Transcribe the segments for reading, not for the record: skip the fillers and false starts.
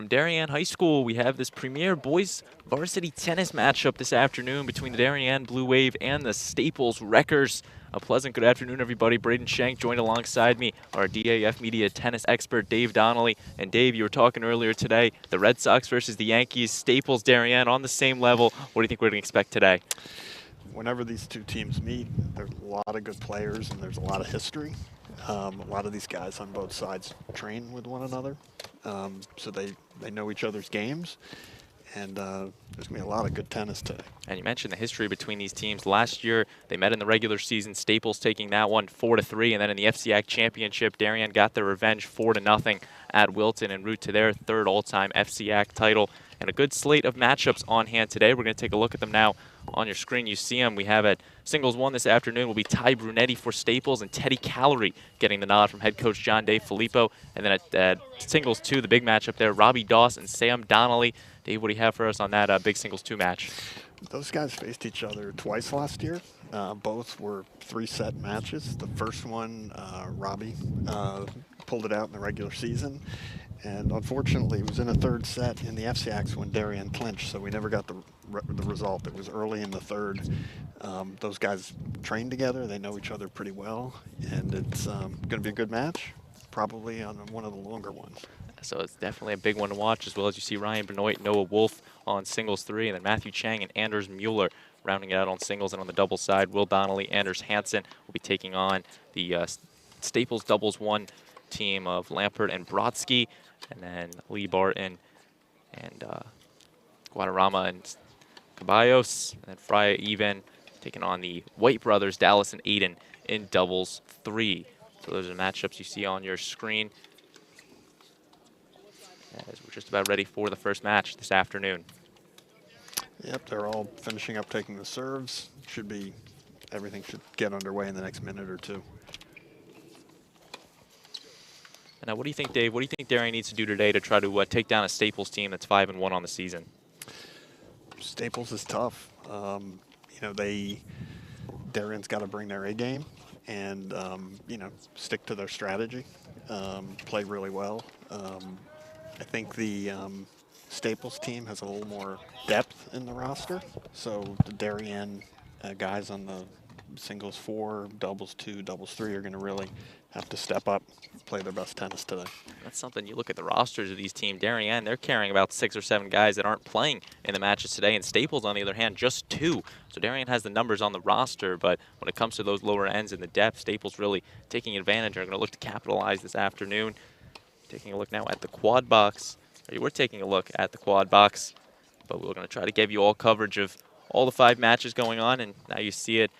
from Darien High School. We have this premier boys varsity tennis matchup this afternoon between the Darien Blue Wave and the Staples Wreckers. A pleasant good afternoon, everybody. Braden Shank joined alongside me, our DAF Media tennis expert, Dave Donnelly. And Dave, you were talking earlier today, the Red Sox versus the Yankees, Staples, Darien on the same level. What do you think we're going to expect today? Whenever these two teams meet, there's a lot of good players and there's a lot of history. A lot of these guys on both sides train with one another, so they know each other's games. And there's going to be a lot of good tennis today. And you mentioned the history between these teams. Last year, they met in the regular season, Staples taking that one 4-3. And then in the FCAC Championship, Darien got their revenge 4-0 at Wilton en route to their third all-time FCAC title. And a good slate of matchups on hand today. We're going to take a look at them now. On your screen, you see them. We have at singles one this afternoon will be Ty Brunetti for Staples and Teddy Callery getting the nod from head coach John DeFilippo. And then at singles two, the big matchup there, Robbie Doss and Sam Donnelly. Dave, what do you have for us on that big singles two match? Those guys faced each other twice last year. Both were three-set matches. The first one, Robbie pulled it out in the regular season. And unfortunately, it was in a third set in the FCACs when Darien clinched, so we never got the result. It was early in the third. Those guys train together. They know each other pretty well, and it's going to be a good match, probably on one of the longer ones. So it's definitely a big one to watch, as well as you see Ryan Benoit, Noah Wolf on singles three, and then Matthew Chang and Anders Mueller rounding it out on singles. And on the double side, Will Donnelly, Anders Hansen will be taking on the Staples doubles one team of Lampert and Brodsky, and then Lee Barton and Guadarrama and Caballos, and then Freya Even taking on the White brothers, Dallas and Aiden, in doubles three. So those are the matchups you see on your screen, as we're just about ready for the first match this afternoon. Yep, they're all finishing up taking the serves. Everything should get underway in the next minute or two. And now, what do you think, Dave? What do you think Darien needs to do today to try to take down a Staples team that's 5-1 on the season? Staples is tough. Darien's got to bring their A game and stick to their strategy, play really well. I think the Staples team has a little more depth in the roster, so the Darien guys on the singles 4, doubles 2, doubles 3 are going to really have to step up, play their best tennis today. That's something. You look at the rosters of these teams. Darien, they're carrying about 6 or 7 guys that aren't playing in the matches today, and Staples, on the other hand, just 2. So Darien has the numbers on the roster, but when it comes to those lower ends and the depth, Staples really taking advantage. They're going to look to capitalize this afternoon. Taking a look now at the quad box. We're taking a look at the quad box, but we're going to try to give you all coverage of all the 5 matches going on, and now you see it.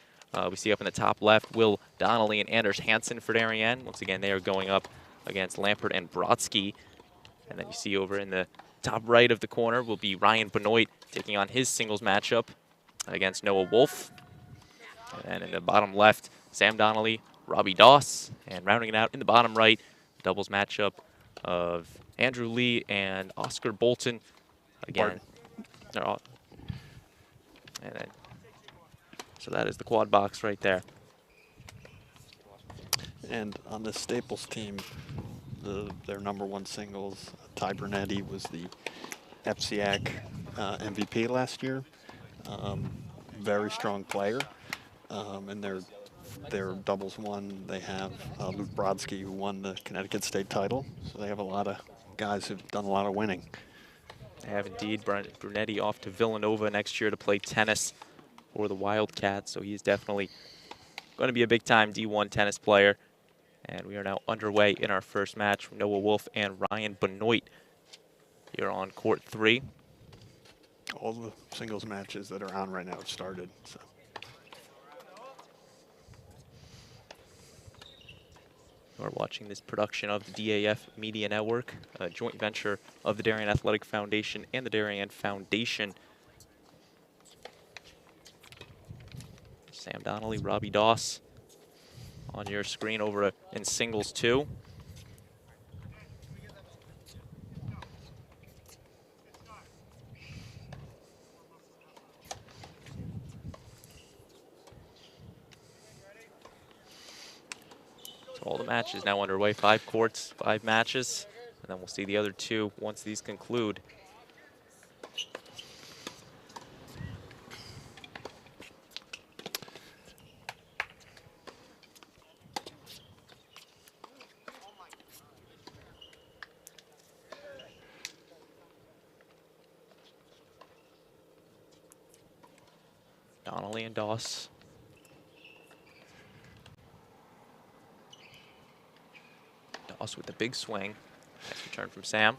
We see up in the top left, Will Donnelly and Anders Hansen for Darien. Once again, they are going up against Lampert and Brodsky. And then you see over in the top right of the corner will be Ryan Benoit taking on his singles matchup against Noah Wolf. And in the bottom left, Sam Donnelly, Robbie Doss. And rounding it out in the bottom right, doubles matchup of Andrew Lee and Oscar Bolton. Again, they're all, and then, so that is the quad box right there. And on this Staples team, their #1 singles, Ty Brunetti, was the FCAC MVP last year. Very strong player. And their doubles one, they have Luke Brodsky, who won the Connecticut state title. So they have a lot of guys who've done a lot of winning. They have indeed. Brunetti off to Villanova next year to play tennis for the Wildcats. So he's definitely going to be a big-time D1 tennis player. And we are now underway in our first match from Noah Wolf and Ryan Benoit here on court 3. All the singles matches that are on right now have started. So. We're watching this production of the DAF Media Network, a joint venture of the Darien Athletic Foundation and the Darien Foundation. Sam Donnelly, Robbie Doss on your screen over in singles 2. So all the matches now underway, 5 courts, 5 matches. And then we'll see the other two once these conclude. Donnelly and Doss. Doss with the big swing. Nice return from Sam.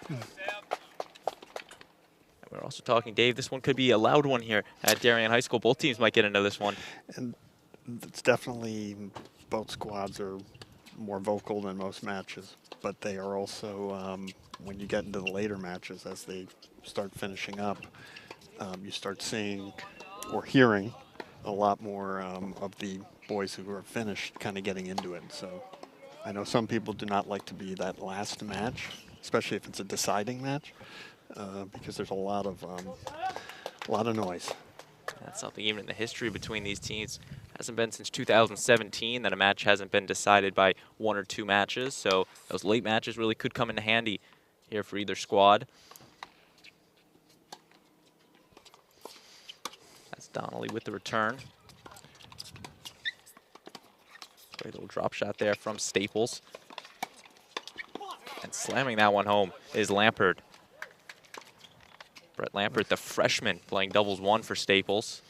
And we're also talking, Dave, this one could be a loud one here at Darien High School. Both teams might get into this one. And it's definitely, both squads are more vocal than most matches, but they are also, when you get into the later matches, as they start finishing up, you start seeing or hearing a lot more of the boys who are finished kind of getting into it. So I know some people do not like to be that last match, especially if it's a deciding match, because there's a lot of noise. That's something even in the history between these teams. Hasn't been since 2017 that a match hasn't been decided by 1 or 2 matches. So those late matches really could come into handy here for either squad. That's Donnelly with the return. Great little drop shot there from Staples. And slamming that one home is Lampert. Brett Lampert, the freshman, playing doubles 1 for Staples.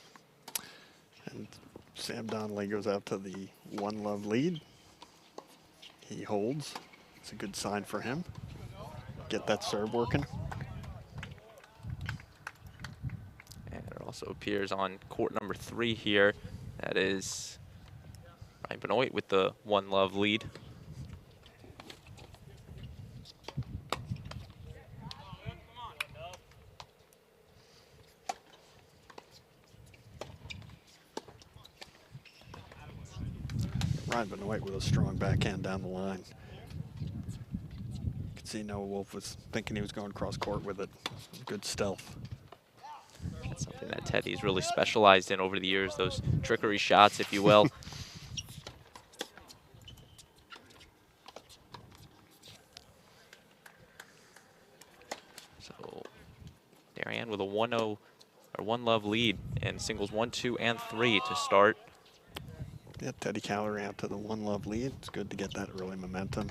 And Sam Donnelly goes out to the 1-love lead. He holds. It's a good sign for him. Get that serve working. And it also appears on court number 3 here. That is Ryan Benoit with the 1-love lead. Ryan Benoit with a strong backhand down the line. You can see Noah Wolf was thinking he was going cross court with it. Good stealth. That's something that Teddy's really specialized in over the years, those trickery shots, if you will. So Darien with a 1-0 or 1-love lead in singles 1, 2, and 3 to start. Yeah, Teddy Calorie out to the 1-love lead. It's good to get that early momentum.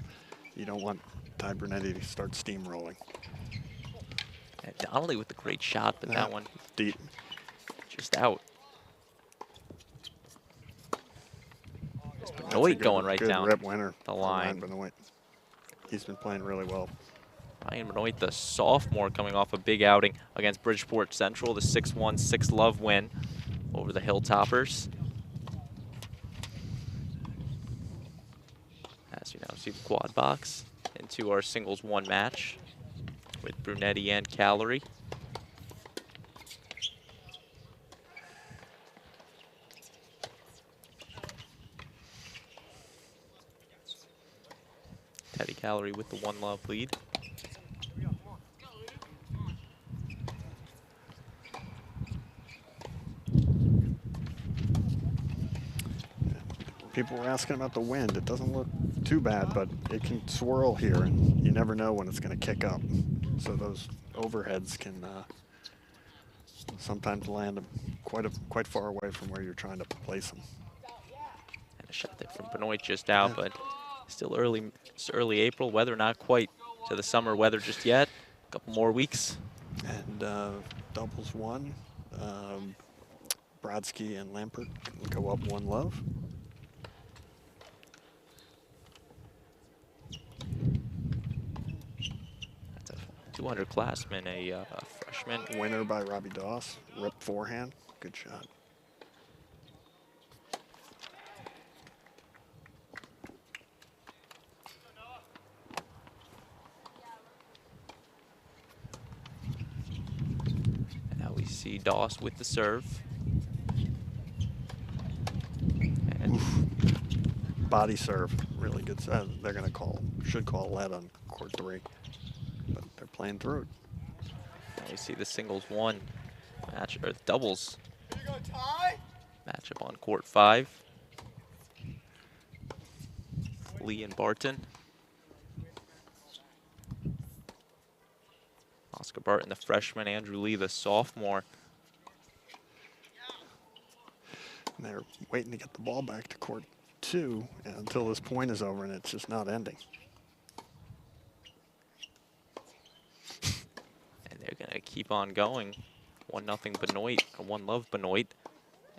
You don't want Ty Brunetti to start steamrolling. And Donnelly with the great shot, but that one deep, just out. There's Benoit going right down rip winner the line. Ryan Benoit. He's been playing really well. Ryan Benoit, the sophomore, coming off a big outing against Bridgeport Central, the 6-1, 6-love win over the Hilltoppers. As you now see the quad box into our singles 1 match with Brunetti and Calorie. Teddy Calorie with the 1-love lead. People were asking about the wind. It doesn't look too bad, but it can swirl here, and you never know when it's going to kick up. So those overheads can sometimes land quite far away from where you're trying to place them. And a shot there from Benoit just out, but still early. It's early April. Weather not quite to the summer weather just yet. A couple more weeks. And doubles 1. Brodsky and Lampert go up 1-love. That's a 200 classman, a freshman. Winner by Robbie Doss. Rip forehand. Good shot. And now we see Doss with the serve. And body serve, really good. They're going to should call lead on court 3, but they're playing through it. now we see the singles 1 match, or the doubles matchup on court 5. Lee and Barton. Oscar Barton, the freshman, Andrew Lee, the sophomore. And they're waiting to get the ball back to court 2 until this point is over, and it's just not ending. And they're going to keep on going. 1-0 Benoit, or 1-love Benoit.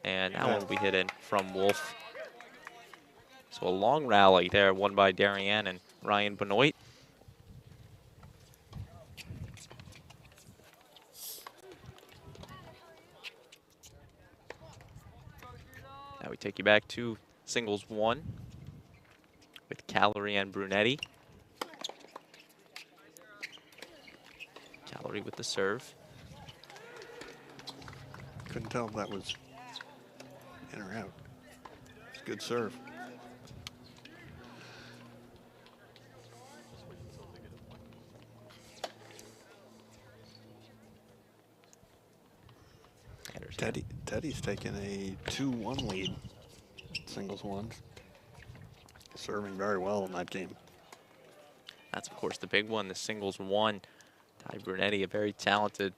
And that one will be hit in from Wolf. So a long rally there, won by Darien and Ryan Benoit. Now we take you back to singles 1 with Calorie and Brunetti. Calorie with the serve. Couldn't tell if that was in or out. It's a good serve. Teddy's taking a 2-1 lead. Singles 1. Serving very well in that game. That's, of course, the big one, the singles 1. Ty Brunetti, a very talented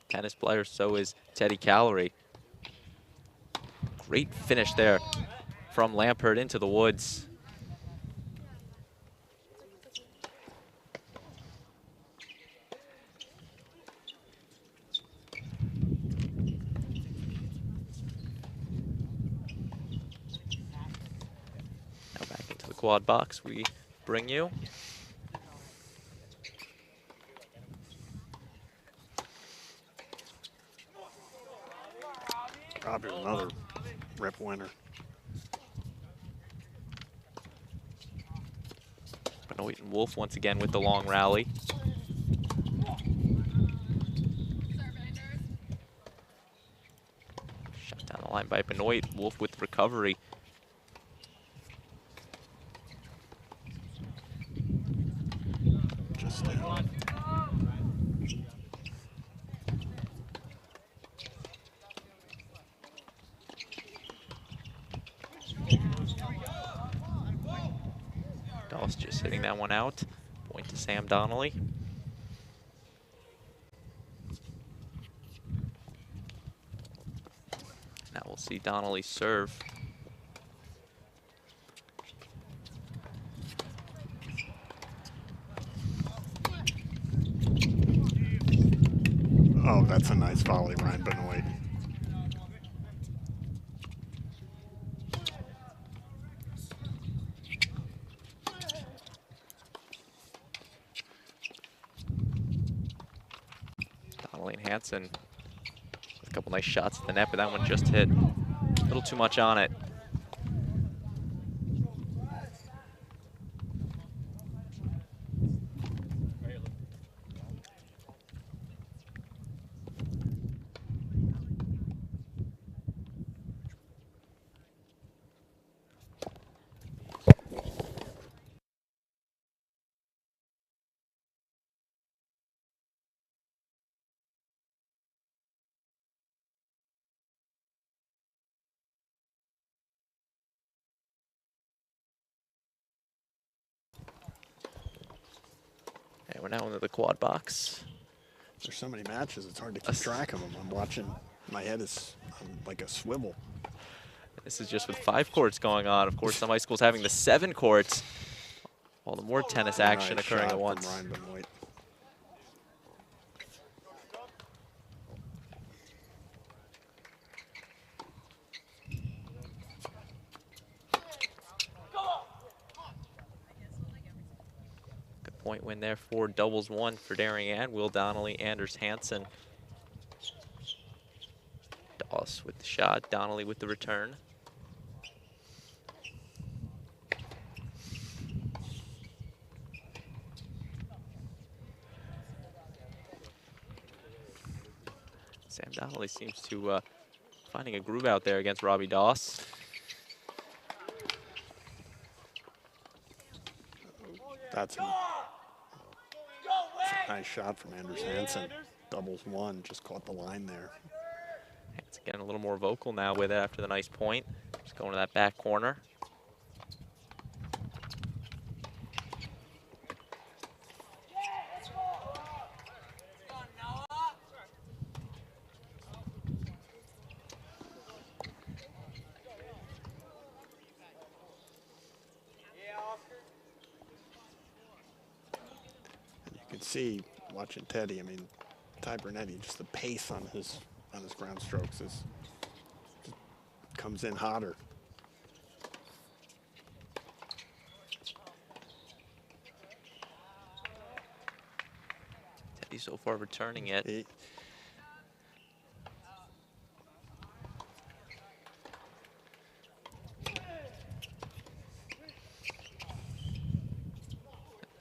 tennis player, so is Teddy Calorie. Great finish there from Lampert into the woods. Now back into the quad box we bring you. Probably another rep winner. Benoit and Wolf once again with the long rally. Shot down the line by Benoit. Wolf with recovery. Just down. Doss just hitting that one out. Point to Sam Donnelly. Now we'll see Donnelly serve. Oh, that's a nice volley, Ryan Benoit. Donnelly and Hansen with a couple nice shots at the net, but that one just hit a little too much on it. And we're now into the quad box. There's so many matches, it's hard to keep track of them. I'm watching, my head is like a swivel. This is just with 5 courts going on. Of course, some high schools having the 7 courts. All the more tennis action Nice occurring shot at from once. Ryan Benoit. Good point win there for doubles 1 for Darien. Will Donnelly, Anders Hansen. Doss with the shot, Donnelly with the return. Sam Donnelly seems to finding a groove out there against Robbie Doss. That's a nice shot from Anders Hansen. Doubles 1, just caught the line there. It's getting a little more vocal now with it after the nice point. Just going to that back corner. see watching Teddy. I mean, Ty Brunetti, just the pace on his ground strokes is comes in hotter. Teddy so far returning it.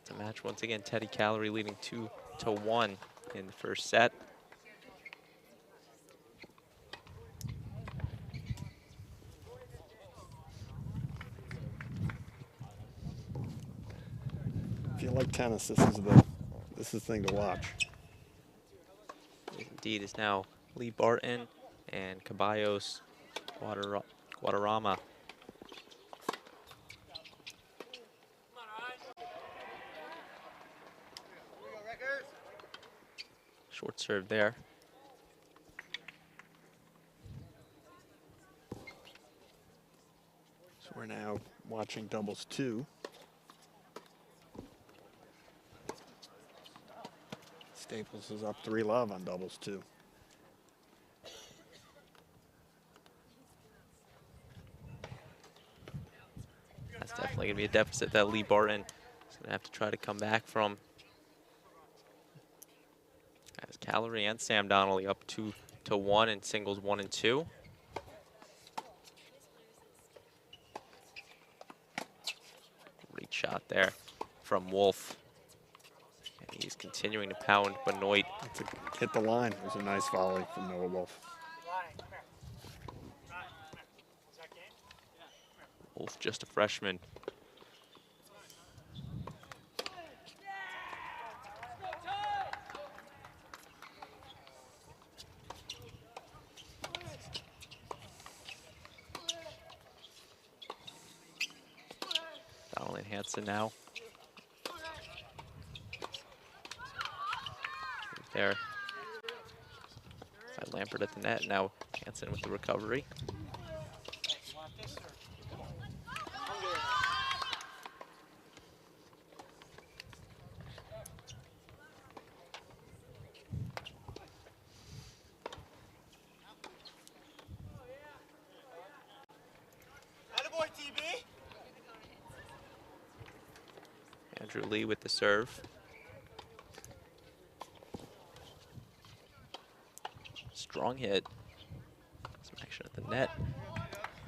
The match once again, Teddy Calorie leading 2-1 in the first set. If you like tennis, this is the thing to watch. It indeed is now Lee Barton and Caballos Guadarrama. Short serve there. So we're now watching doubles 2. Staples is up 3-love on doubles 2. That's definitely going to be a deficit that Lee Barton is going to have to try to come back from. As Calorie and Sam Donnelly up 2-1 in singles 1 and 2. Great shot there from Wolf. And he's continuing to pound Benoit. Hit the line. It was a nice volley from Noah Wolf. Wolf, just a freshman. Donnelly and Hansen now. There. By Lampert at the net. Now Hansen with the recovery. Andrew Lee with the serve. Strong hit. Some action at the net.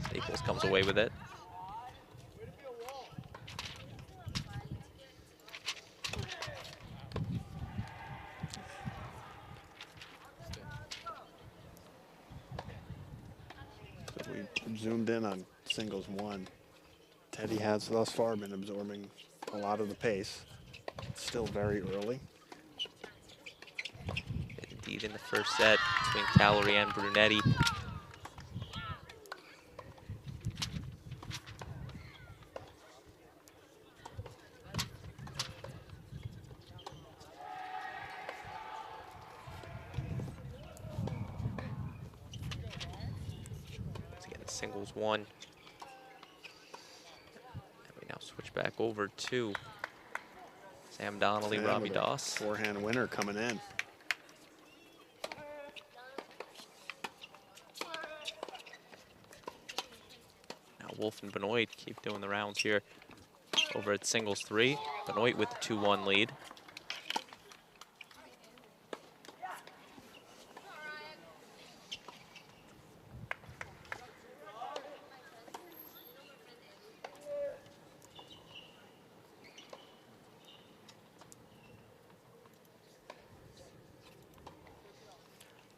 Staples comes away with it. So we zoomed in on singles 1. Teddy has thus far been absorbing a lot of the pace. It's still very early. Indeed, in the first set between Calorie and Brunetti. Again, singles 1. And we now switch back over to Sam Donnelly, Sam Robbie with a Doss. Forehand winner coming in. Now Wolf and Benoit keep doing the rounds here over at singles 3. Benoit with the 2-1 lead.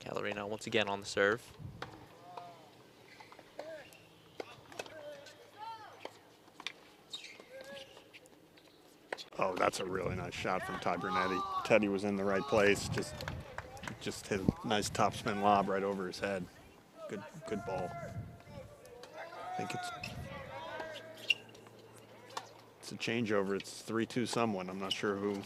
Calorie now once again on the serve. Oh, that's a really nice shot from Ty Brunetti. Teddy was in the right place. Just hit a nice topspin lob right over his head. Good ball. I think it's a changeover. It's 3-2 someone. I'm not sure who.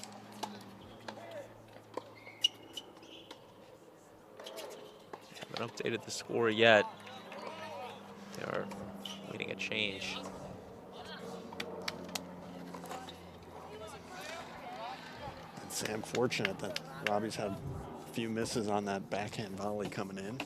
Haven't updated the score yet. They are waiting a change. it's unfortunate that Robbie's had a few misses on that backhand volley coming in.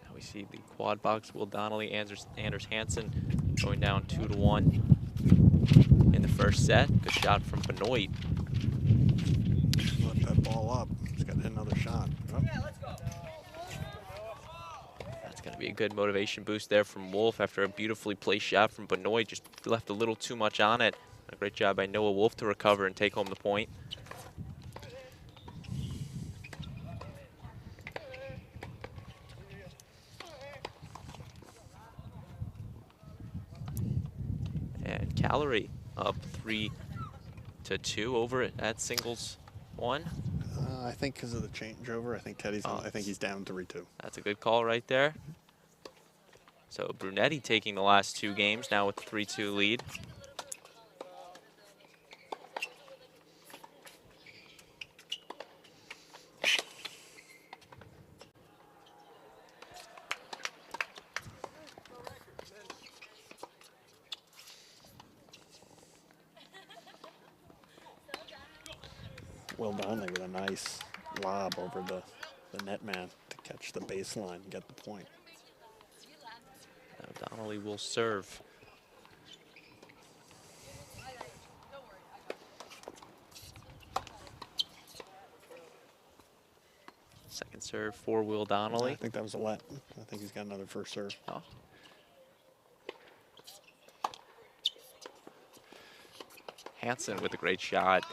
Now we see the quad box. Will Donnelly, Anders Hansen going down 2-1 in the first set. Good shot from Benoit. Let that ball up. He's got to hit another shot. Oh. That's going to be a good motivation boost there from Wolf after a beautifully placed shot from Benoit. Just left a little too much on it. A great job by Noah Wolf to recover and take home the point. And Calorie up 3-2 over it at singles 1. I think because of the changeover, I think Teddy's on, I think he's down 3-2. That's a good call right there. So Brunetti taking the last 2 games now with a 3-2 lead. Will Donnelly with a nice lob over the net man to catch the baseline and get the point. Now Donnelly will serve. Second serve for Will Donnelly. I think that was a let. I think he's got another first serve. Oh. Hansen with a great shot.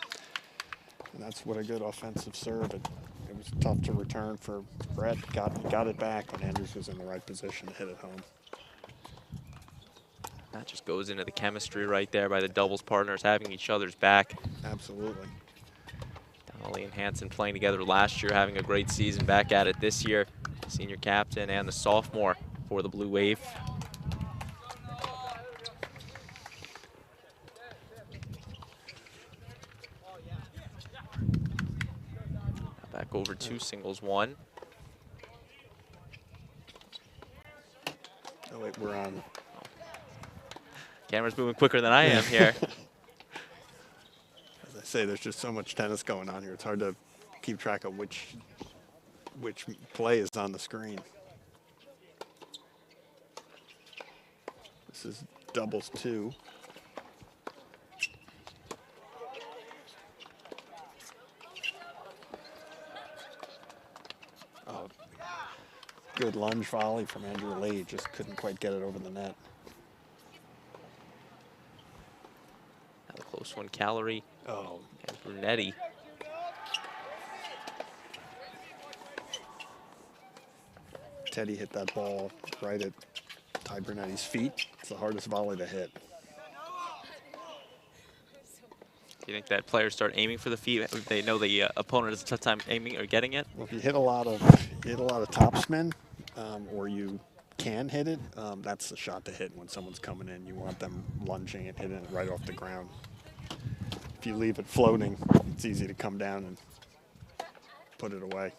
And that's what a good offensive serve. It was tough to return for Brett. Got it back when Andrews was in the right position to hit it home. That just goes into the chemistry right there by the doubles partners having each other's back. Absolutely. Donnelly and Hansen playing together last year, having a great season, back at it this year. Senior captain and the sophomore for the Blue Wave. Back over to singles 1. Oh wait, we're on. Camera's moving quicker than I am here. As I say, there's just so much tennis going on here. It's hard to keep track of which play is on the screen. This is doubles 2. Oh, good lunge volley from Andrew Lee. Just couldn't quite get it over the net. Now the close one, Calorie. Oh, And Brunetti. Teddy hit that ball right at Ty Brunetti's feet. It's the hardest volley to hit. Do you think that players start aiming for the feet if they know the opponent has a tough time aiming or getting it? Well, if you hit a lot of topspin, or you can hit it, that's the shot to hit when someone's coming in. You want them lunging and hitting it right off the ground. If you leave it floating, it's easy to come down and put it away.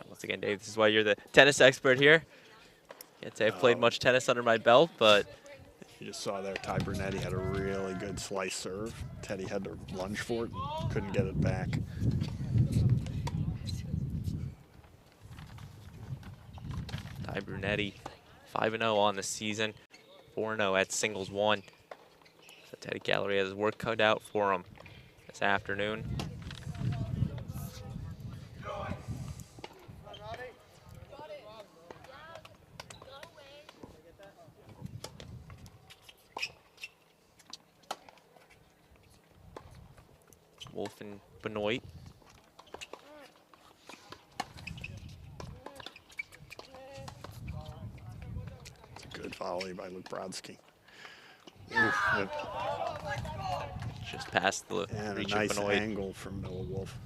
Once again, Dave, this is why you're the tennis expert here. Can't say I've played much tennis under my belt, but you just saw there, Ty Brunetti had a really good slice serve. Teddy had to lunge for it, couldn't get it back. Ty Brunetti, 5-0 on the season, 4-0 at singles 1. So Teddy Calorie has his work cut out for him this afternoon. Wolf and Benoit. Good volley by Luke Brodsky. Oof, Just past the and a reach nice of Benoit. angle from Noah Wolf.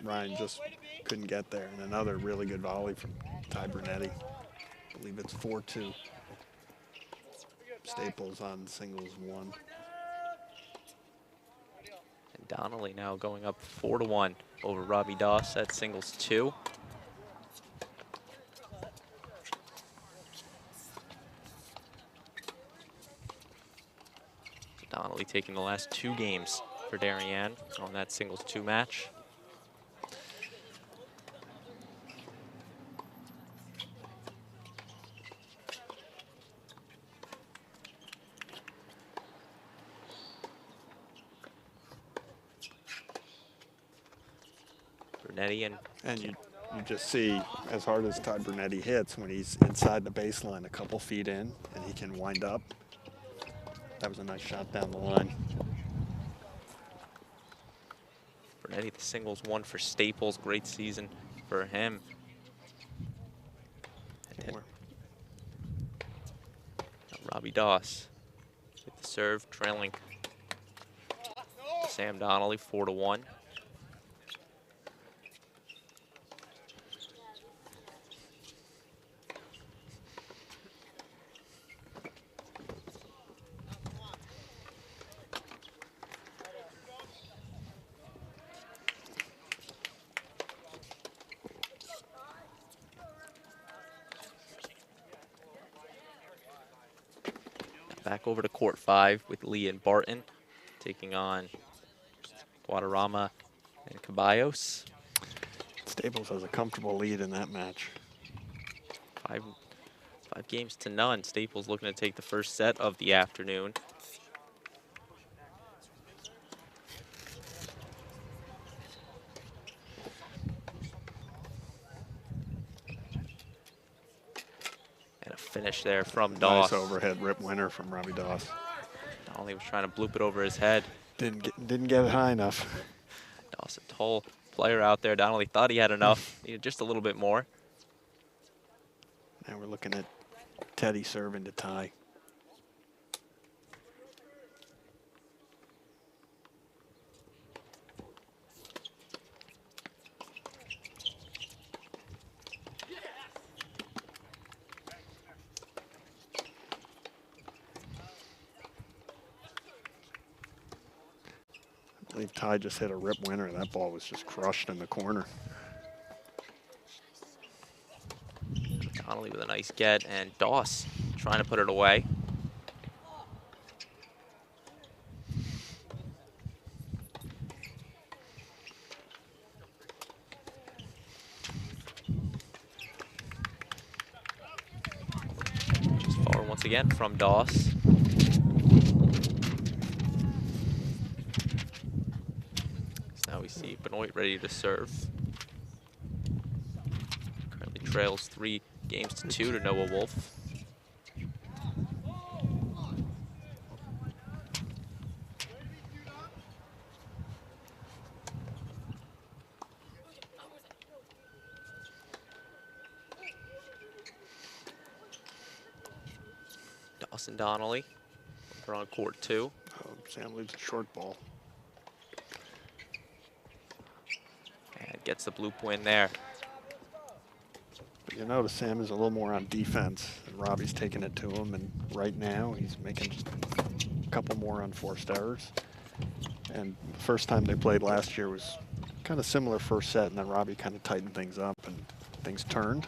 Ryan just couldn't get there. And another really good volley from Ty Brunetti. I believe it's 4-2. Staples on singles 1. And Donnelly now going up 4-1 over Robbie Doss at singles 2. Donnelly taking the last 2 games for Darien on that singles 2 match. Brunetti and you just see, as hard as Ty Brunetti hits, when he's inside the baseline a couple feet in and he can wind up. That was a nice shot down the line. Brunetti, the singles 1 for Staples. Great season for him. Robbie Doss with the serve, trailing Sam Donnelly 4-1. Back over to court 5 with Lee and Barton taking on Guadarrama and Caballos. Staples has a comfortable lead in that match. 5 games to none. Staples looking to take the first set of the afternoon. And a finish there from Doss. Nice overhead rip winner from Robbie Doss. Donnelly was trying to bloop it over his head. Didn't get it high enough. Doss, a tall player out there. Donnelly thought he had enough. Needed just a little bit more. Now we're looking at Teddy serving to tie. I believe Ty just hit a rip winner. That ball was just crushed in the corner. Donnelly with a nice get, and Doss trying to put it away. Just far once again from Doss. So now we see Benoit ready to serve. Currently trails 3 games to 2 to Noah Wolf. Dawson Donnelly, they're on court 2. Oh, Sam leaves a short ball. And gets the bloop win there. But you notice Sam is a little more on defense, and Robbie's taking it to him, and right now he's making just a couple more unforced errors. And the first time they played last year was kind of similar first set, and then Robbie kind of tightened things up and things turned.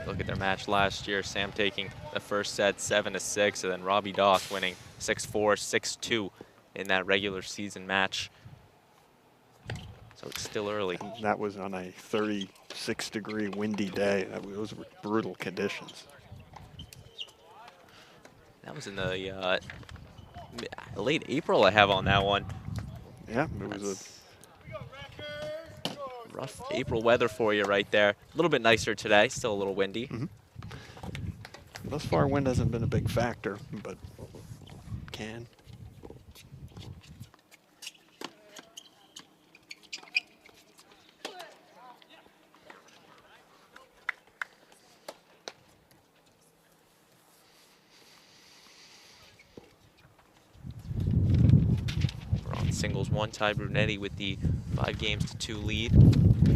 Look at their match last year. Sam taking the first set 7-6, and then Robbie Doss winning 6-4, 6-2 in that regular season match. So it's still early. And that was on a 36-degree windy day. Those were brutal conditions. That was in the late April I have on that one. Yeah, it was rough April weather for you right there. A little bit nicer today, still a little windy. Thus far, wind hasn't been a big factor, but can. We're on singles 1. Ty Brunetti with the 5 games to 2 lead.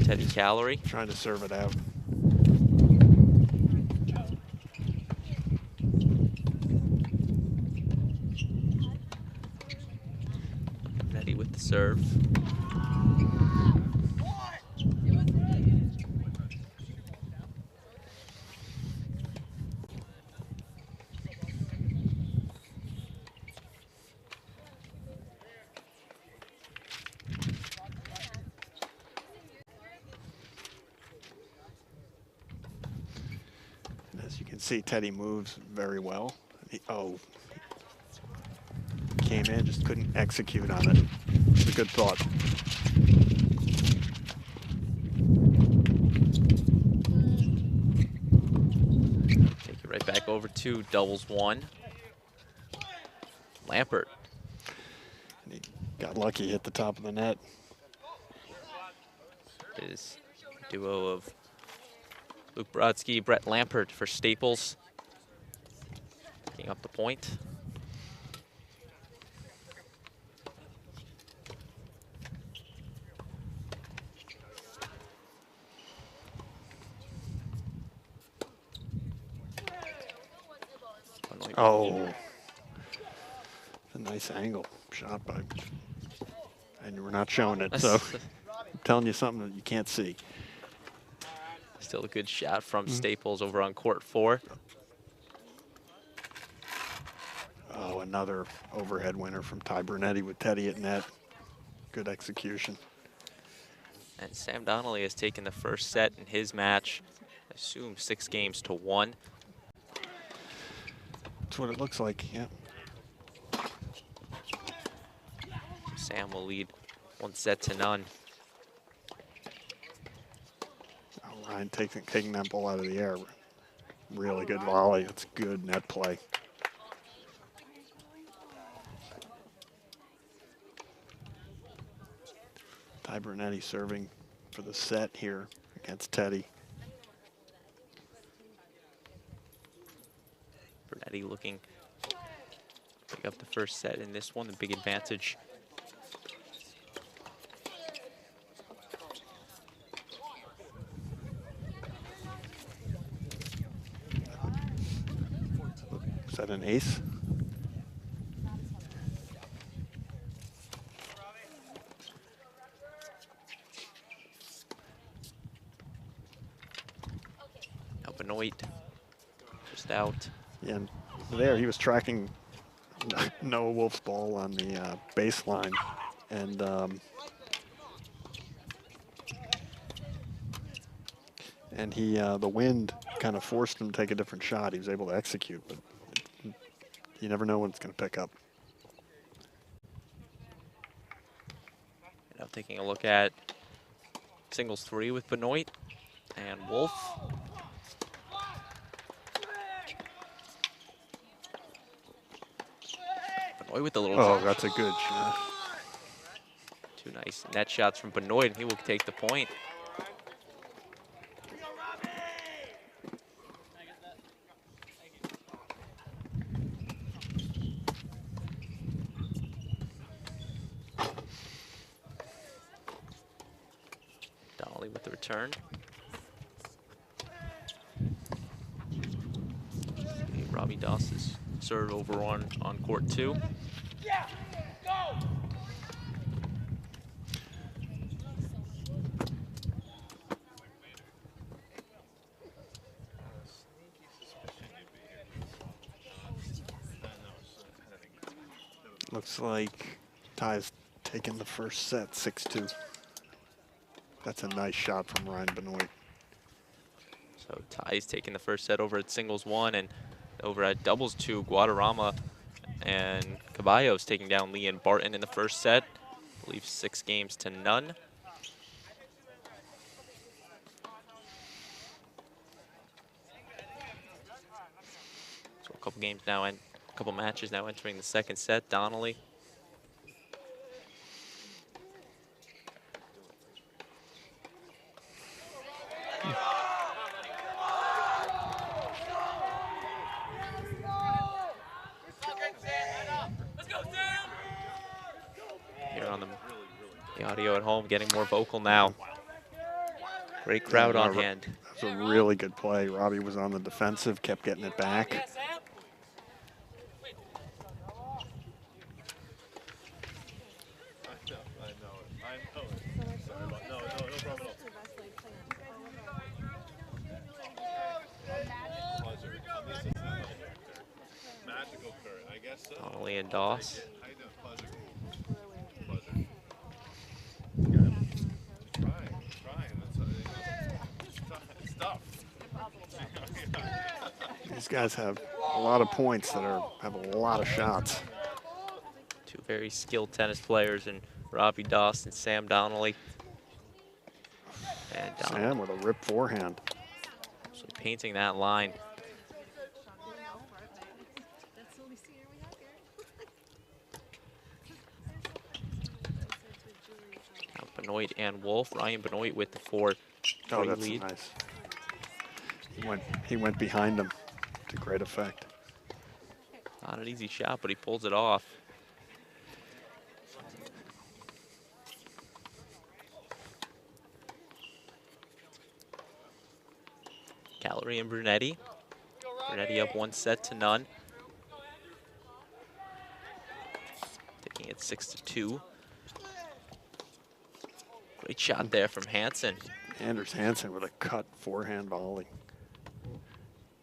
Teddy Calorie Trying to serve it out. Brunetti with the serve. can see Teddy moves very well. Came in, just couldn't execute on it. It's a good thought. Take it right back over to doubles one. Lampert. And he got lucky, hit the top of the net. Is duo of Luke Brodsky, Brett Lampert for Staples. Picking up the point. Oh, a nice angle shot by, and we're not showing it, so I'm telling you something that you can't see. Still a good shot from Staples over on court 4. Oh, another overhead winner from Ty Brunetti with Teddy at net. Good execution. And Sam Donnelly has taken the first set in his match. I assume 6 games to 1. That's what it looks like, yeah. Sam will lead 1 set to none. Oh, Ryan taking that ball out of the air. Really good volley. It's good net play. Ty Brunetti serving for the set here against Teddy. Brunetti looking to pick up the first set in this one, the big advantage. Is that an ace? Now Benoit just out. Yeah, and there he was tracking Noah Wolf's ball on the baseline, and he the wind kind of forced him to take a different shot. He was able to execute, but you never know when it's going to pick up. Now taking a look at singles 3 with Benoit and Wolf. Benoit with the little Oh, touch. that's a good shot. 2 nice net shots from Benoit, and he will take the point. Donnelly with the return. Robbie Doss's serve over on court 2. Yeah, go! Looks like Ty's taking the first set, 6-2. That's a nice shot from Ryan Benoit. So Ty's taking the first set over at singles 1, and over at doubles 2, Guadarrama and Caballos taking down Lee and Barton in the first set. I believe 6 games to none. So a couple games now, and a couple matches now entering the second set. Donnelly. Here on the audio at home, getting more vocal now. Great crowd on hand. That was a really good play. Robbie was on the defensive, kept getting it back. Donnelly and Doss. These guys have a lot of points that have a lot of shots. Two very skilled tennis players in Robbie Doss and Sam Donnelly. And Sam with a rip forehand. Actually painting that line. Now Benoit and Wolf. Ryan Benoit with the 4-3 lead. Nice. He went behind him to great effect. Not an easy shot, but he pulls it off. Callery and Brunetti. Brunetti up 1-0. Taking it 6-2. Great shot there from Hansen. Anders Hansen with a cut forehand volley.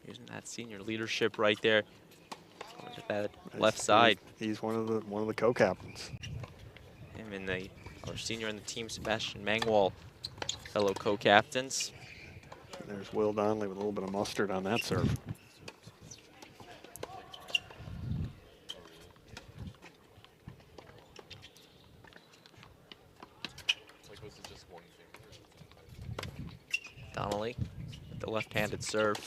Using that senior leadership right there. Going to that left side. He's one of the co-captains. Him and our senior in the team, Sebastian Mangwall, fellow co-captains. There's Will Donnelly with a little bit of mustard on that serve. Donnelly with the left-handed serve.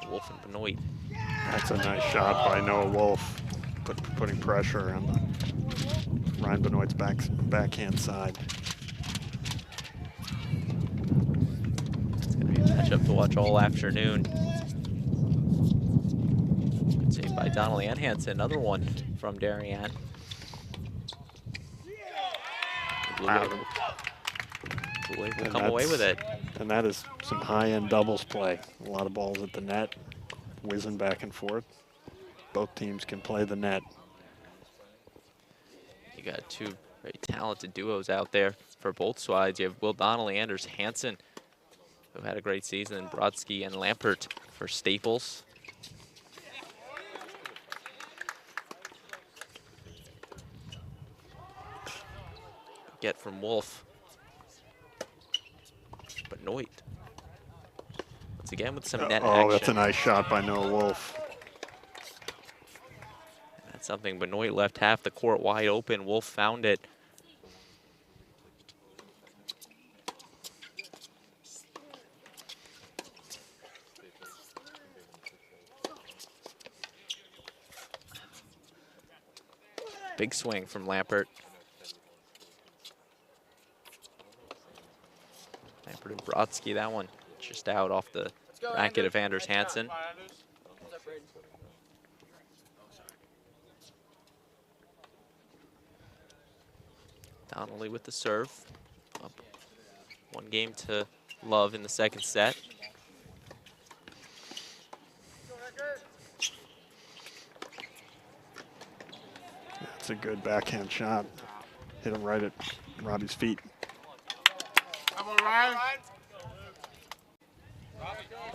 Wolf and Benoit. That's a nice shot by Noah Wolf, putting pressure on the Ryan Benoit's backhand side. It's going to be a matchup to watch all afternoon. Good save by Donnelly and Hansen. Another one from Darien. Wow. Blue Wave will come away with it. And that is some high-end doubles play. A lot of balls at the net, whizzing back and forth. Both teams can play the net. You got two very talented duos out there for both sides. You have Will Donnelly, Anders Hansen, who had a great season, and Brodsky and Lampert for Staples. Get from Wolf. Benoit. Once again with some net action. Oh, that's a nice shot by Noah Wolf. That's something Benoit left half the court wide open. Wolf found it. Big swing from Lampert. Lampert and Brodsky, that one just out off the racket of Anders Hansen. Donnelly with the serve. Up 1-0 in the second set. That's a good backhand shot. Hit him right at Robbie's feet.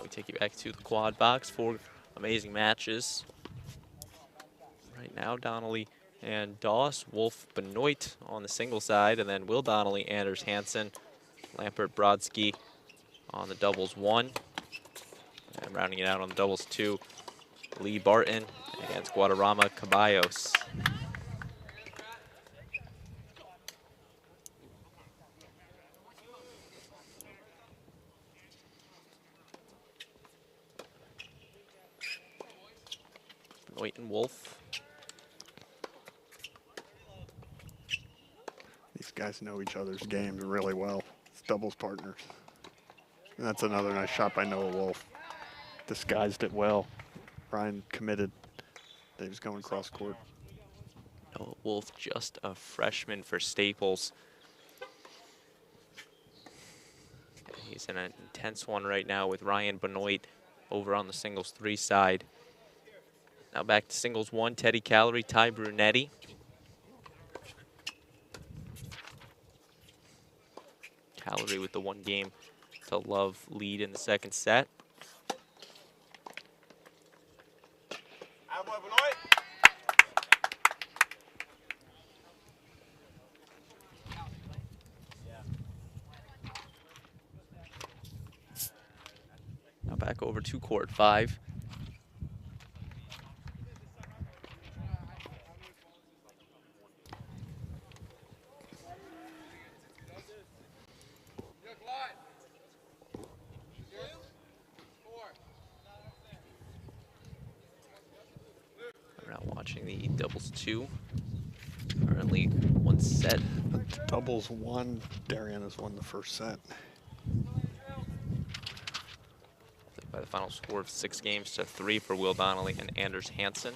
We take you back to the quad box. 4 amazing matches. Right now, Donnelly and Doss, Wolf, Benoit on the single side, and then Will Donnelly, Anders Hansen, Lampert, Brodsky on the doubles 1. And rounding it out on the doubles 2, Lee Barton against Guadarrama Caballos. Benoit and Wolf. These guys know each other's games really well. It's doubles partners. And that's another nice shot by Noah Wolf. Disguised it well. Ryan committed that he was going cross court. Noah Wolf, just a freshman for Staples. He's in an intense one right now with Ryan Benoit over on the singles 3 side. Now back to singles 1, Teddy Callery, Ty Brunetti. Callery with the 1-0 lead in the second set. Back over to court 5. We're now watching the doubles 2. Currently 1 set. Doubles 1. Darien has won the first set. By the final score of 6-3 for Will Donnelly and Anders Hansen.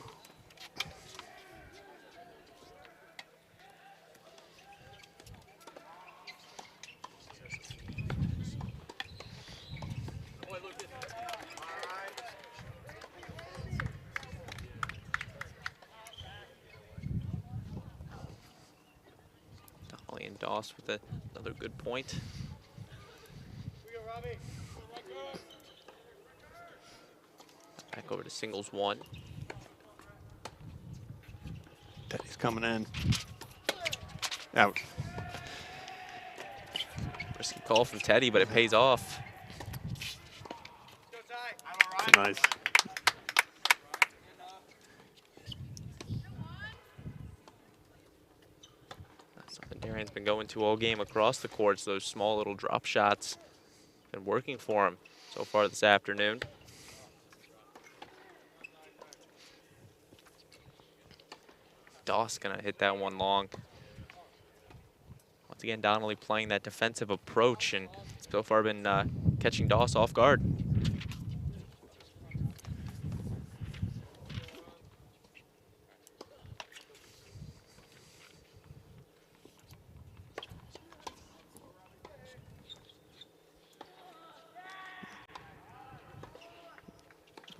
Donnelly and Doss with another good point. Back over to singles 1. Teddy's coming in. Out. Risky call from Teddy, but it pays off. Nice. That's something Darien's been going to all game across the courts. Those small little drop shots been working for him so far this afternoon. Doss gonna hit that one long. Once again, Donnelly playing that defensive approach and so far been catching Doss off guard.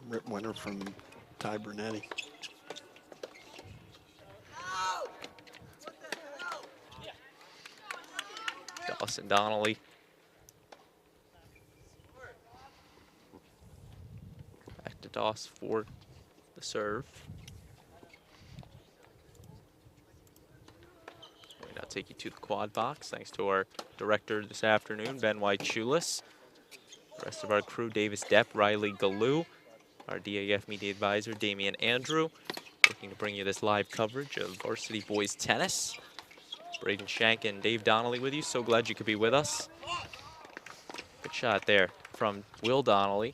Rip winner from Ty Brunetti. Doss and Donnelly. Back to Doss for the serve. We now take you to the quad box thanks to our director this afternoon, Benoit. The rest of our crew, Davis Depp, Riley Galoo, our DAF Media advisor, Damian Andrew, looking to bring you this live coverage of varsity boys tennis. Braden Shank and Dave Donnelly with you. So glad you could be with us. Good shot there from Will Donnelly.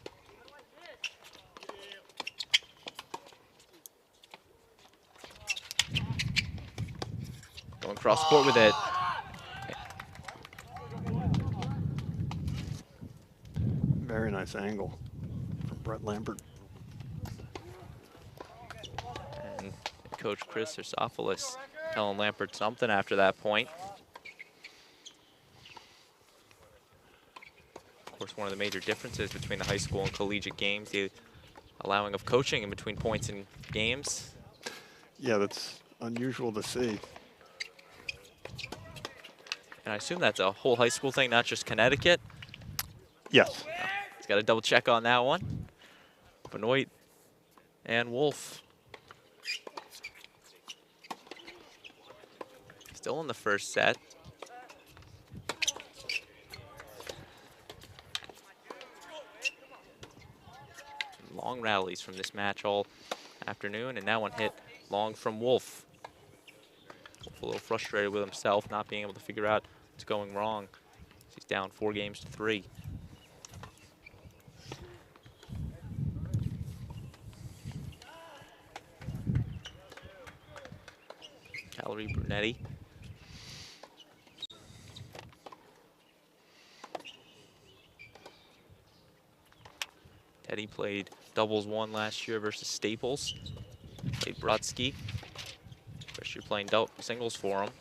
Going cross court with it. Very nice angle from Brett Lambert. And Coach Chris Ursopoulos telling Lampert something after that point. Of course, one of the major differences between the high school and collegiate games, the allowing of coaching in between points in games. Yeah, that's unusual to see. And I assume that's a whole high school thing, not just Connecticut. Yes. He's got to double check on that one. Benoit and Wolf. Still in the first set. Long rallies from this match all afternoon, and that one hit long from Wolf. Wolf a little frustrated with himself, not being able to figure out what's going wrong. He's down 4-3. Valerie Brunetti. Teddy played doubles 1 last year versus Staples. Played Brodsky. First year playing singles for him.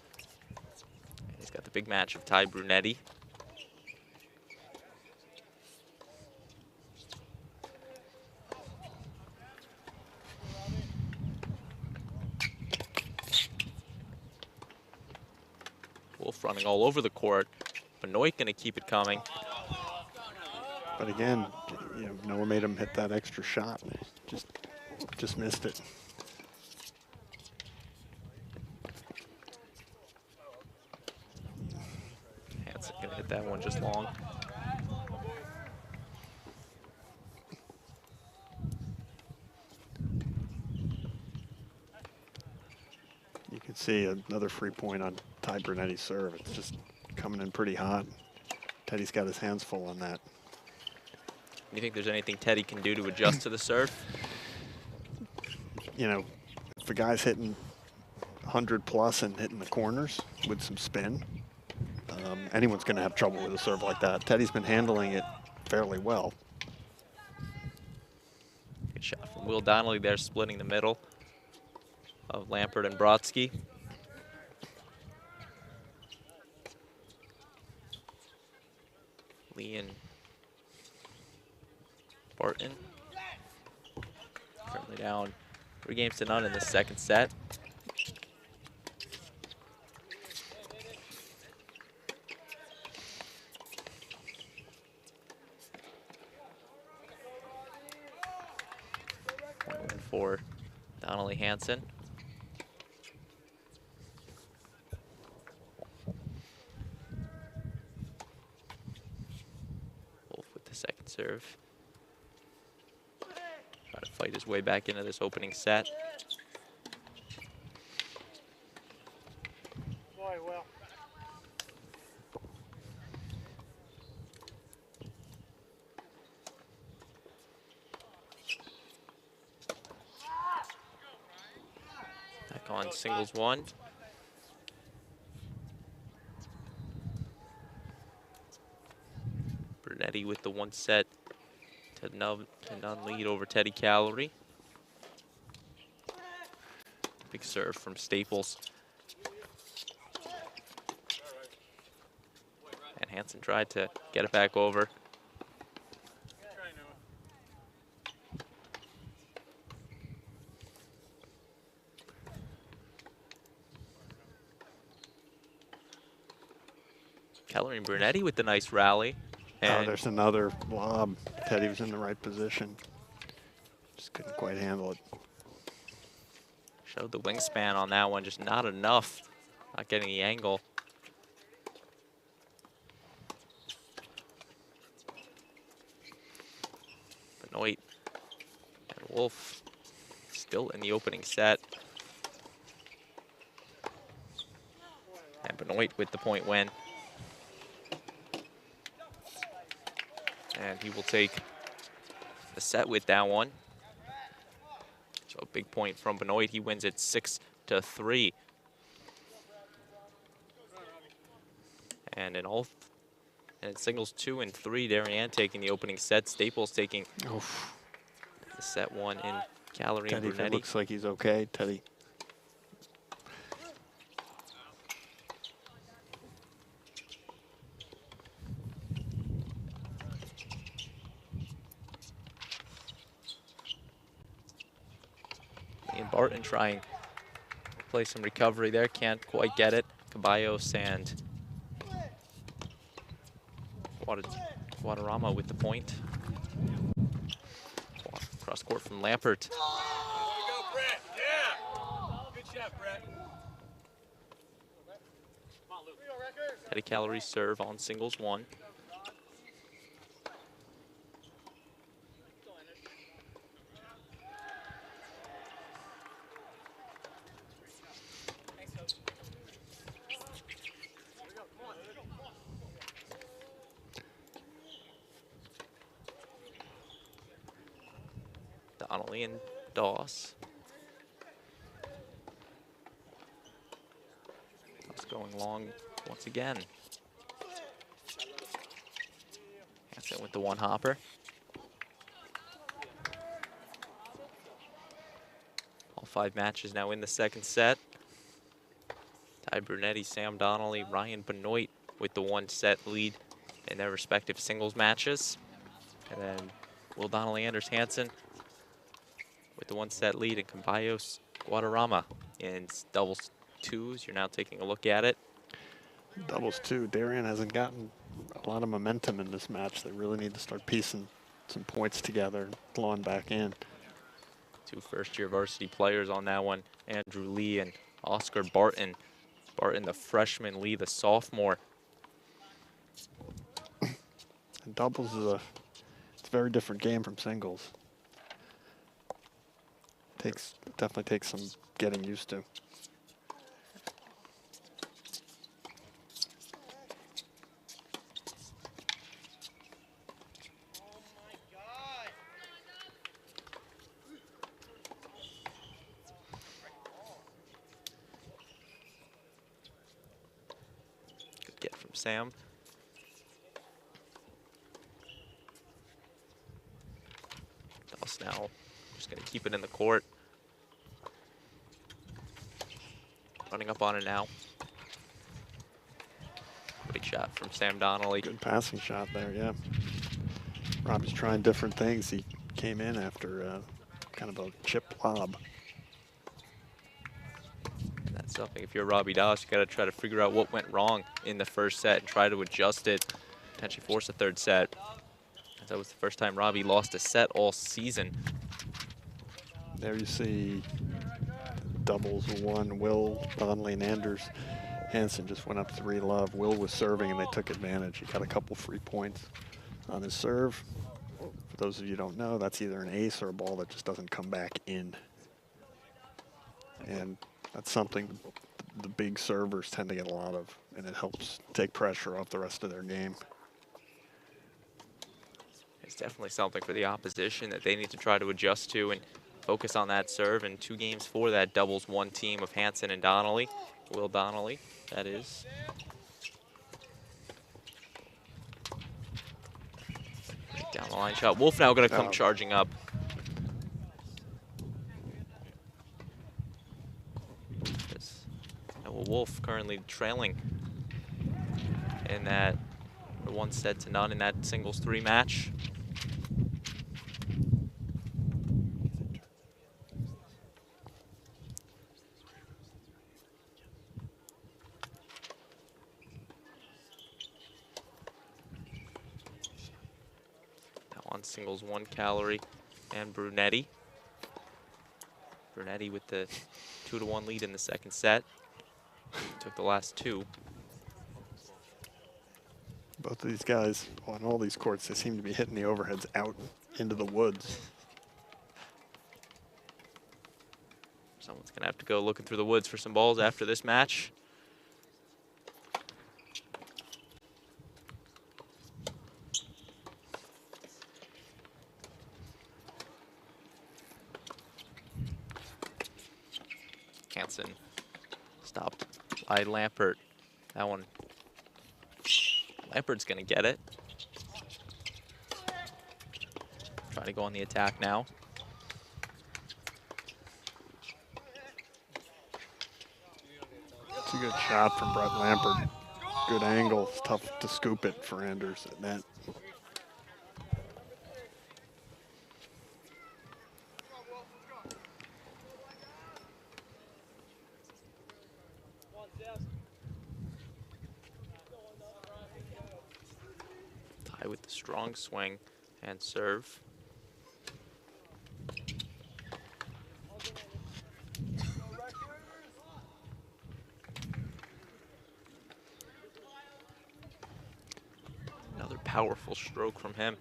And he's got the big match of Ty Brunetti. Wolf running all over the court. Benoit gonna keep it coming. But again, you know, Noah made him hit that extra shot. Just missed it. Hansen gonna hit that one just long. can see another free point on Ty Brunetti's serve. It's just coming in pretty hot. Teddy's got his hands full on that. You think there's anything Teddy can do to adjust to the serve? You know, if the guy's hitting 100 plus and hitting the corners with some spin, anyone's going to have trouble with a serve like that. Teddy's been handling it fairly well. Good shot from Will Donnelly there, splitting the middle of Lampert and Brodsky. Lee and Barton currently down 3-0 in the second set. For Donnelly Hansen. Wolf with the second serve. Try to fight his way back into this opening set. Boy, well. Back on singles one. Brunetti with the 1 set to none lead over Teddy Calorie. Big serve from Staples. And Hansen tried to get it back over. Keller and Brunetti with the nice rally. And There's another lob. Teddy was in the right position. Just couldn't quite handle it. showed the wingspan on that one, just not enough. Not getting the angle. Benoit and Wolf still in the opening set. And Benoit with the point win. And he will take the set with that one. So a big point from Benoit. He wins it 6-3. And in singles 2 and 3, Darien taking the opening set. Staples taking the set 1 in Calorie and Teddy, if it Brunetti. looks like he's okay. Teddy. And Barton trying to play some recovery there, can't quite get it. Caballos and Guadarrama with the point. Cross court from Lampert. There we go, Brett. Yeah. Good shot, Brett. Come on, Luke. Teddy Calorie serve on singles 1. Donnelly and Doss. Doss going long once again. Hansen with the one hopper. All 5 matches now in the second set. Ty Brunetti, Sam Donnelly, Ryan Benoit with the 1 set lead in their respective singles matches. And then Will Donnelly, Anders Hansen with the 1 set lead, and Caballos Guadarrama in doubles 2s. You're now taking a look at it. Doubles 2. Darien hasn't gotten a lot of momentum in this match. They really need to start piecing some points together and flowing back in. 2 first-year varsity players on that one. Andrew Lee and Oscar Barton. Barton, the freshman, Lee, the sophomore. And doubles is it's a very different game from singles. Definitely takes some getting used to. from Sam. Doss now just going to keep it in the court. Running up on it now. Great shot from Sam Donnelly. Good passing shot there, yeah. Robbie's trying different things. He came in after kind of a chip lob. And that's something, if you're Robbie Doss, you got to try to figure out what went wrong in the first set and try to adjust it, potentially force a third set. That was the first time Robbie lost a set all season. There you see doubles won. Will, Donnelly, and Anders. Hansen just went up 3-love. Will was serving, and they took advantage. He got a couple free points on his serve. For those of you who don't know, that's either an ace or a ball that just doesn't come back in. And that's something the big servers tend to get a lot of, and it helps take pressure off the rest of their game. It's definitely something for the opposition that they need to try to adjust to and focus on that serve. And 2 games for that doubles one team of Hansen and Donnelly. Will Donnelly, that is. Down the line shot. Wolf now going to come charging up. Wolf currently trailing in that 1-0 in that singles 3 match. Now on singles 1 Calorie and Brunetti. Brunetti with the 2-1 lead in the second set. Took the last 2. Both of these guys on all these courts, they seem to be hitting the overheads out into the woods. Someone's going to have to go looking through the woods for some balls after this match. Hansen stopped by Lampert. That one, Lampert's going to get it. Trying to go on the attack now. It's a good shot from Brett Lampert. Good angle. It's tough to scoop it for Anders at net. Tie with the strong swing and serve. Another powerful stroke from him.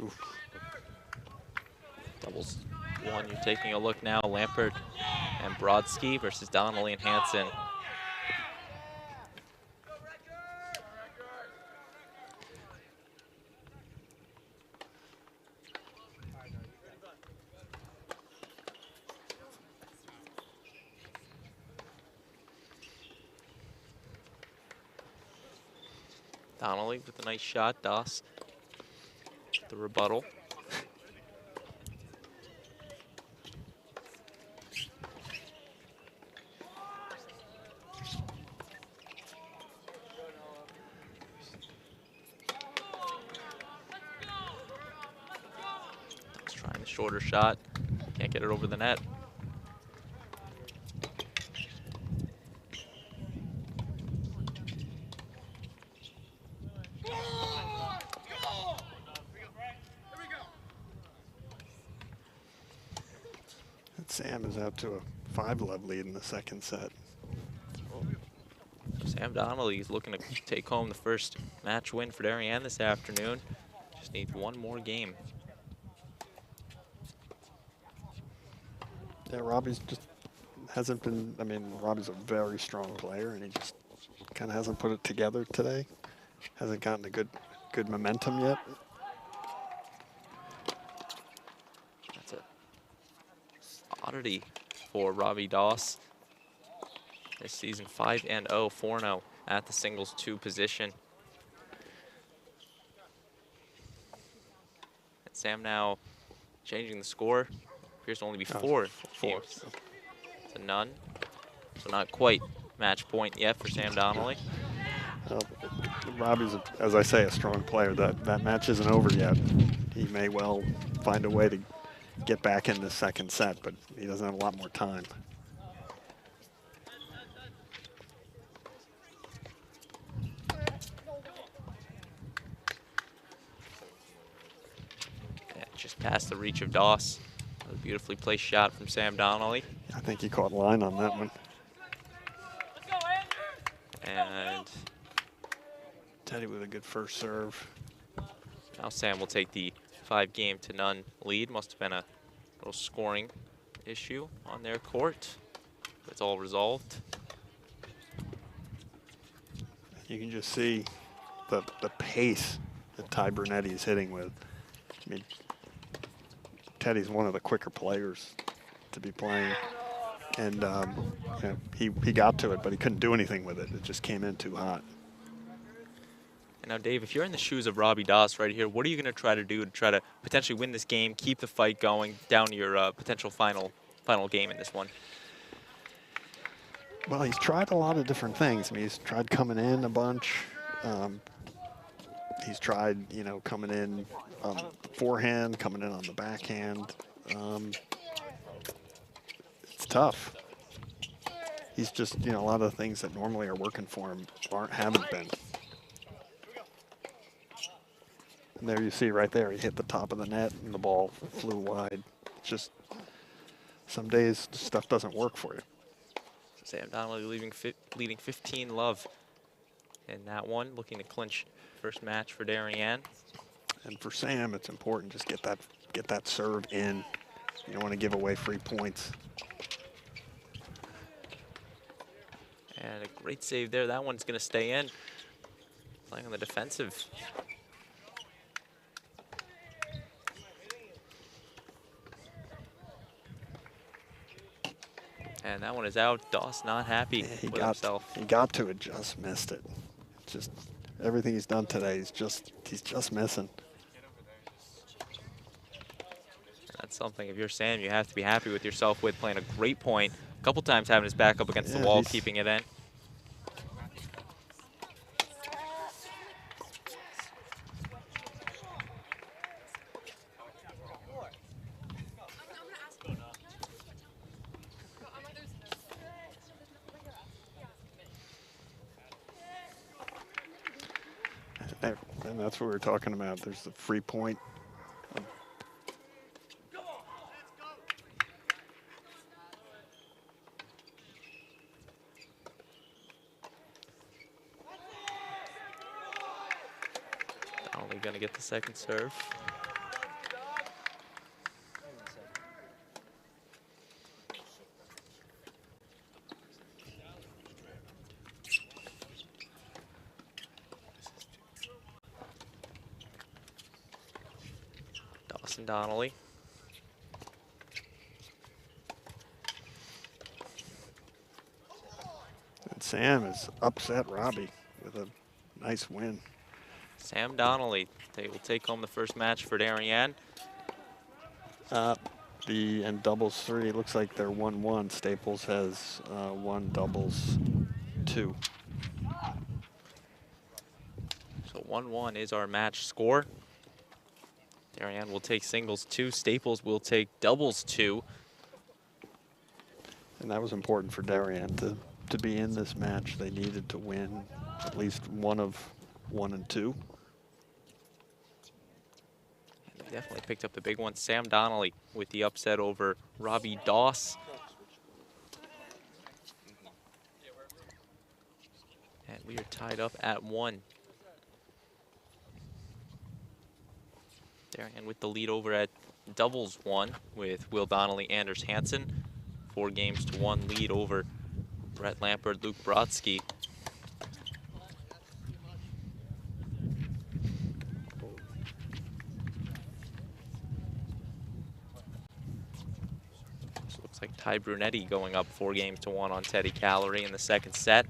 Oof. Doubles 1, you're taking a look now. Lampert and Brodsky versus Donnelly and Hansen. Donnelly with a nice shot. Doss the rebuttal. Doss trying the shorter shot. Can't get it over the net. Sam is out to a 5-love lead in the second set. Sam Donnelly is looking to take home the first match win for Darien this afternoon. Just needs one more game. Yeah, Robbie's just hasn't been, I mean, Robbie's a very strong player, and he just kind of hasn't put it together today. Hasn't gotten a good momentum yet. That's a oddity for Robbie Doss. This season 5-0, 4-0 at the singles 2 position. And Sam now changing the score. Appears to only be four games to none. So not quite match point yet for Sam Donnelly. Robbie's, as I say, a strong player. That match isn't over yet. He may well find a way to get back in the second set, but he doesn't have a lot more time. Yeah, just past the reach of Doss. A beautifully placed shot from Sam Donnelly. I think he caught line on that one. And Teddy with a good first serve. now Sam will take the 5-0 lead. Must have been a little scoring issue on their court. It's all resolved. You can just see the pace that Ty Brunetti is hitting with. I mean, Teddy's one of the quicker players to be playing. And you know, he got to it, but he couldn't do anything with it. It just came in too hot. And now, Dave, if you're in the shoes of Robbie Doss right here, what are you going to try to do to try to potentially win this game, keep the fight going down to your potential final game in this one? Well, he's tried a lot of different things. I mean, he's tried coming in a bunch. He's tried, you know, coming in on the forehand, coming in on the backhand. It's tough. He's just, you know, a lot of the things that normally are working for him haven't been. And there you see right there, he hit the top of the net and the ball flew wide. It's just some days stuff doesn't work for you. Sam Donnelly leading 15-love in that one, looking to clinch first match for Darien. And for Sam, it's important just get that serve in. You don't want to give away free points. And a great save there. That one's going to stay in. Playing on the defensive. And that one is out. Doss not happy with himself. He got to it, just missed it. Just everything he's done today, he's just missing. That's something, if you're Sam, you have to be happy with yourself with playing a great point. A couple times having his back up against the wall, keeping it in. And that's what we were talking about. There's the free point. Only going to get the second serve. Donnelly. And Sam has upset Robbie with a nice win. Sam Donnelly, they will take home the first match for Darien. And doubles 3, looks like they're 1-1. Staples has won doubles 2. So 1-1 is our match score. Darien will take singles 2. Staples will take doubles 2. And that was important for Darien to be in this match. They needed to win at least one of 1 and 2. And they definitely picked up the big one. Sam Donnelly with the upset over Robbie Doss. And we are tied up at 1. Darien with the lead over at doubles 1 with Will Donnelly, Anders Hansen. 4-1 lead over Brett Lampert, Luke Brodsky. like Ty Brunetti going up 4-1 on Teddy Calorie in the second set.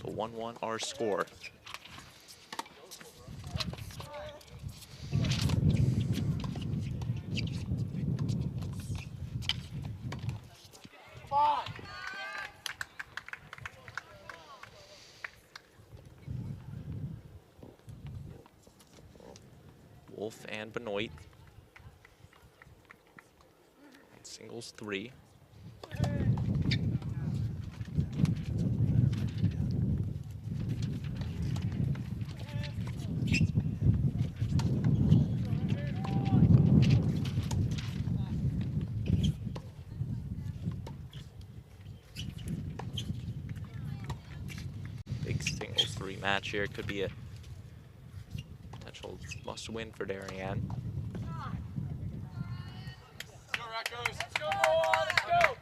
So 1-1 our score. Wolf and Benoit. Singles 3. Big singles 3 match here. Could be a potential must-win for Darien. Let's go, let's go.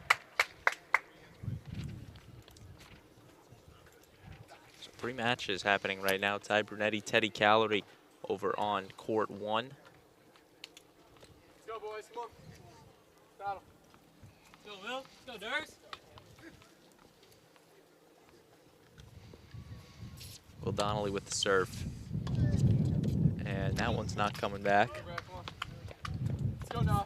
So 3 matches happening right now. Ty Brunetti, Teddy Calorie over on court 1. Let's go, boys. Come on. Battle. Go, Will. Let's go, Durs. Will Donnelly with the serve. And that one's not coming back. Come on. Let's go, Nah.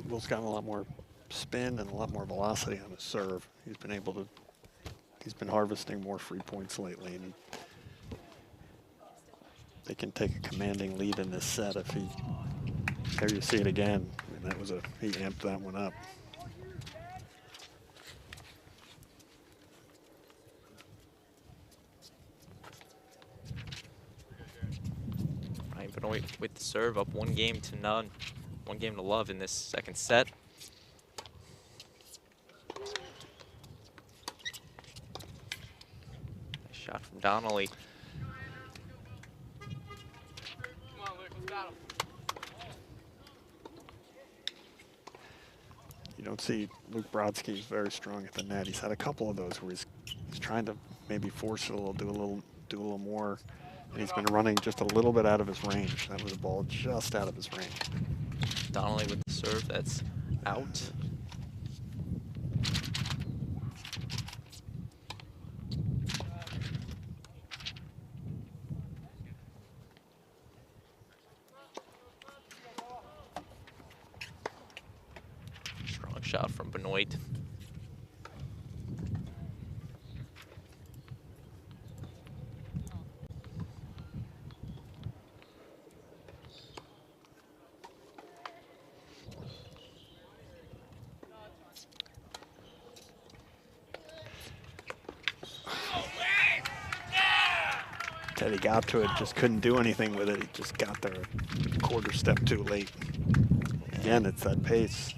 Will's gotten a lot more spin and a lot more velocity on his serve. He's been harvesting more free points lately, and they can take a commanding lead in this set if he, there you see it again. I mean, he amped that one up. Ryan Benoit with the serve, up 1-0. 1-0 in this second set. Nice shot from Donnelly. Come on, Luke. Let's battle. You don't see Luke Brodsky is very strong at the net. He's had a couple of those where he's trying to maybe force it a little, do a little more, and he's been running just a little bit out of his range. That was a ball just out of his range. Donnelly with the serve, that's out. Strong shot from Benoit. Teddy got to it, just couldn't do anything with it. He just got there a quarter step too late. Again, it's that pace.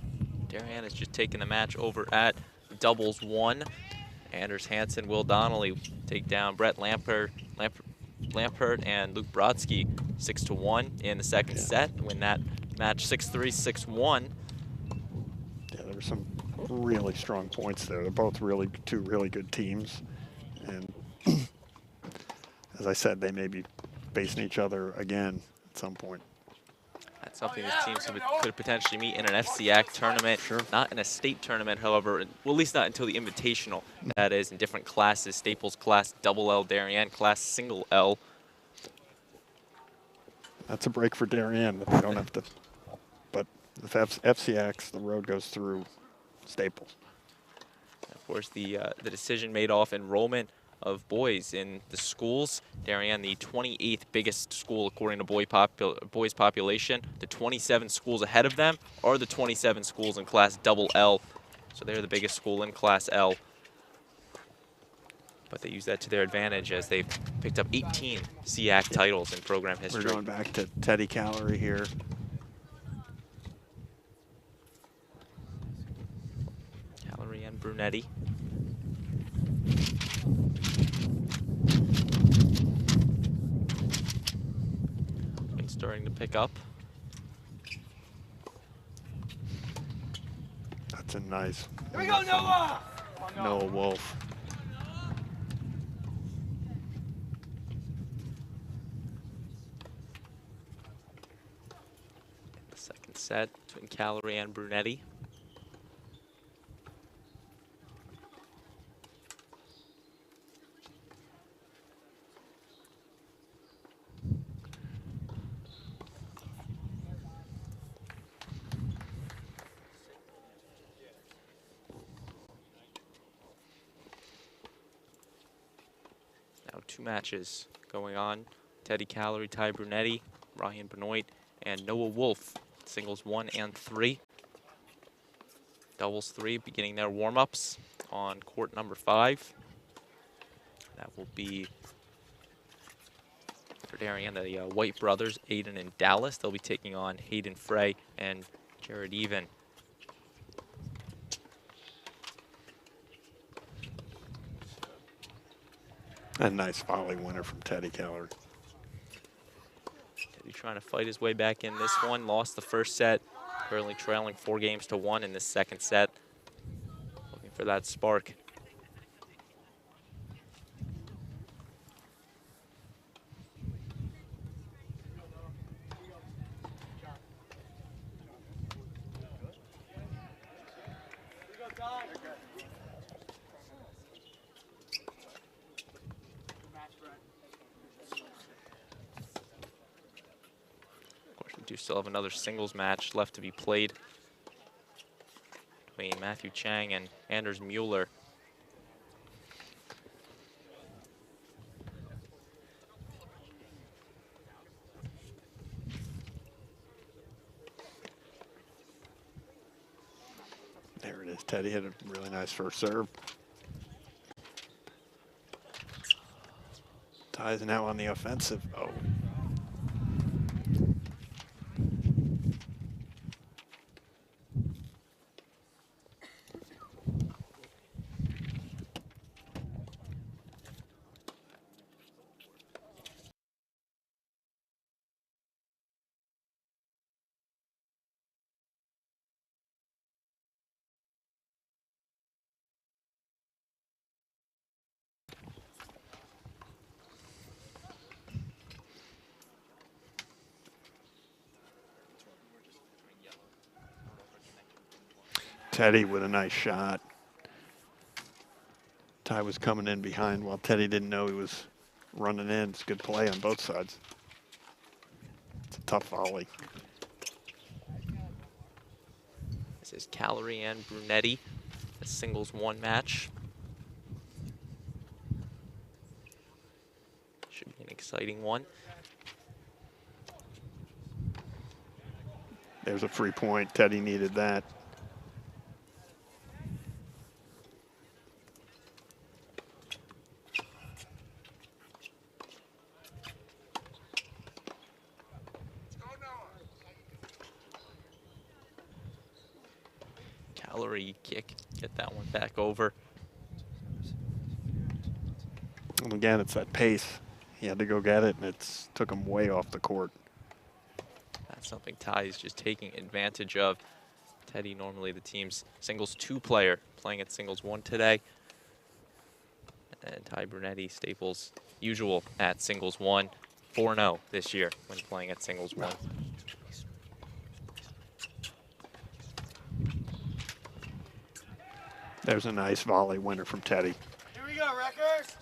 Darien has just taken the match over at doubles 1. Anders Hansen, Will Donnelly take down Brett Lampert and Luke Brodsky 6-1 in the second set. Win that match 6-3, 6-1. Yeah, there were some really strong points there. They're both two really good teams. And as I said, they may be facing each other again at some point. That's something these teams could potentially meet in an FCAC tournament. Sure. Not in a state tournament, however, well, at least not until the Invitational. That is in different classes. Staples class double L, Darien class single L. That's a break for Darien that they don't have to. But with FCX, the road goes through Staples. Of course, the decision made off enrollment of boys in the schools. Darien, the 28th biggest school according to boys population. The 27 schools ahead of them are the 27 schools in class double L. So they're the biggest school in class L. But they use that to their advantage as they've picked up 18 SEAC titles in program history. We're going back to Teddy Calorie here. Calorie and Brunetti. Wind's starting to pick up. That's a nice. Here we go, Noah! Noah Wolf. set between Calorie and Brunetti. Now 2 matches going on. Teddy Calorie, Ty Brunetti, Ryan Benoit, and Noah Wolf. Singles 1 and 3. Doubles 3 beginning their warm-ups on court number 5. That will be for Darien, the White brothers, Aiden and Dallas. They'll be taking on Hayden Frey and Jared Even. A nice volley winner from Teddy Calorie. Teddy trying to fight his way back in this one. Lost the first set. Currently trailing 4 games to 1 in this second set. Looking for that spark. We do still have another singles match left to be played between Matthew Chang and Anders Mueller. There it is. Teddy hit a really nice first serve. Ty's now on the offensive. Oh. Teddy with a nice shot. Ty was coming in behind while Teddy didn't know he was running in. It's good play on both sides. It's a tough volley. This is Calorie and Brunetti, a singles 1 match. Should be an exciting one. There's a free point. Teddy needed that. Calorie kick, get that one back over. And again, it's that pace. He had to go get it, and it took him way off the court. That's something Ty is just taking advantage of. Teddy, normally the team's singles 2 player, playing at singles 1 today. And Ty Brunetti, Staples' usual at singles 1, 4-0 this year when playing at singles 1. There's a nice volley winner from Teddy. Here we go, Wreckers.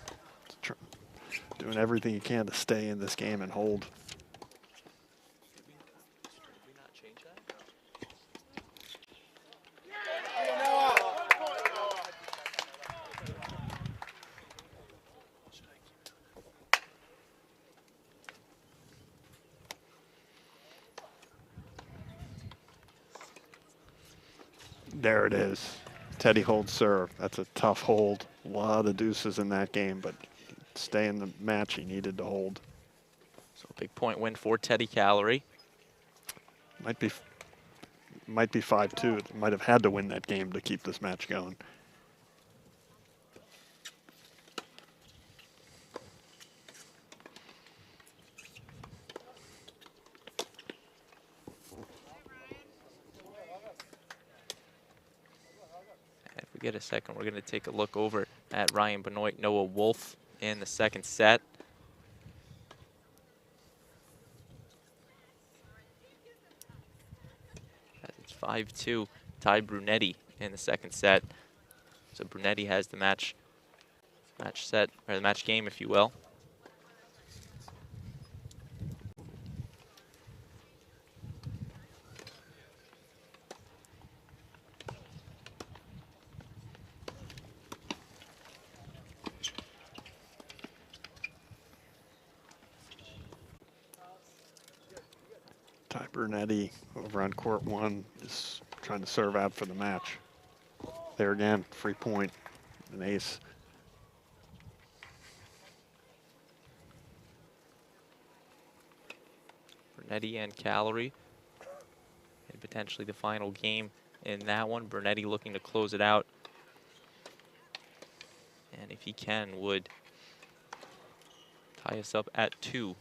Doing everything he can to stay in this game and hold. Did we not change that? There it is. Teddy holds serve. That's a tough hold. A lot of deuces in that game, but stay in the match he needed to hold. So a big point win for Teddy Calorie. Might be 5-2. Might have had to win that game to keep this match going. If we get a second, we're going to take a look over at Ryan Benoit, Noah Wolf in the second set. 5-2, Ty Brunetti in the second set. So Brunetti has the match set, or the match game, if you will. Ty Brunetti over on court 1 is trying to serve out for the match. There again, free point, an ace. Brunetti and Calorie, and potentially the final game in that one. Brunetti looking to close it out, and if he can, would tie us up at 2.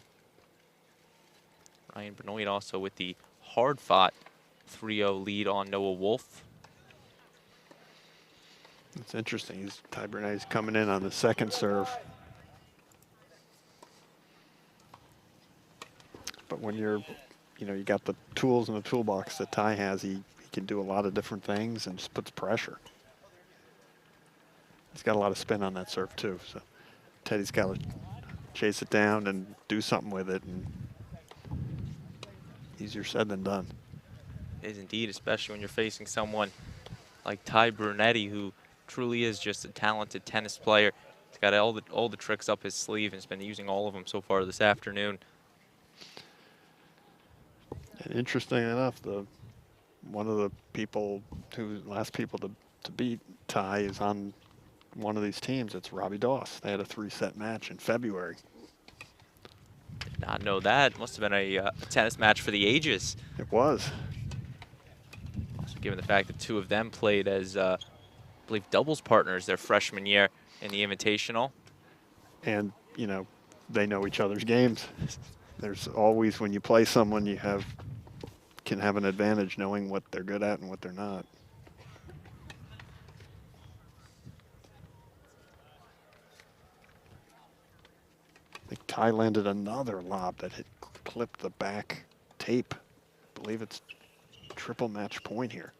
Ryan Benoit also with the hard-fought 3-0 lead on Noah Wolf. It's interesting. Ty Brunetti's coming in on the second serve. But when you're, you got the tools in the toolbox that Ty has, he can do a lot of different things and just puts pressure. He's got a lot of spin on that serve too. So Teddy's got to chase it down and do something with it. And easier said than done. It is indeed, especially when you're facing someone like Ty Brunetti, who truly is just a talented tennis player. He's got all the tricks up his sleeve and has been using all of them so far this afternoon. And interesting enough, one of the last people to beat Ty is on one of these teams. It's Robbie Doss. They had a 3-set match in February. Did not know that. Must have been a tennis match for the ages. It was. Also, given the fact that 2 of them played as, I believe, doubles partners their freshman year in the Invitational. And, they know each other's games. There's always, when you play someone, can have an advantage knowing what they're good at and what they're not. I think Ty landed another lob that clipped the back tape. I believe it's triple match point here.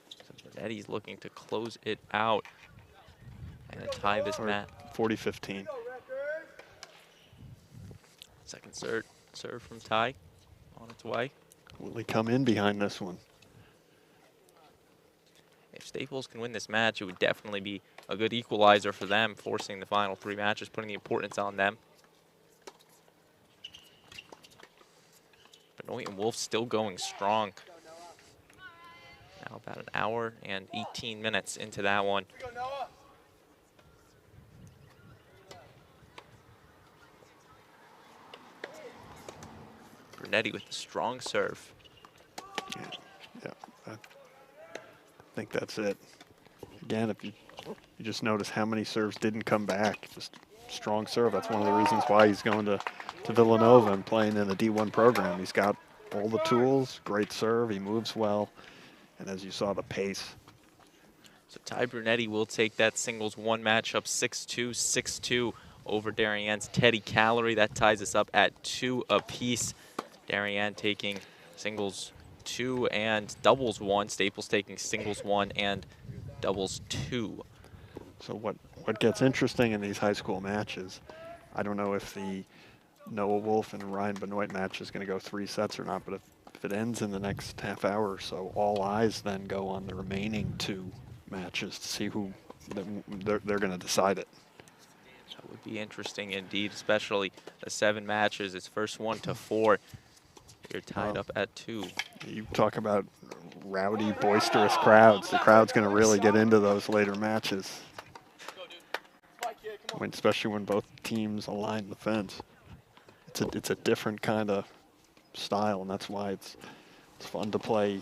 So Brunetti's looking to close it out and tie this match. 40-15. Second serve from Ty on its way. Will he come in behind this one? If Staples can win this match, it would definitely be a good equalizer for them, forcing the final 3 matches, putting the importance on them. Benoit and Wolf still going strong. Now about an hour and 18 minutes into that one. Brunetti with the strong serve. Yeah, I think that's it. Again, if you just notice how many serves didn't come back. Just strong serve. That's one of the reasons why he's going to Villanova and playing in the D1 program. He's got all the tools, great serve, he moves well, and as you saw, the pace. So Ty Brunetti will take that singles 1 matchup 6-2, 6-2 over Darien's Teddy Calorie. That ties us up at 2 apiece. Darien taking singles 2 and doubles 1. Staples taking singles 1 and doubles 2. So what gets interesting in these high school matches, I don't know if the Noah Wolf and Ryan Benoit match is going to go 3 sets or not, but if it ends in the next half hour or so, all eyes then go on the remaining 2 matches to see who they're going to decide it. That would be interesting indeed, especially the 7 matches. It's first 1 to 4. You're tied up at 2. You talk about rowdy, boisterous crowds. The crowd's going to really get into those later matches, especially when both teams align the fence. It's a different kind of style, and that's why it's fun to play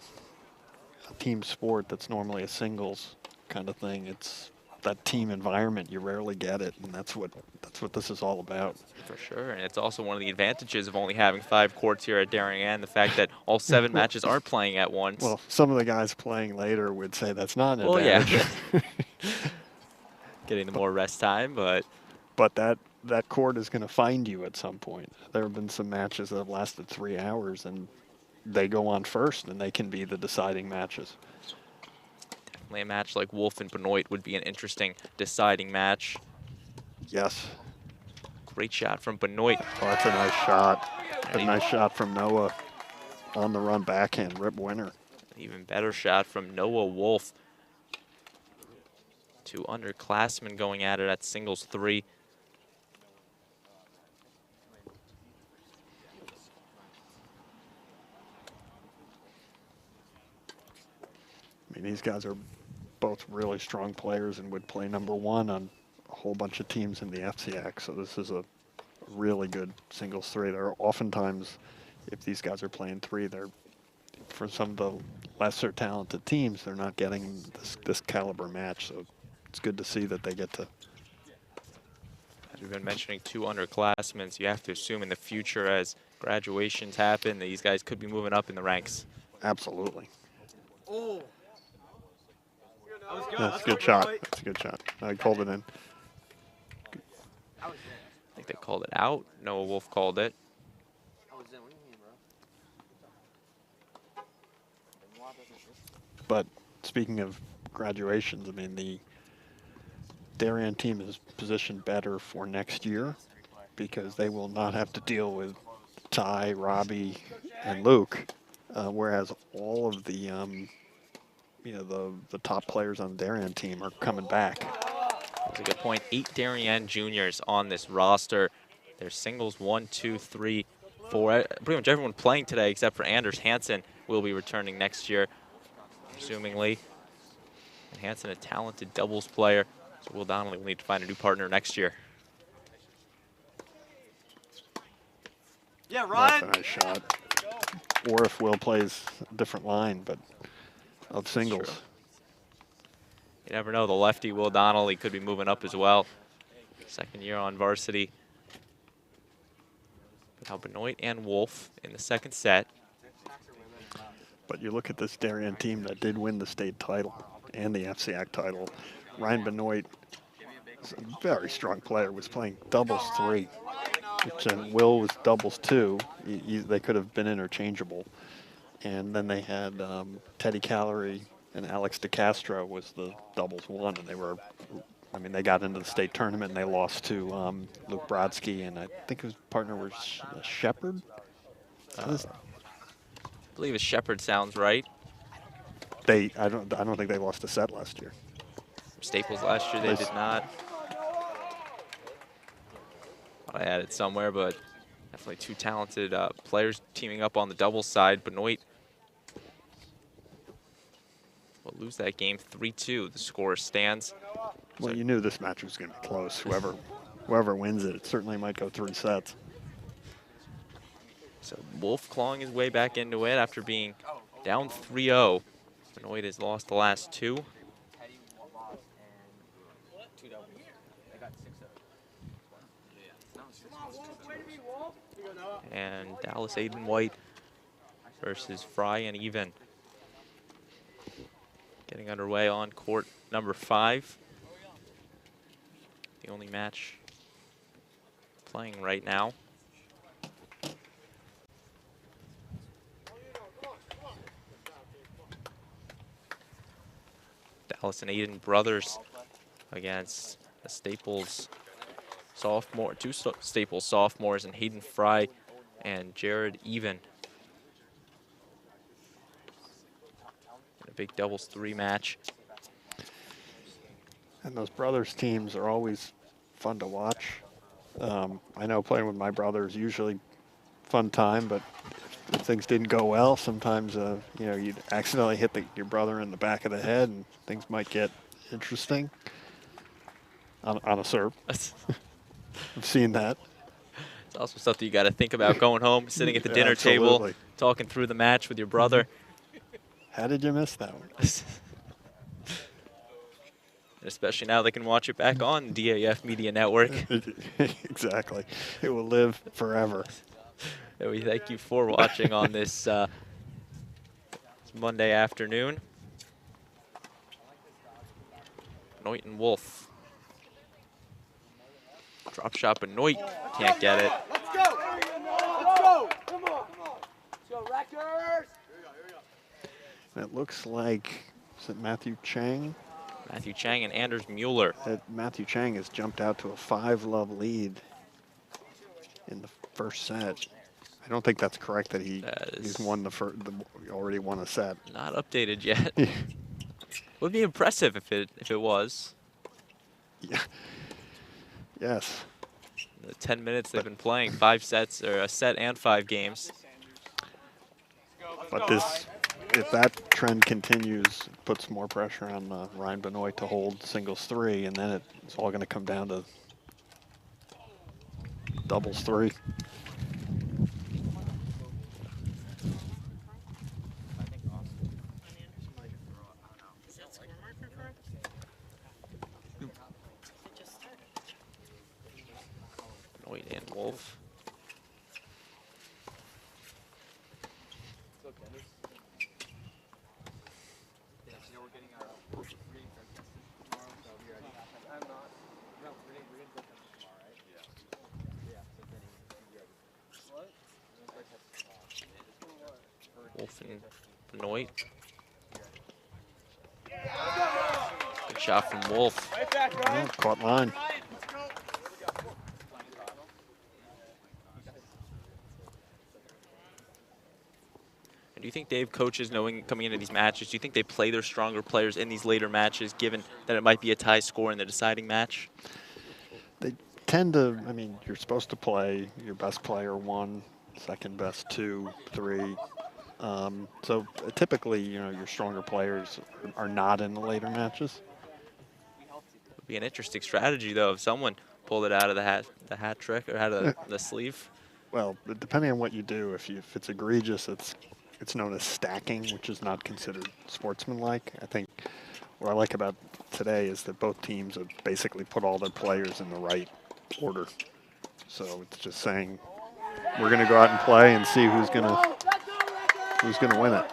a team sport that's normally a singles kind of thing. It's that team environment. You rarely get it, and that's what this is all about. For sure, and it's also one of the advantages of only having 5 courts here at Darien, the fact that all 7 matches are playing at once. Well, some of the guys playing later would say that's not an advantage. Yeah. Getting the more rest time, but that court is going to find you at some point. There have been some matches that have lasted 3 hours, and they go on first, and they can be the deciding matches. Definitely a match like Wolf and Benoit would be an interesting deciding match. Yes. Great shot from Benoit. Oh, that's a nice shot. A nice shot from Noah on the run backhand, rip winner. Even better shot from Noah Wolf. Two underclassmen going at it at singles 3. I mean, these guys are both really strong players and would play #1 on a whole bunch of teams in the FCX. So this is a really good singles 3. There are oftentimes, if these guys are playing 3, they're, for some of the lesser talented teams, they're not getting this caliber match. So it's good to see that they get to. As we've been mentioning, 2 underclassmen, so you have to assume in the future as graduations happen, these guys could be moving up in the ranks. Absolutely. Oh. That's a good shot. That's a good shot. I called it in. I think they called it out. Noah Wolf called it. But speaking of graduations, I mean, the Darien team is positioned better for next year because they will not have to deal with Ty, Robbie, and Luke, whereas all of the the top players on the Darien team are coming back. That's a good point. 8 Darien juniors on this roster. There's singles 1, 2, 3, 4. Pretty much everyone playing today except for Anders Hansen will be returning next year, presumably. And Hansen, a talented doubles player, so Will Donnelly will need to find a new partner next year. Yeah, Ryan. That's a nice shot. Or if Will plays a different line, but of singles. True. You never know. The lefty Will Donnelly could be moving up as well. Second year on varsity. But now Benoit and Wolf in the second set. But you look at this Darien team that did win the state title and the FCAC title. Ryan Benoit is a very strong player, was playing doubles 3, which Will was doubles 2. They could have been interchangeable. And then they had Teddy Callery and Alex DeCastro was the doubles 1, and they were, I mean, they got into the state tournament and they lost to Luke Brodsky, and I think his partner was Shepard. I believe his Shepard sounds right. I don't think they lost a set last year. Staples last year they did not. I had it somewhere, but definitely 2 talented players teaming up on the doubles side. Benoit will lose that game 3-2. The score stands. Well, you knew this match was going to be close. Whoever wins it, it certainly might go 3 sets. So Wolf clawing his way back into it after being down 3-0. Benoit has lost the last 2. And Dallas Aiden White versus Fry and Even. Getting underway on court number 5. The only match playing right now. Dallas and Aiden brothers against the Staples sophomore, 2 Staples sophomores, and Hayden Fry and Jared Even. In a big doubles 3 match. And those brothers teams are always fun to watch. I know playing with my brother is usually fun time, but if things didn't go well, sometimes you'd accidentally hit your brother in the back of the head, and things might get interesting on a serve. I've seen that. It's also stuff that you got to think about going home, sitting at the dinner table, talking through the match with your brother. How did you miss that one? Especially now they can watch it back on DAF Media Network. Exactly. It will live forever. And we thank you for watching on this Monday afternoon. Benoit and Wolf. Drop shot, Benoit can't get it. Let's go. Let's go. Come on. Let's go, It looks like, is it Matthew Chang? Matthew Chang and Anders Mueller. Matthew Chang has jumped out to a 5-love lead in the first set. I don't think that's correct that he's won he already won a set. Not updated yet. Would be impressive if it was. Yeah. Yes. The 10 minutes they've been playing, 5 sets, or a set and 5 games. But if that trend continues, it puts more pressure on Ryan Benoit to hold singles 3, and then it's all going to come down to doubles 3. Benoit and Wolf. Wolf and Benoit. Good shot from Wolf. Yeah, caught line. Do you think, Dave, coaches coming into these matches, do you think they play their stronger players in these later matches, given that it might be a tie score in the deciding match? They tend to, I mean, you're supposed to play your best player 1, second best 2, 3. So typically, your stronger players are not in the later matches. It would be an interesting strategy, though, if someone pulled it out of the hat trick or out of the sleeve. Well, depending on what you do, if it's egregious, it's known as stacking, which is not considered sportsmanlike. I think what I like about today is that both teams have basically put all their players in the right order. So it's just saying we're going to go out and play and see who's going to win it.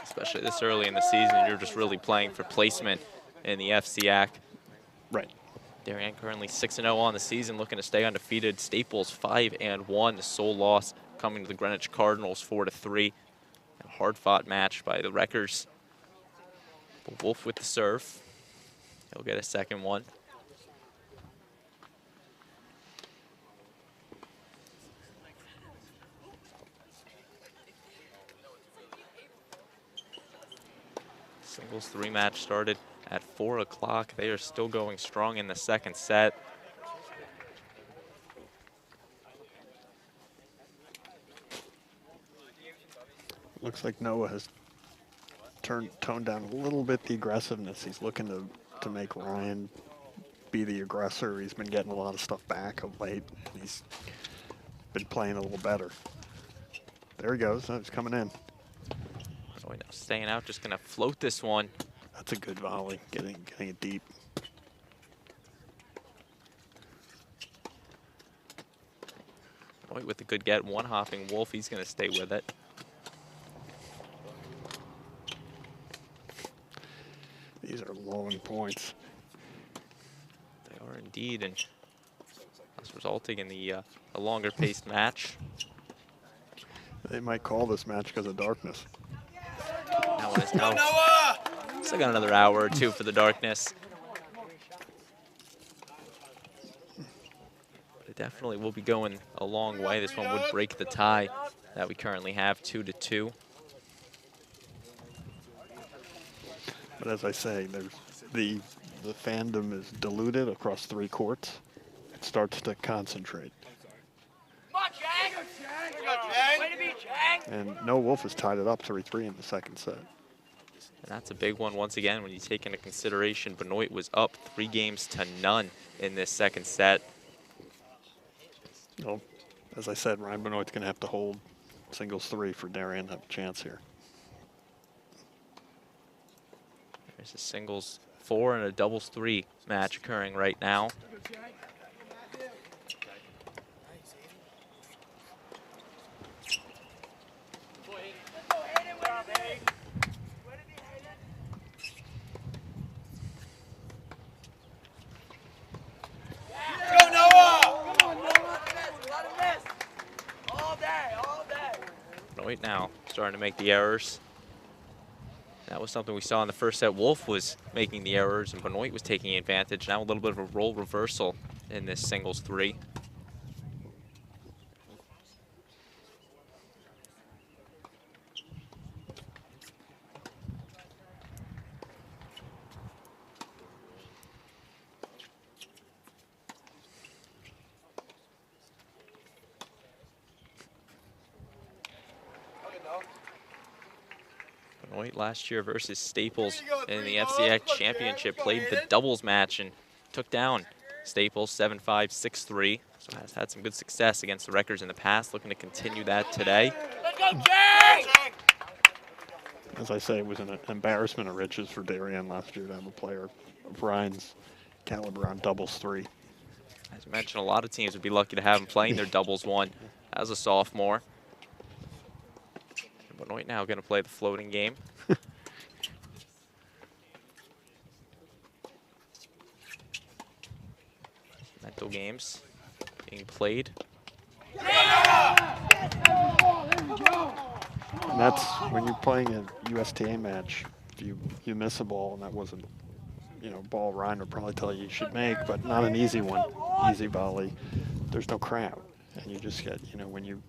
Especially this early in the season, you're just really playing for placement in the FCAC. Right. Darien currently 6-0 on the season, looking to stay undefeated. Staples 5-1. The sole loss coming to the Greenwich Cardinals 4-3. A hard-fought match by the Wreckers. But Wolf with the serve. He'll get a second one. Singles 3 match started at 4 o'clock. They are still going strong in the second set. Looks like Noah has toned down a little bit the aggressiveness. He's looking to make Ryan be the aggressor. He's been getting a lot of stuff back of late. He's been playing a little better. There he goes. Oh, he's coming in. Now staying out, just going to float this one. That's a good volley, getting it deep. Benoit with a good get, one hopping Wolf. He's going to stay with it. These are long points. They are indeed, and that's resulting in a longer paced match. They might call this match because of darkness. That one is now. Still got another hour or two for the darkness. But it definitely will be going a long way. This one would break the tie that we currently have, 2-2. But as I say, there's the fandom is diluted across 3 courts. It starts to concentrate. And Noah Wolf has tied it up 3-3 in the second set. And that's a big one once again when you take into consideration Benoit was up 3-0 in this second set. Well, as I said, Ryan Benoit's going to have to hold singles 3 for Darien to have a chance here. There's a singles 4 and a doubles 3 match occurring right now. Benoit now starting to make the errors. That was something we saw in the first set. Wolf was making the errors and Benoit was taking advantage. Now a little bit of a role reversal in this singles 3. Benoit last year versus Staples in the FCX Championship played the doubles match and took down Staples 7-5, 6-3. So has had some good success against the records in the past, looking to continue that today. As I say, it was an embarrassment of riches for Darien last year to have a player of Ryan's caliber on doubles 3. As I mentioned, a lot of teams would be lucky to have him playing their doubles 1 as a sophomore. Benoit now going to play the floating game. Mental games being played. And that's when you're playing a USTA match. If you miss a ball, and that wasn't, ball Ryan would probably tell you should make, but not an easy one, easy volley. There's no crowd, and you just get, when you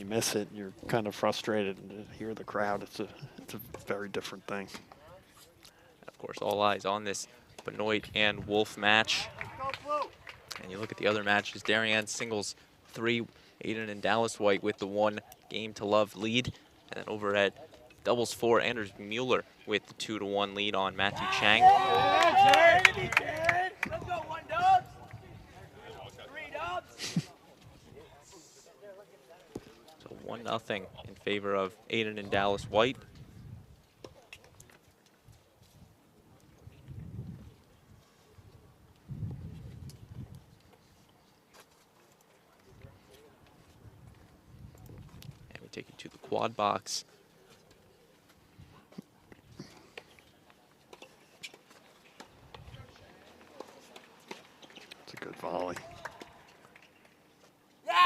miss it, you're kind of frustrated, and to hear the crowd, it's a very different thing. Of course, all eyes on this Benoit and Wolf match. And you look at the other matches, Darien singles 3, Aiden and Dallas White with the 1-game-to-love lead. And then over at doubles 4, Anders Mueller with the 2-1 lead on Matthew Chang. Let's go, 1 dubs. 3 dubs. So 1-0 in favor of Aiden and Dallas White. And we take you to the quad box. It's a good volley.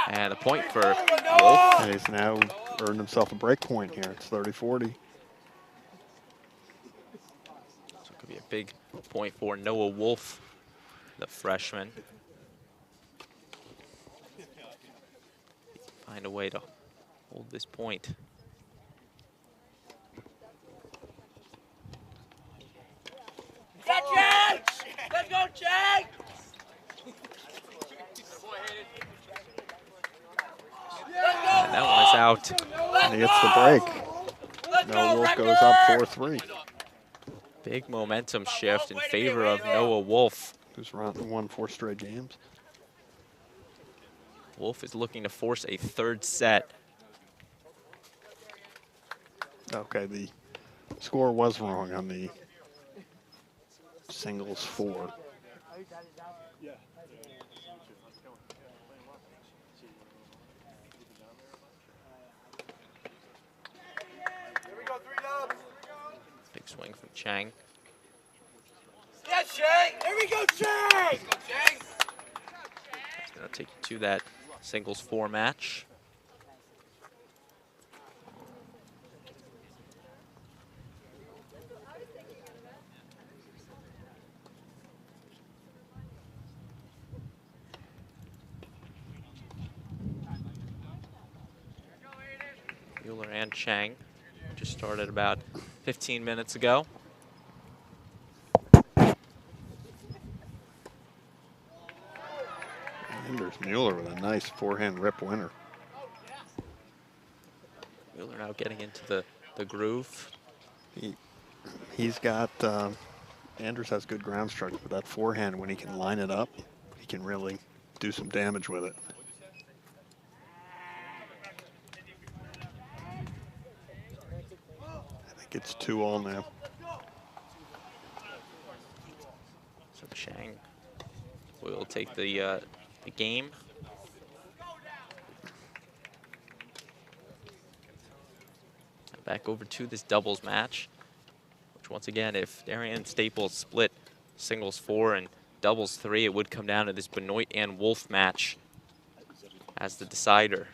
And a point for Wolf. And he's now earned himself a break point here. It's 30-40. So it could be a big point for Noah Wolf, the freshman. Find a way to hold this point. Let's go, Chang! And that one is out. And he gets the break. Noah Wolf goes up 4-3. Big momentum shift in favor of Noah Wolf. Who's won 4 straight games. Wolf is looking to force a 3rd set. Okay, the score was wrong on the singles 4. Big swing from Chang. Yes, Chang! Here we go, Chang! It's going to take you to that singles 4 match. Mueller and Chang just started about 15 minutes ago. Anders Mueller with a nice forehand rip winner. Mueller now getting into the groove. He's got, Anders has good ground strike, but that forehand, when he can line it up, he can really do some damage with it. I think it's 2-2 now. So Chang will take the game. Back over to this doubles match, which once again, if Darien and Staples split singles 4 and doubles 3, it would come down to this Benoit and Wolf match as the decider.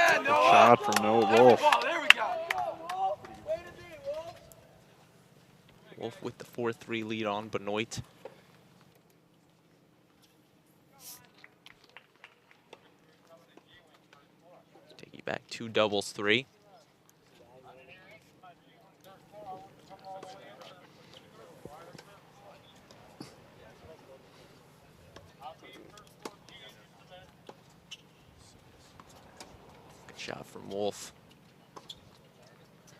Good shot from Noah Wolf. There we go. Wolf with the 4-3 lead on Benoit. Take you back 2 doubles 3. Good shot from Wolf.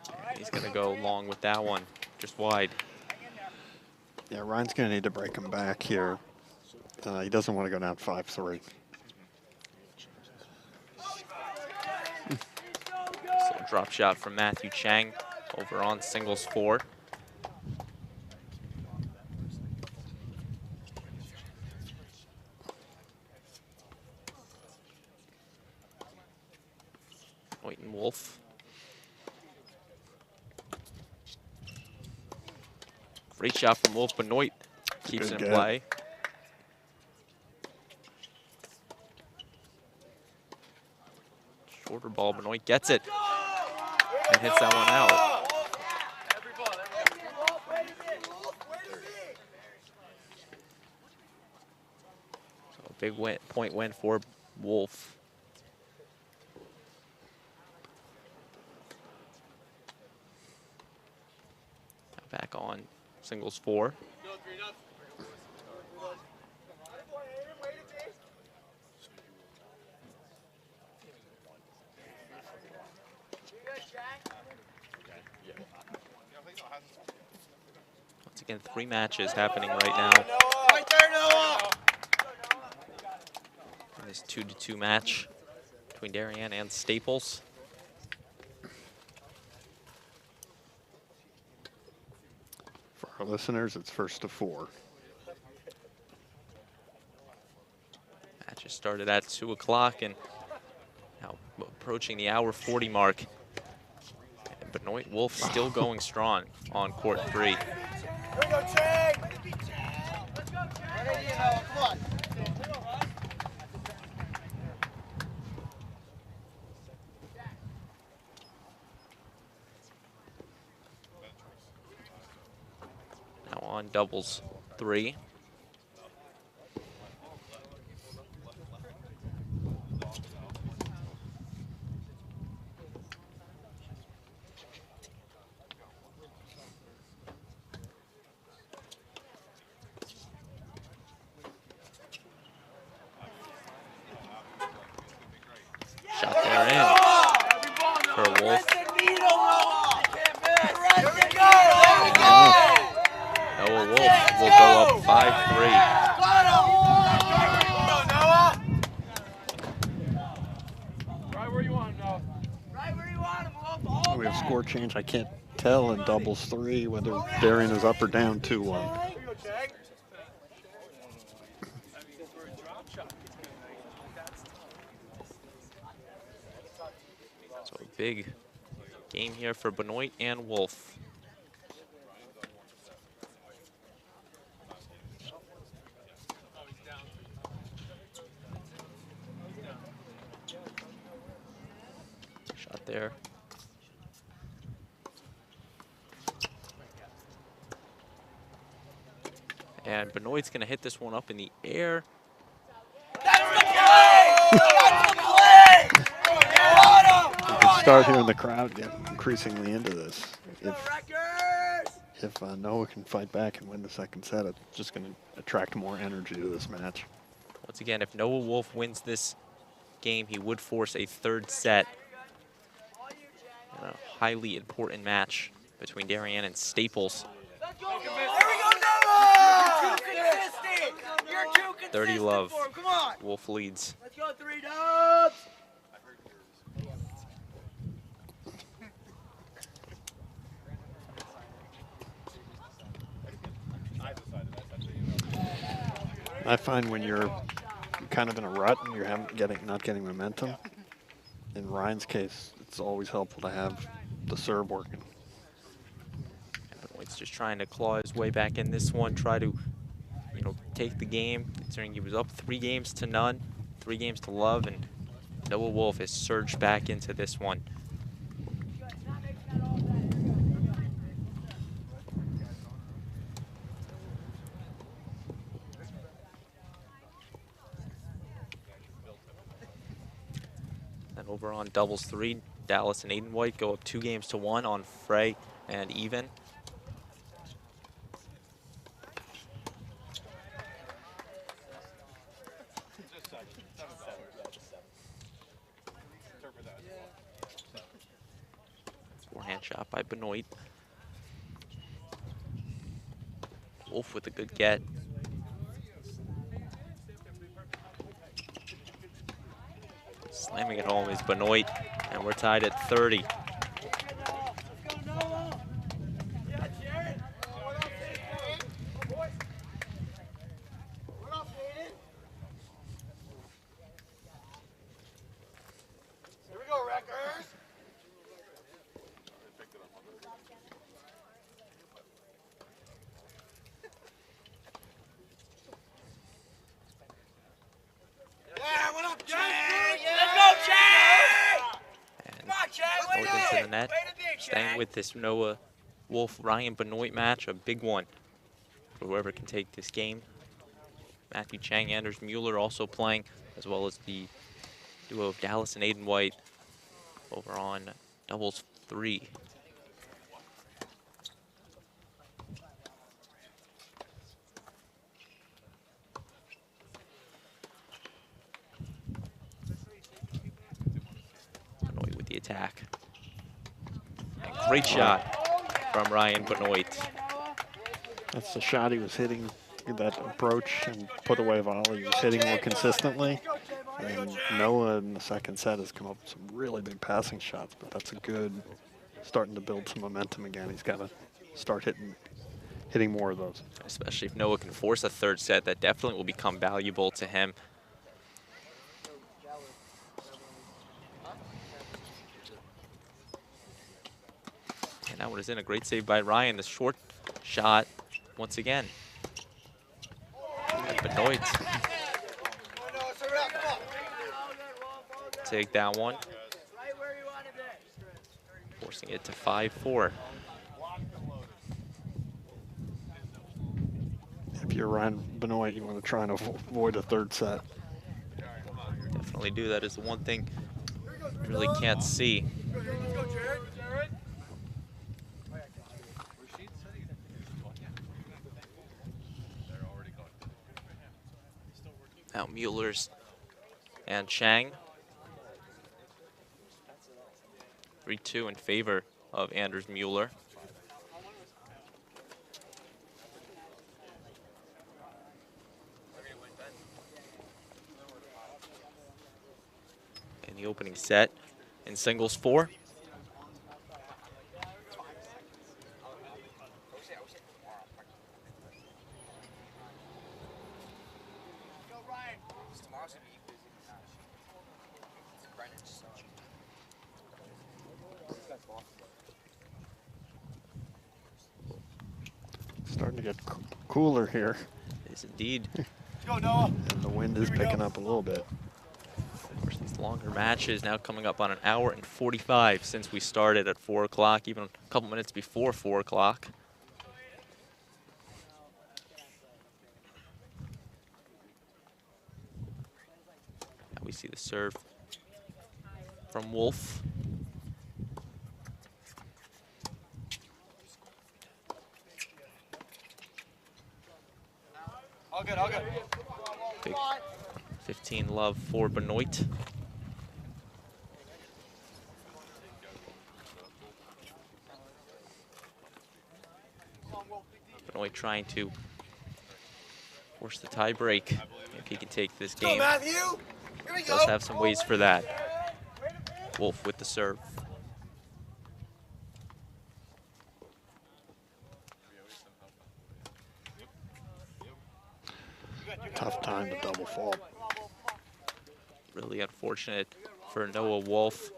And he's going to go long with that one, just wide. Yeah, Ryan's going to need to break him back here. He doesn't want to go down 5-3. So drop shot from Matthew Chang over on singles 4. Benoit and Wolf. Great shot from Wolf. Benoit keeps it in play. Shorter ball. Benoit gets it and hits that one out. So a big point win for Wolf. Now back on singles 4. Once again, 3 matches happening right now. Right there, Noah. In this 2-2 match between Darien and Staples. For our listeners, it's 1-4. Match just started at 2 o'clock and now approaching the hour 40 mark. And Benoit Wolf still going strong on court 3. Here we go, Chang. Let's go, Chang. Come on. Now on doubles 3. Shot there in for Wolf. Noah Wolf will go up 5-3. Right where you want him, Noah. Right where you want him, Wolf. We have score change. I can't tell in doubles 3 whether Darien is up or down 2-1. Here you go, Chang. So a big game here for Benoit and Wolf. Shot there. And Benoit's going to hit this one up in the air. You can start hearing the crowd get increasingly into this. If Noah can fight back and win the second set, it's just going to attract more energy to this match. Once again, if Noah Wolf wins this game, he would force a 3rd set. In a highly important match between Darien and Staples. There we go, Noah! You're too consistent. You're too consistent. 30 love. For him. Come on. Wolf leads. Let's go, 3 dubs. I find when you're kind of in a rut and you're not getting momentum, in Ryan's case, it's always helpful to have the serve working. Benoit's just trying to claw his way back in this one, try to, take the game, considering he was up 3 games to none, 3 games to love, and Noah Wolf has surged back into this one. And over on doubles 3, Dallas and Aiden White go up 2-1 on Frey and even. Forehand shot by Benoit. Wolf with a good get. Slamming it home is Benoit, and we're tied at 30. Into the net. Staying with this Noah Wolf Ryan Benoit match, a big one for whoever can take this game. Matthew Chang, Anders Mueller also playing, as well as the duo of Dallas and Aiden White over on doubles 3. Benoit with the attack. And great shot from Ryan Benoit. That's the shot he was hitting, that approach and put away volley. He was hitting more consistently. And Noah in the second set has come up with some really big passing shots, but that's a good, starting to build some momentum again. He's got to start hitting more of those. Especially if Noah can force a third set, that definitely will become valuable to him. And that one is in, a great save by Ryan. The short shot once again. And Benoit take that one. Forcing it to 5-4. If you're Ryan Benoit, you want to try and avoid a third set. Definitely do. That is the one thing you really can't see. Now Mueller's and Chang. 3-2 in favor of Anders Mueller. In the opening set in singles 4. Starting to get cooler here. It is indeed. Go, Noah. And the wind is picking up a little bit. Of course, these longer matches now coming up on an hour and 45 since we started at 4 o'clock, even a couple minutes before 4 o'clock. Now we see the serve from Wolf. All good, all good. Big 15 love for Benoit. Benoit trying to force the tie break if he can take this game. Go, Matthew. Here we go. Does have some ways for that. Wolf with the serve. Tough time to double fault. Really unfortunate for Noah Wolf.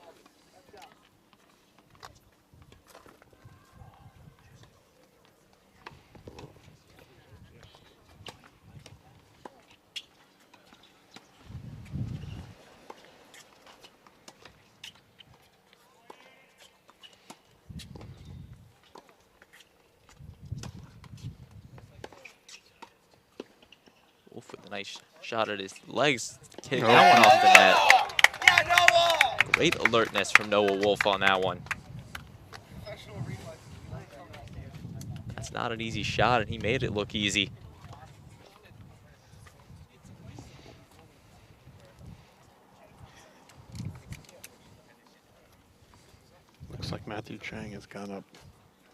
Wolf with a nice shot at his legs, hitting that one off the net. Great alertness from Noah Wolf on that one. That's not an easy shot, and he made it look easy. Looks like Matthew Chang has gone up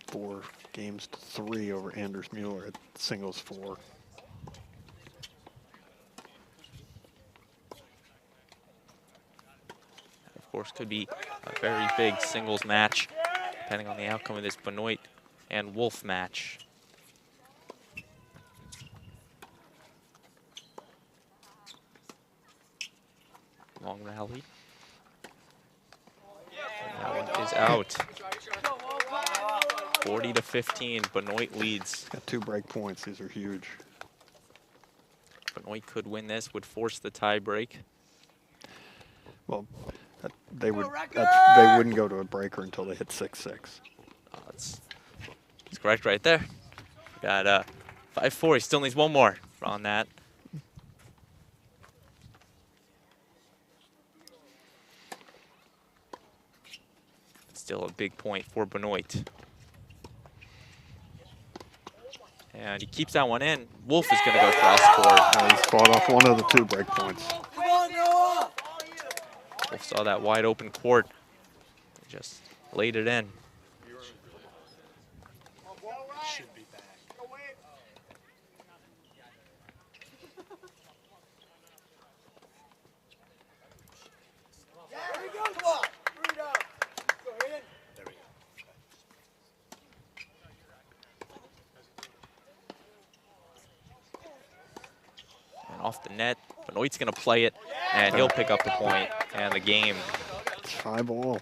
4 games to 3 over Anders Mueller at singles 4. Of course, could be a very big singles match, depending on the outcome of this Benoit and Wolf match. Long rally. And that one is out. 40-15, Benoit leads. Got 2 break points. These are huge. Benoit could win this, would force the tie break. Well, they wouldn't go to a breaker until they hit 6-6. That's correct right there. Got 5-4. He still needs one more on that. Still a big point for Benoit. And he keeps that one in. Wolf is going to go cross court. He's fought off one of the 2 break points. Wolf saw that wide open court. Just laid it in. Should be back. And off the net, Benoit's going to play it, and he'll pick up the point and the game. It's 5-all.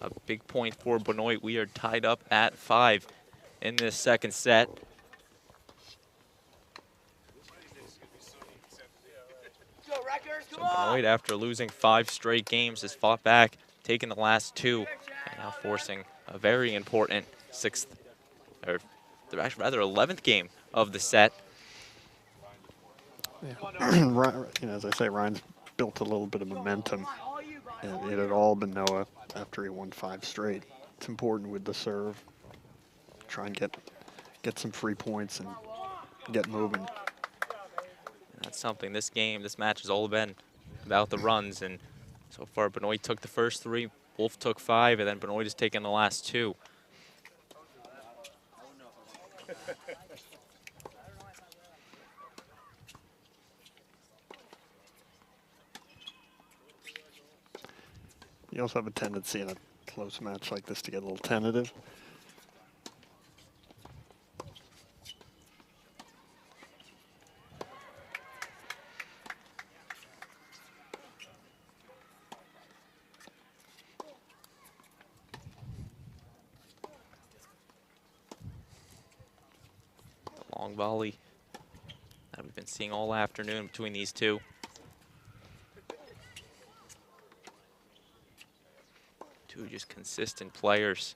A big point for Benoit. We are tied up at 5 in this second set. So Benoit, after losing 5 straight games, has fought back, taken the last 2, and now forcing a very important 6th, or rather 11th game of the set. Yeah. As I say, Ryan's built a little bit of momentum, and it had all been Noah after he won 5 straight. It's important with the serve. Try and get some free points and get moving. And that's something this match has all been about the runs, and so far Benoit took the first 3, Wolf took 5, and then Benoit has taken the last 2. You also have a tendency in a close match like this to get a little tentative. The long volley that we've been seeing all afternoon between these two. Two just consistent players.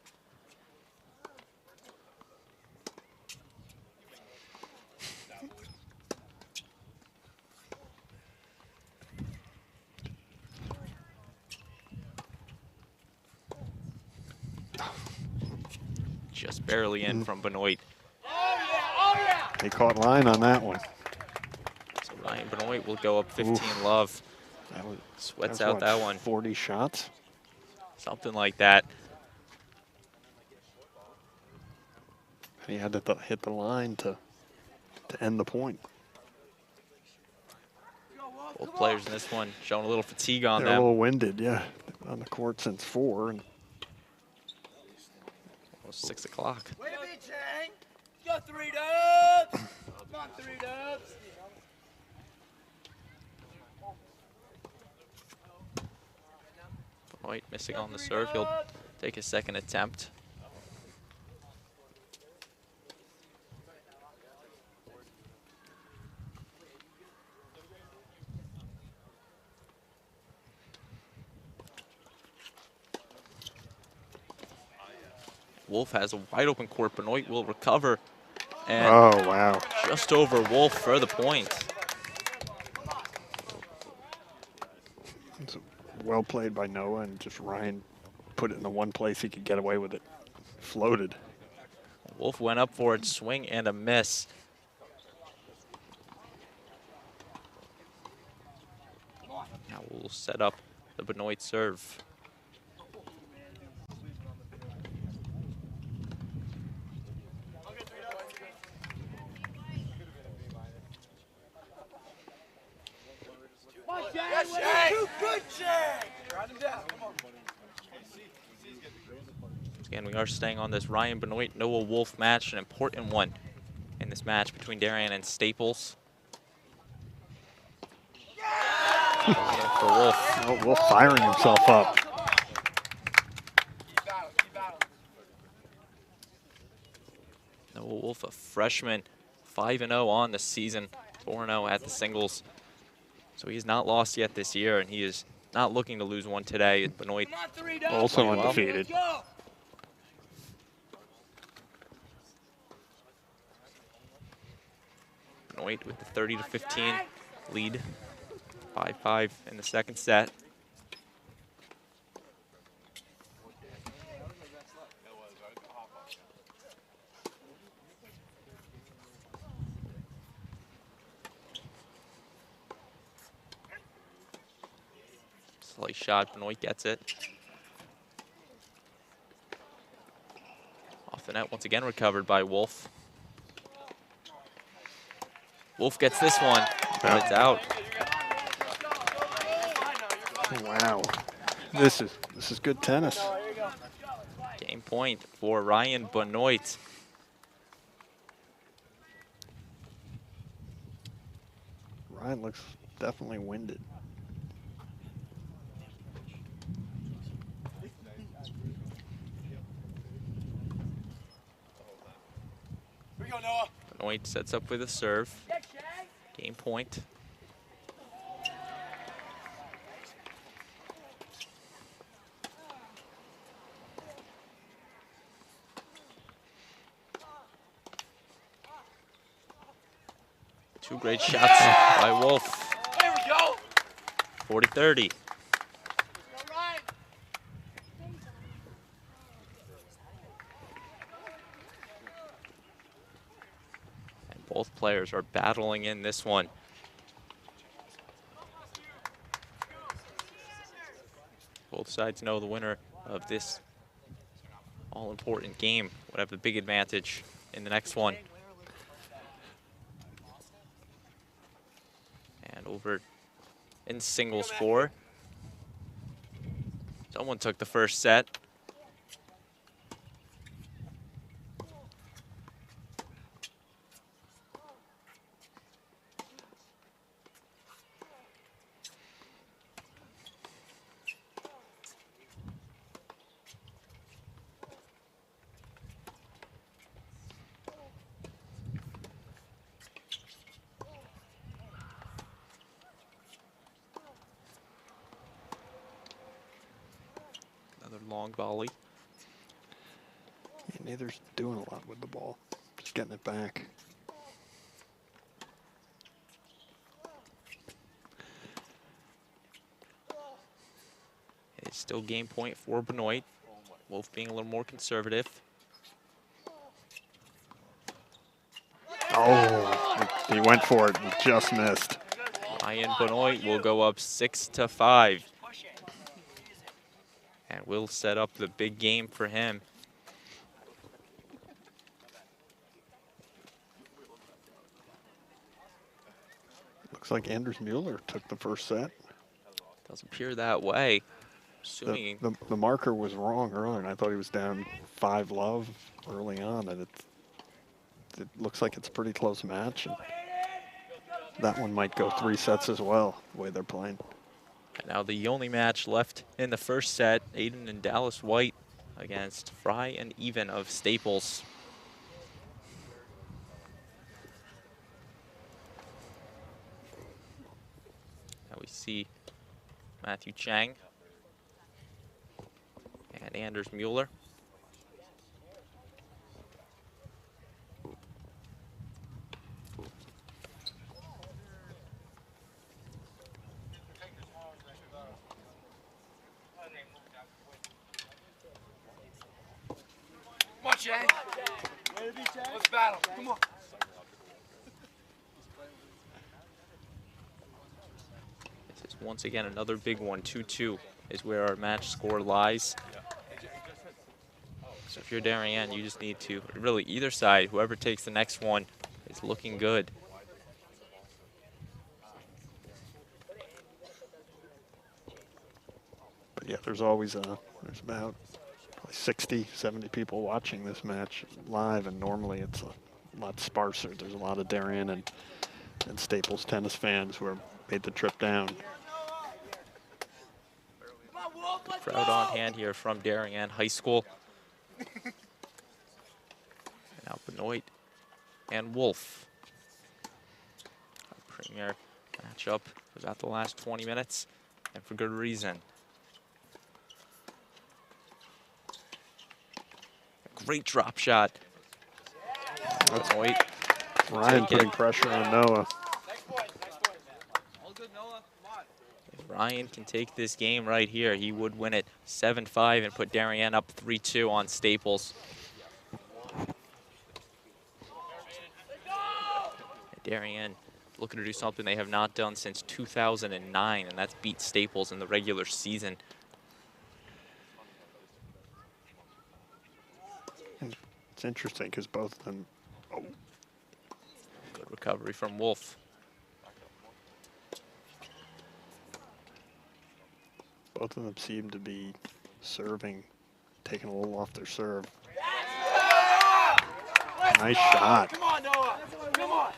Just barely in from Benoit. He caught line on that one. So Ryan Benoit will go up 15 love. Sweats That was out that one. 40 shots. Something like that. He had to hit the line to end the point. Both players in this one showing a little fatigue on They're a them. little winded, yeah. On the court since 4. And Almost 6 o'clock. Wait a minute, Chang. You got 3 dubs. Come on, 3 dubs. Benoit missing on the serve. He'll take his second attempt. Wolf has a wide open court. Benoit will recover And Oh, wow. just over Wolf for the point. It's well played by Noah, and just Ryan put it in the one place he could get away with it. Floated. Wolf went up for it, swing and a miss. Now we'll set up the Benoit serve. Again, we are staying on this Ryan Benoit Noah Wolf match, an important one in this match between Darien and Staples. For Wolf. Oh, Wolf firing himself up. Noah Wolf, a freshman, 5-0 on the season, 4-0 at the singles. So he's not lost yet this year, and he is not looking to lose one today. Benoit Also undefeated. Benoit with the 30-15 lead, 5-5 in the second set. Slight shot, Benoit gets it. Off the net, once again recovered by Wolf. Wolf gets this one, but it's out. Wow. This is good tennis. Game point for Ryan Benoit. Ryan looks definitely winded. Benoit sets up with a serve. Game point. Two great shots by Wolf. There we go. 40-30. Both players are battling in this one. Both sides know the winner of this all-important game would have the big advantage in the next one. And over in singles 4. Someone took the first set. Long volley. Yeah, neither's doing a lot with the ball. Just getting it back. It's still game point for Benoit. Wolf being a little more conservative. Oh, he went for it and just missed. Ryan Benoit will go up 6-5. And we'll set up the big game for him. Looks like Anders Mueller took the first set. Does appear that way. Assuming The marker was wrong earlier, and I thought he was down 5-love early on, and it looks like it's a pretty close match. And that one might go 3 sets as well, the way they're playing. and now the only match left in the first set, Aiden and Dallas White against Fry and Even of Staples. Now we see Matthew Chang and Anders Mueller. Jay. Let's battle. Come on. This is once again another big one. 2-2 is where our match score lies. So if you're Darien, you just need to, really either side, whoever takes the next one is looking good. But yeah, there's always there's about 60, 70 people watching this match live, and normally it's a lot sparser. There's a lot of Darien and Staples tennis fans who have made the trip down. Good crowd on hand here from Darien High School. Now Benoit and Wolf. Our premier matchup was at the last 20 minutes, and for good reason. A great drop shot. That's Benoit. Ryan putting pressure on Noah. If Ryan can take this game right here, he would win it 7-5 and put Darien up 3-2 on Staples. Darien looking to do something they have not done since 2009, and that's beat Staples in the regular season. It's interesting because both of them. Oh. Good recovery from Wolf. Both of them seem to be serving, taking a little off their serve. Nice shot. Come on, Noah. Come on.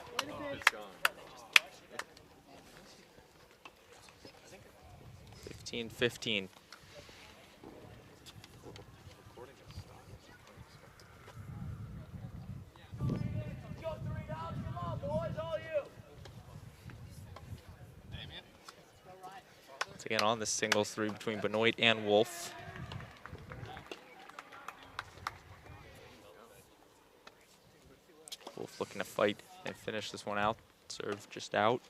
15-15. Once again on the singles three between Benoit and Wolf. Wolf looking to fight and finish this one out. Serve just out.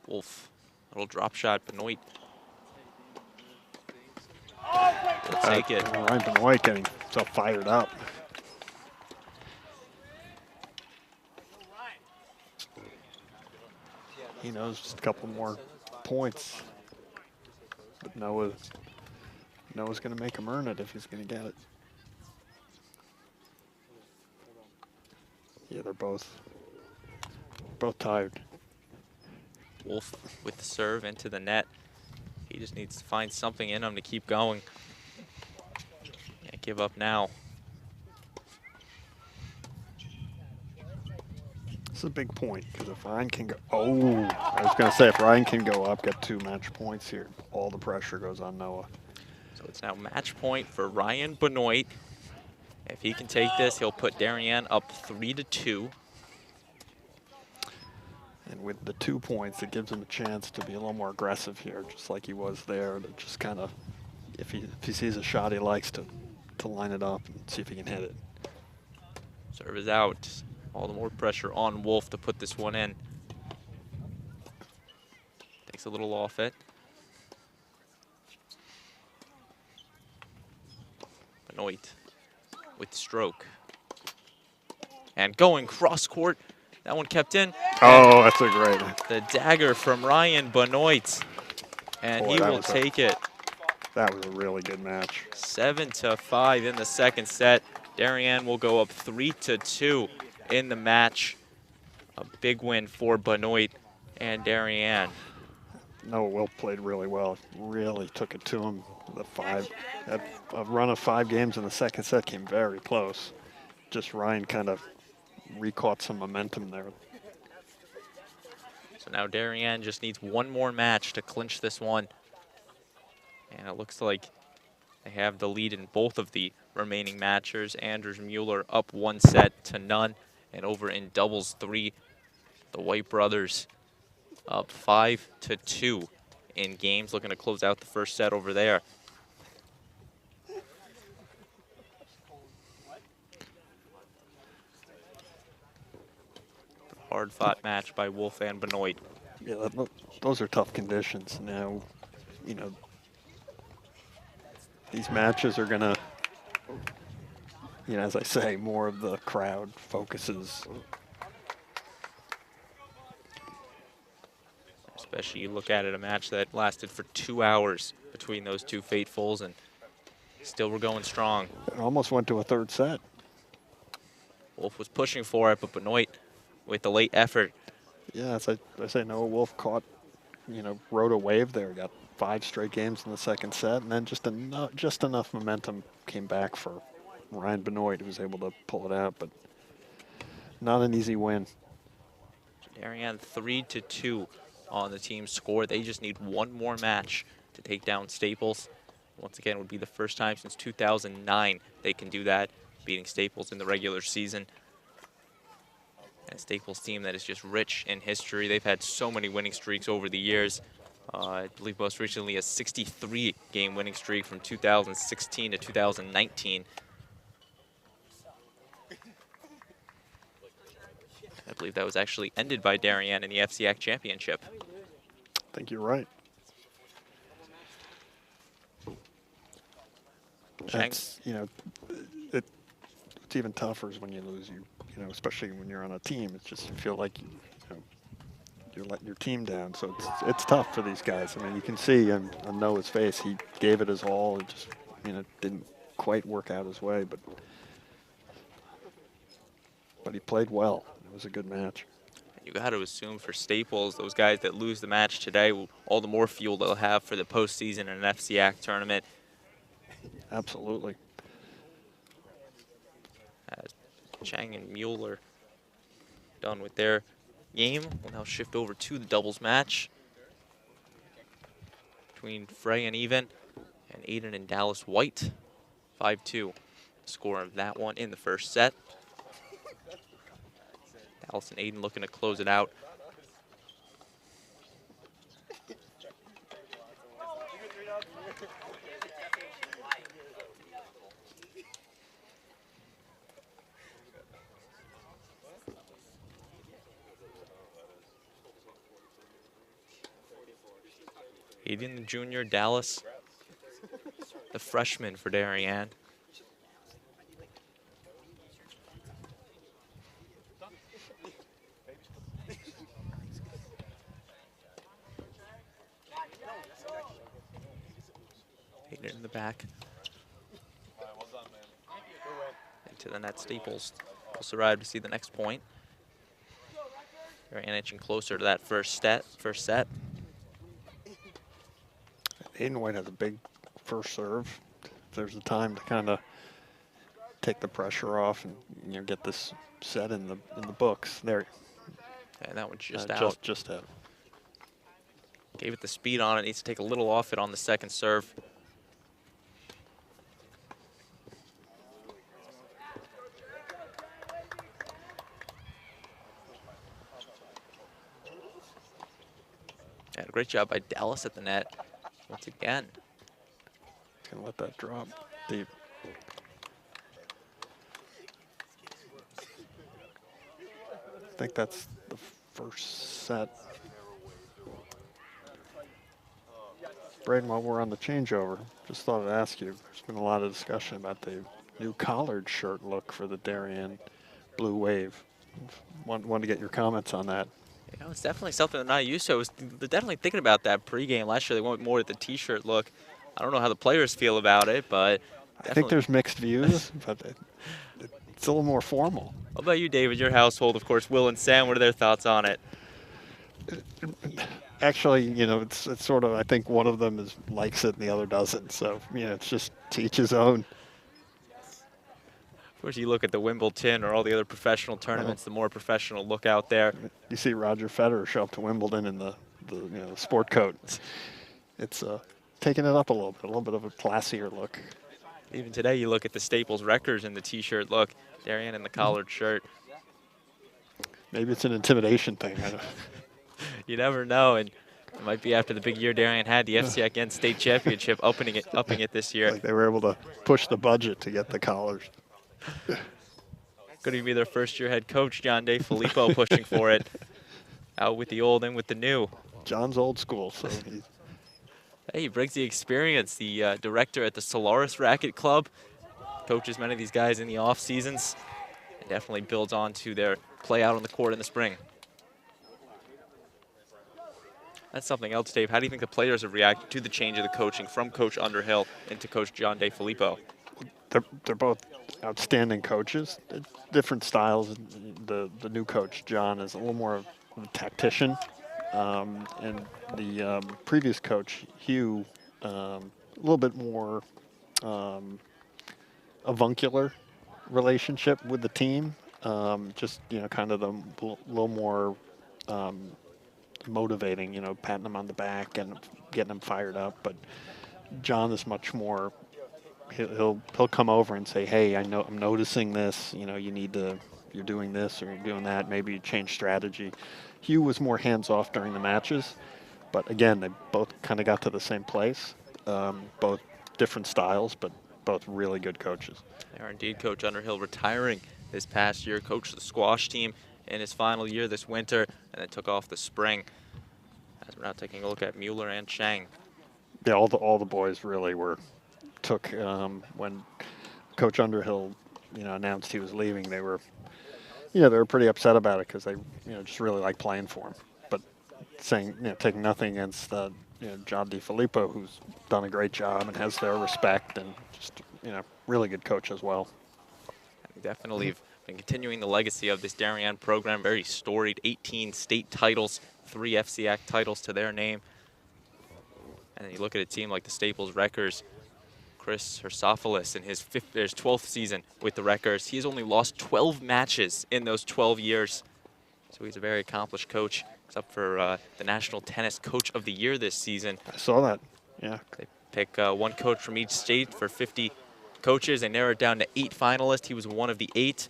Wolf, little drop shot, Benoit. We'll take it. Ryan Benoit getting himself fired up. He knows just a couple more points, but Noah's going to make him earn it if he's going to get it. Yeah, they're both tired. Wolf with the serve into the net. He just needs to find something in him to keep going. Can't give up now. This is a big point because if Ryan can go, I was going to say if Ryan can go up, get 2 match points here, all the pressure goes on Noah. So it's now match point for Ryan Benoit. If he can take this, he'll put Darien up 3-2. And with the 2 points, it gives him a chance to be a little more aggressive here, just like he was there. To just kind of, if he sees a shot he likes, to line it up and see if he can hit it. Serve is out. All the more pressure on Wolf to put this one in. Takes a little off it. Benoit with the stroke. And going cross court. That one kept in. Oh, that's a great. The dagger from Ryan Benoit. And Boy, he that will was take it. That was a really good match. 7-5 in the second set. Darien will go up 3-2 in the match. A big win for Benoit and Darien. Noah Wilp played really well. Really took it to him. A run of 5 games in the second set came very close. Just Ryan kind of recaught some momentum there. So now Darien just needs one more match to clinch this one. And it looks like they have the lead in both of the remaining matchers. Anders Mueller up 1-0. And over in doubles 3, the White brothers up 5-2 in games, looking to close out the first set over there. Hard-fought match by Wolf and Benoit. Yeah, those are tough conditions. Now, you know, these matches are gonna, you know, as I say, more of the crowd focuses. Especially you look at it, a match that lasted for 2 hours between those two fatefuls, and still we're going strong. It almost went to a third set. Wolf was pushing for it, but Benoit, with the late effort. Yeah, as I say, Noah Wolf caught, you know, rode a wave there. Got 5 straight games in the second set, and then just enough momentum came back for Ryan Benoit, who was able to pull it out, but not an easy win. Darien 3-2 on the team score. They just need one more match to take down Staples. Once again, it would be the first time since 2009 they can do that, beating Staples in the regular season. And Staples team that is just rich in history. They've had so many winning streaks over the years. I believe most recently a 63-game winning streak from 2016 to 2019. I believe that was actually ended by Darien in the FCAC championship. I think you're right. That's, you know, it's even tougher is when you lose. You know, especially when you're on a team. It's just you feel like you're letting your team down. So it's tough for these guys. I mean, you can see on Noah's face, he gave it his all. It just, you know, didn't quite work out his way, but he played well. It was a good match. You got to assume for Staples, those guys that lose the match today, all the more fuel they'll have for the postseason in an FCAC tournament. Absolutely. As Chang and Mueller done with their game, we'll now shift over to the doubles match between Frey and Even and Aiden and Dallas White. 5-2 score of that one in the first set. Dallas and Aiden looking to close it out. Aiden the junior, Dallas the freshman for Darien. Aiden in the back. Into the net, Staples also arrived to see the next point. Darien inching closer to that first set. Aiden White has a big first serve. If there's a time to kind of take the pressure off and, you know, get this set in the books. There. And that one's just out. Just out. Gave it the speed on it. Needs to take a little off it on the second serve. And a great job by Dallas at the net once again. Gonna let that drop deep. I think that's the first set. Braden, while we're on the changeover, just thought I'd ask you, there's been a lot of discussion about the new collared shirt look for the Darien Blue Wave. Wanted to get your comments on that. You know, it's definitely something they're not used to. They're definitely thinking about that pregame. Last year they went more with the T-shirt look. I don't know how the players feel about it, but I think there's mixed views, but it's a little more formal. What about you, David? Your household, of course, Will and Sam. What are their thoughts on it? Actually, you know, it's sort of, I think one of them likes it and the other doesn't. So, you know, it's just to each his own. Of course, you look at the Wimbledon or all the other professional tournaments, the more professional look out there. You see Roger Federer show up to Wimbledon in the you know, sport coat. It's taking it up a little bit of a classier look. Even today, you look at the Staples records in the T-shirt look. Darien in the collared shirt. Maybe it's an intimidation thing. I don't You never know, and it might be after the big year Darien had, the FCAC state championship, upping it this year. Like they were able to push the budget to get the collars. Going to be their first-year head coach, John DeFilippo, pushing for it. Out with the old, in with the new. John's old school, so Hey, he brings the experience. The director at the Solaris Racket Club coaches many of these guys in the off seasons and definitely builds on to their play out on the court in the spring. That's something else, Dave. How do you think the players have reacted to the change of the coaching from Coach Underhill into Coach John DeFilippo? they're both outstanding coaches. Different styles. The new coach, John, is a little more of a tactician. And the previous coach, Hugh, a little bit more avuncular relationship with the team. Just, kind of the little more motivating, patting them on the back and getting them fired up. But John is much more, he'll come over and say, hey, I'm noticing this, you're doing this or you're doing that, maybe you change strategy. Hugh was more hands-off during the matches, but again, they both kind of got to the same place. Both different styles, but both really good coaches. They are indeed. Coach Underhill retiring this past year, coached the squash team in his final year this winter, and then took off the spring. As we're now taking a look at Mueller and Chang. Yeah, all the boys really took when Coach Underhill, announced he was leaving. They were pretty upset about it because they, just really like playing for him. But saying, taking nothing against John DeFilippo, who's done a great job and has their respect, and just, really good coach as well. Definitely have been continuing the legacy of this Darien program. Very storied, 18 state titles, 3 FCAC titles to their name. And then you look at a team like the Staples Wreckers. Chris Hersopoulos in his 12th season with the Wreckers. He's only lost 12 matches in those 12 years. So he's a very accomplished coach. He's up for the National Tennis Coach of the Year this season. I saw that, yeah. They pick one coach from each state for 50 coaches. They narrowed it down to 8 finalists. He was one of the 8. So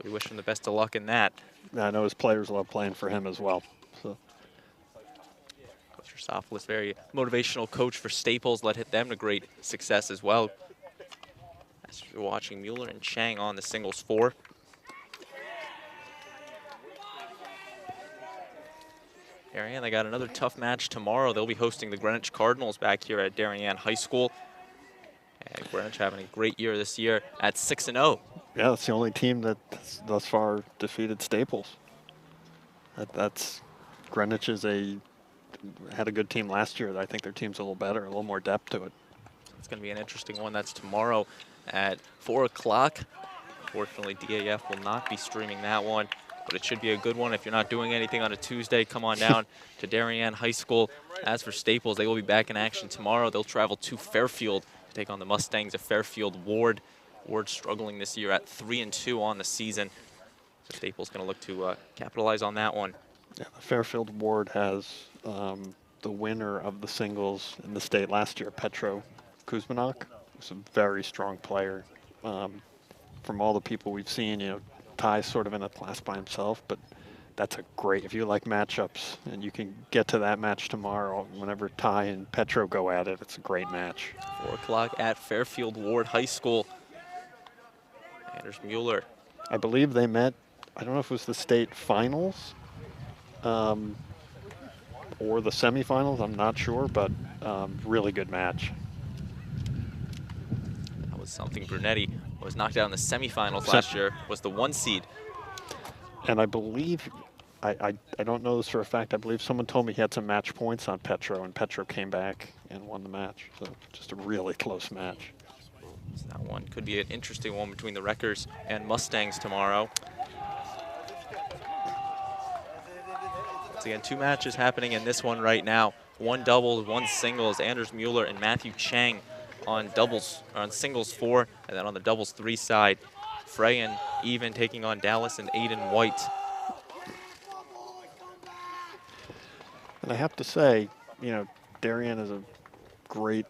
we wish him the best of luck in that. I know his players love playing for him as well. So. Coach Hersopoulos, very motivational coach for Staples, led them to great success as well. As you're watching Mueller and Chang on the singles 4. Darien, they got another tough match tomorrow. They'll be hosting the Greenwich Cardinals back here at Darien High School. And Greenwich having a great year this year at 6-0. Yeah, that's the only team that thus far defeated Staples. That's Greenwich had a good team last year. I think their team's a little better, a little more depth to it. It's going to be an interesting one. That's tomorrow at 4 o'clock. Unfortunately, DAF will not be streaming that one, but it should be a good one. If you're not doing anything on a Tuesday, come on down to Darien High School. As for Staples, they will be back in action tomorrow. They'll travel to Fairfield to take on the Mustangs of Fairfield Ward. Ward struggling this year at 3-2 on the season. So Staples going to look to capitalize on that one. Yeah, the Fairfield Ward has the winner of the singles in the state last year, Petro Kuzmanok, who's a very strong player. From all the people we've seen, Ty's sort of in a class by himself, but that's a great, if you like matchups and you can get to that match tomorrow, whenever Ty and Petro go at it, it's a great match. 4 o'clock at Fairfield Ward High School. Anders Mueller. I believe they met, I don't know if it was the state finals or the semifinals, I'm not sure, but really good match. That was something. Brunetti was knocked out in the semifinals last year, was the 1 seed. And I believe, I don't know this for a fact, I believe someone told me he had some match points on Petro, and Petro came back and won the match. So just a really close match. So that one could be an interesting one between the Wreckers and Mustangs tomorrow. Once again, 2 matches happening in this one right now. 1 doubles, 1 singles. Anders Mueller and Matthew Chang on doubles, or on singles 4, and then on the doubles 3 side, Frey and Even taking on Dallas and Aiden White. And I have to say, Darien is a great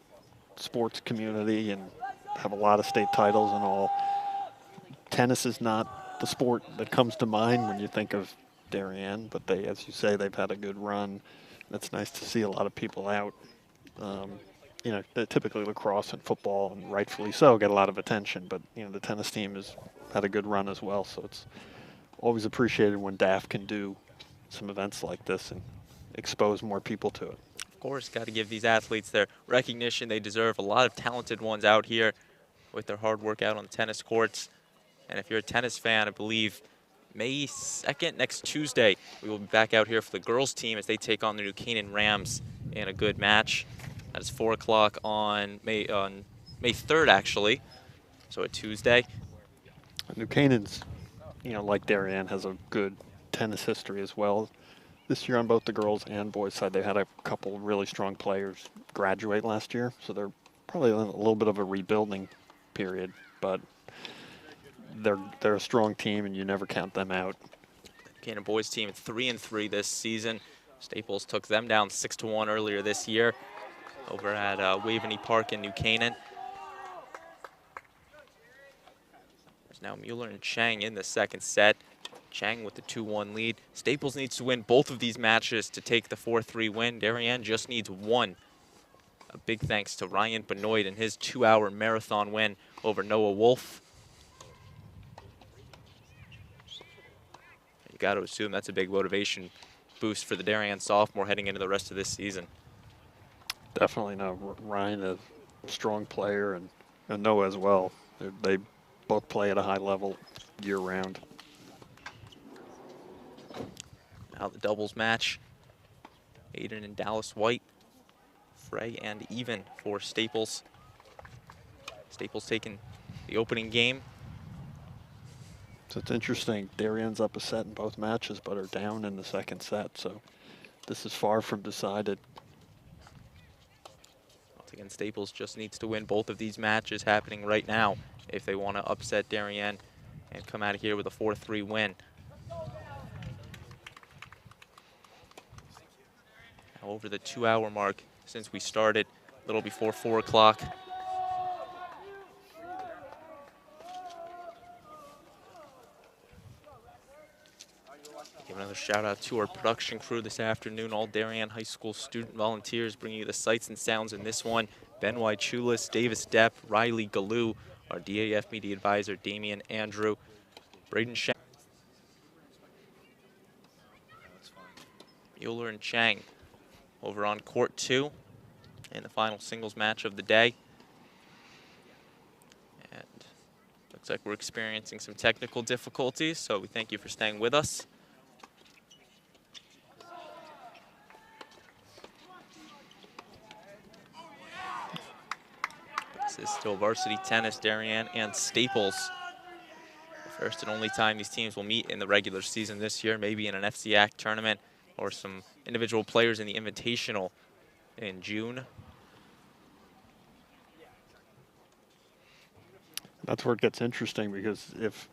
sports community and have a lot of state titles and all. Tennis is not the sport that comes to mind when you think of Darien, but as you say, they've had a good run. It's nice to see a lot of people out typically lacrosse and football, and rightfully so, get a lot of attention. But the tennis team has had a good run as well, so it's always appreciated when DAF can do some events like this and expose more people to it. Of course, got to give these athletes their recognition they deserve. A lot of talented ones out here with their hard work out on the tennis courts. And if you're a tennis fan, I believe May 2nd, next Tuesday, we will be back out here for the girls team as they take on the New Canaan Rams in a good match. That is 4 o'clock on May 3rd, actually. So a Tuesday. New Canaan's, like Darien, has a good tennis history as well. This year on both the girls and boys side, they had a couple really strong players graduate last year, so they're probably in a little bit of a rebuilding period, but they're a strong team, and you never count them out. Canaan boys team 3-3 this season. Staples took them down 6-1 earlier this year over at Waveney Park in New Canaan. There's now Mueller and Chang in the second set. Chang with the 2-1 lead. Staples needs to win both of these matches to take the 4-3 win. Darien just needs one. A big thanks to Ryan Benoit and his 2-hour marathon win over Noah Wolf. You got to assume that's a big motivation boost for the Darien sophomore heading into the rest of this season. Definitely. No, Ryan is a strong player, and Noah as well. They both play at a high level year-round. Now the doubles match. Aiden and Dallas White. Frey and even for Staples. Staples taking the opening game. So it's interesting. Darien's up a set in both matches, but are down in the second set. So this is far from decided. Once again, Staples just needs to win both of these matches happening right now if they want to upset Darien and come out of here with a 4-3 win. Now over the 2-hour mark since we started, a little before 4 o'clock. Give another shout out to our production crew this afternoon, all Darien High School student volunteers bringing you the sights and sounds in this one. Benoit Chulis, Davis Depp, Riley Galoo, our DAF Media advisor, Damian Andrew, Braden Shang, Mueller and Chang over on court 2 in the final singles match of the day. And looks like we're experiencing some technical difficulties, so we thank you for staying with us. This is still varsity tennis, Darien and Staples. The first and only time these teams will meet in the regular season this year, maybe in an FCAC tournament or some individual players in the Invitational in June. That's where it gets interesting, because if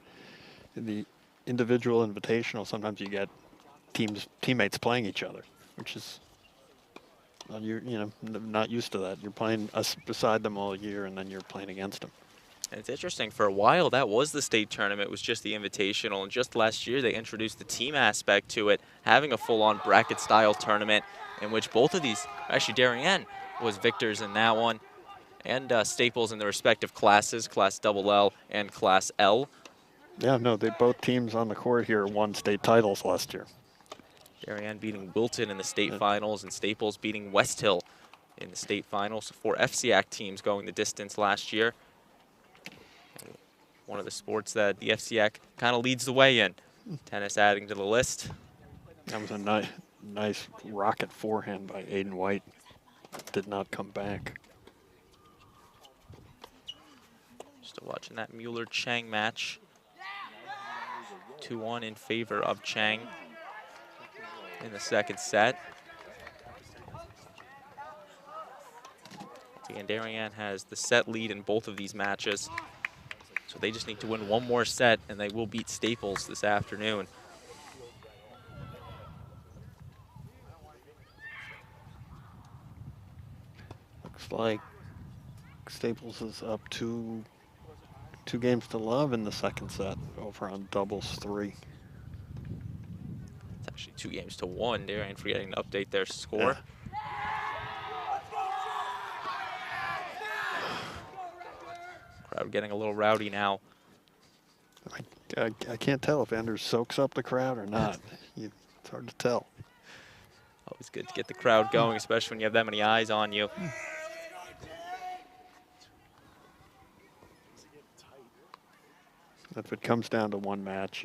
in the individual Invitational, sometimes you get teammates playing each other, which is not used to that. You're playing us beside them all year, and then you're playing against them. And it's interesting, for a while that was the state tournament, it was just the Invitational, and just last year they introduced the team aspect to it, having a full-on bracket style tournament in which both of these, actually Darien was victors in that one, and Staples in the respective classes, Class LL and Class L. Yeah, no, both teams on the court here won state titles last year. Darien beating Wilton in the state finals, and Staples beating West Hill in the state finals. 4 FCAC teams going the distance last year. And one of the sports that the FCAC kind of leads the way in. Tennis adding to the list. That was a nice rocket forehand by Aiden White. Did not come back. Still watching that Mueller-Chang match. 2-1 in favor of Chang in the second set. Again, Darien has the set lead in both of these matches, so they just need to win one more set and they will beat Staples this afternoon. Looks like Staples is up two games to love in the second set over on doubles 3. It's actually 2 games to 1. Darien forgetting to update their score. Yeah. Crowd getting a little rowdy now. I can't tell if Anders soaks up the crowd or not. It's hard to tell. Always good to get the crowd going, especially when you have that many eyes on you. If it comes down to one match,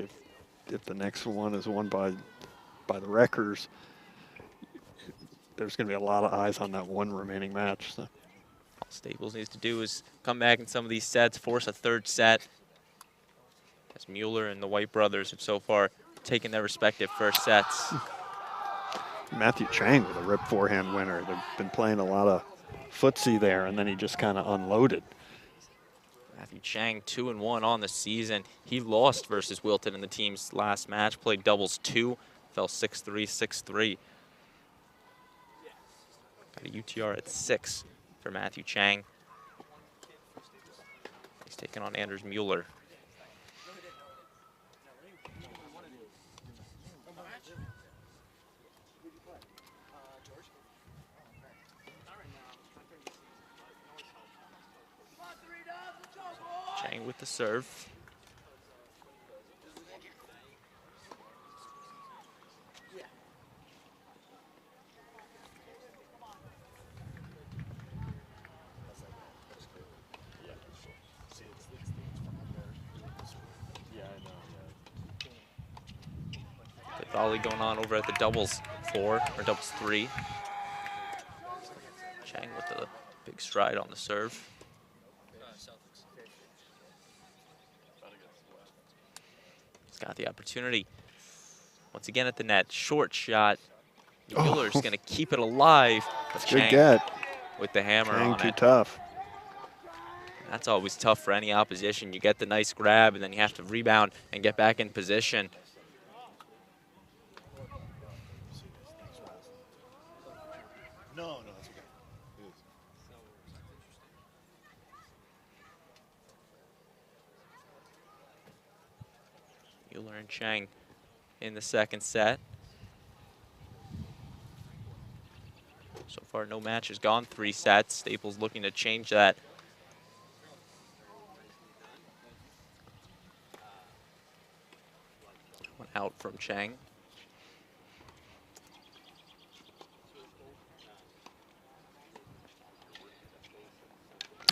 if the next one is won by the Wreckers, there's going to be a lot of eyes on that one remaining match. So. All Staples needs to do is come back in some of these sets, force a third set. As Mueller and the White brothers have so far taken their respective first sets. Matthew Chang with a rip forehand winner. They've been playing a lot of footsie there, and then he just kind of unloaded. Matthew Chang 2-1 on the season. He lost versus Wilton in the team's last match, played doubles 2, fell 6-3, 6-3. Got a UTR at 6 for Matthew Chang. He's taking on Anders Mueller. Chang with the serve. Good volley going on over at the doubles 4 or doubles 3. Chang with the big stride on the serve. He's got the opportunity. Once again at the net, short shot. Mueller's going to keep it alive. But Good get. With the hammer Chang on too it. tough. That's always tough for any opposition. You get the nice grab, and then you have to rebound and get back in position. No, that's okay. Mueller and Chang in the second set. So far, no match has gone 3 sets. Staples looking to change that. One out from Chang.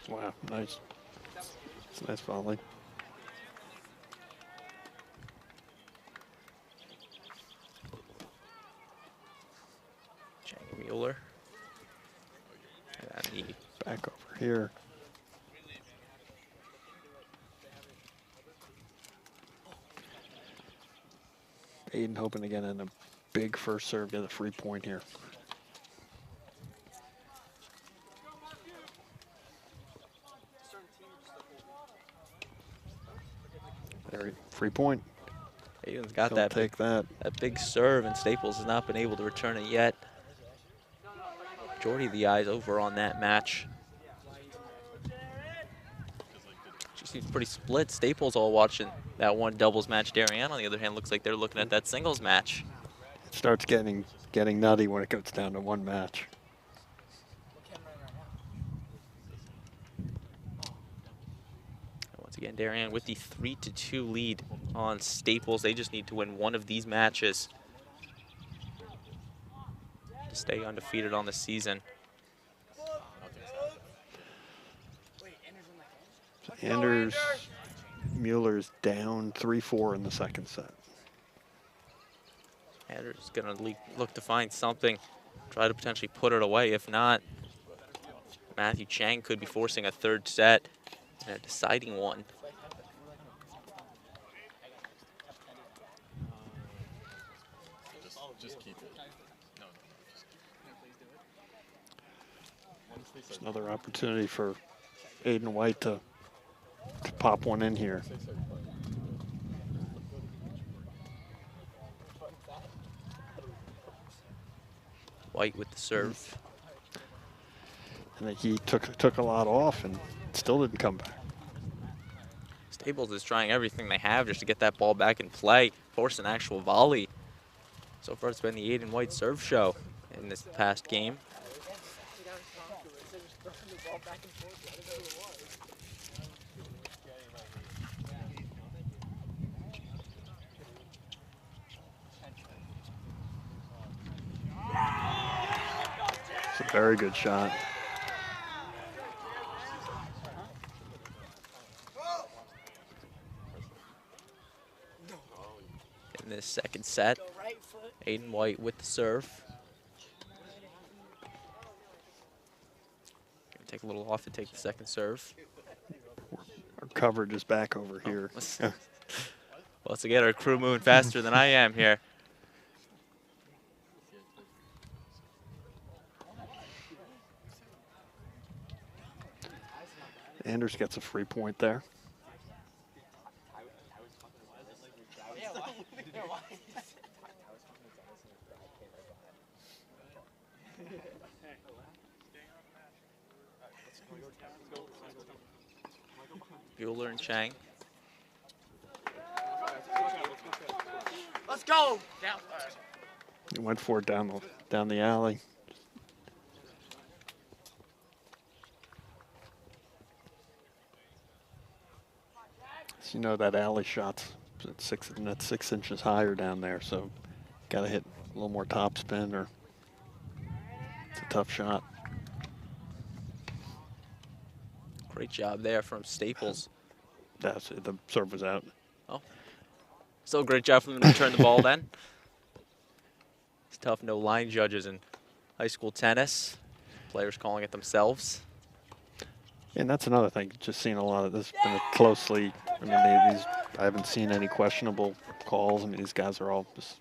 Wow, nice. It's a nice volley. Chang and Mueller. And then the Back over here. Aiden hoping to get in a big first serve, get a free point here. There, free point. Aiden's got He'll that take that. big serve, and Staples has not been able to return it yet. Majority of the eyes over on that match. She seems pretty split. Staples all watching that one doubles match. Darien, on the other hand, looks like they're looking at that singles match. It starts getting nutty when it goes down to one match. Once again, Darien with the 3-2 lead on Staples. They just need to win one of these matches to stay undefeated on the season. Anders Mueller's down 3-4 in the second set. Anders going to look to find something, try to potentially put it away. If not, Matthew Chang could be forcing a third set and a deciding one. Just keep it. No, It's another opportunity for Aiden White to pop one in here. White with the serve. And then he took a lot off and still didn't come back. Staples is trying everything they have just to get that ball back in play, force an actual volley. So far, it's been the Aiden White serve show in this past game. Very good shot. In this second set, Aiden White with the serve. Gonna take a little off to take the second serve. Our coverage is back over here. Once again, our crew moving faster than I am here. Anders gets a free point there. Bueller and Chang. Let's go. He went for it down the alley. So you know that alley shot's at 6 inches higher down there, so got to hit a little more topspin, or it's a tough shot. Great job there from Staples. That's it. The serve was out. Oh, still a great job from them to return the ball then. It's tough, no line judges in high school tennis. Players calling it themselves. And that's another thing, just seeing a lot of this, been closely, I mean, I haven't seen any questionable calls. I mean, these guys are all just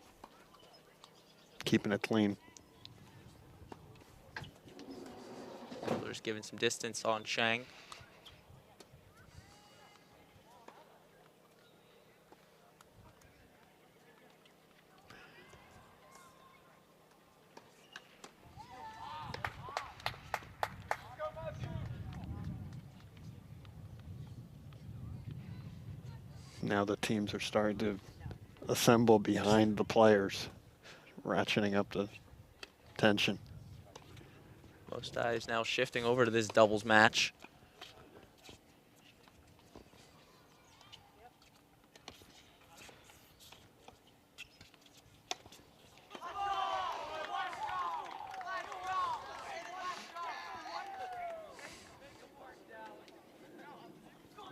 keeping it clean. Bueller's giving some distance on Chang. Now the teams are starting to assemble behind the players, ratcheting up the tension. Most eyes now shifting over to this doubles match.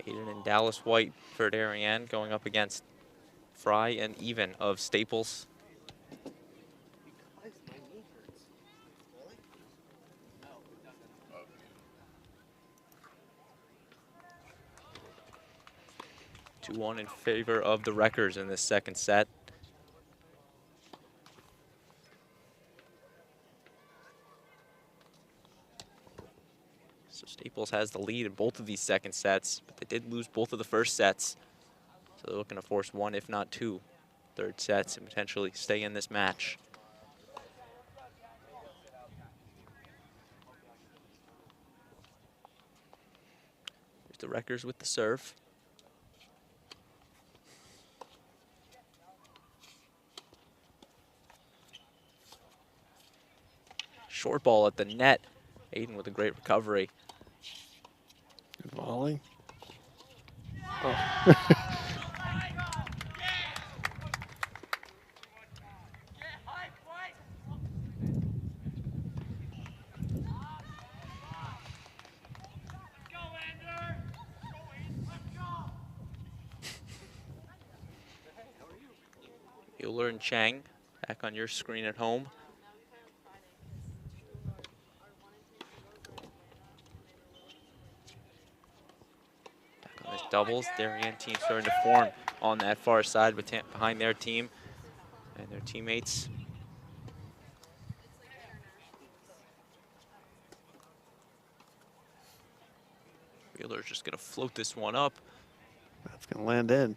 Aiden and Dallas White for Darien going up against Fry and Even of Staples. Two 2-1 in favor of the Wreckers in this second set. So Staples has the lead in both of these second sets, but they did lose both of the first sets. So they're looking to force one, if not two, third sets and potentially stay in this match. Here's the Wreckers with the serve. Short ball at the net. Aiden with a great recovery. Good volley. Oh. Bueller and Chang back on your screen at home. Back on this doubles, Darien team starting to form on that far side behind their team and their teammates. Bueller's just gonna float this one up. That's going to land in.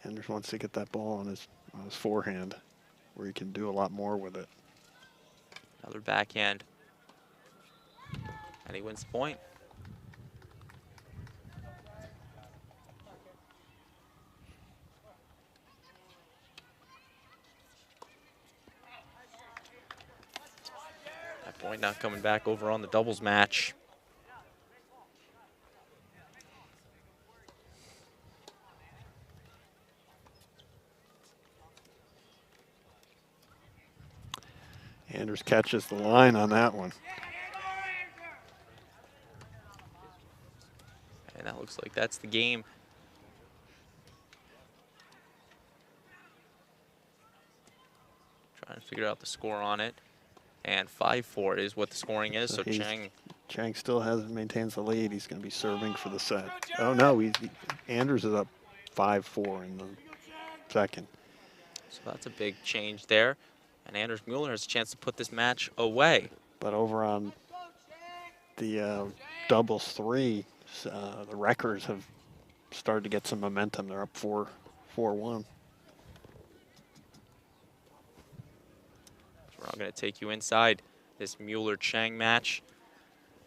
Anders wants to get that ball on his forehand, where he can do a lot more with it. Another backhand. And he wins the point. That point not coming back over on the doubles match. Anders catches the line on that one. And that looks like that's the game. Trying to figure out the score on it. And 5-4 is what the scoring is, so Chang still maintains the lead. He's going to be serving for the set. Oh no, Anders is up 5-4 in the second. So that's a big change there. And Anders Mueller has a chance to put this match away. But over on the doubles three, the Wreckers have started to get some momentum. They're up 4-1. We're all going to take you inside this Mueller-Chang match.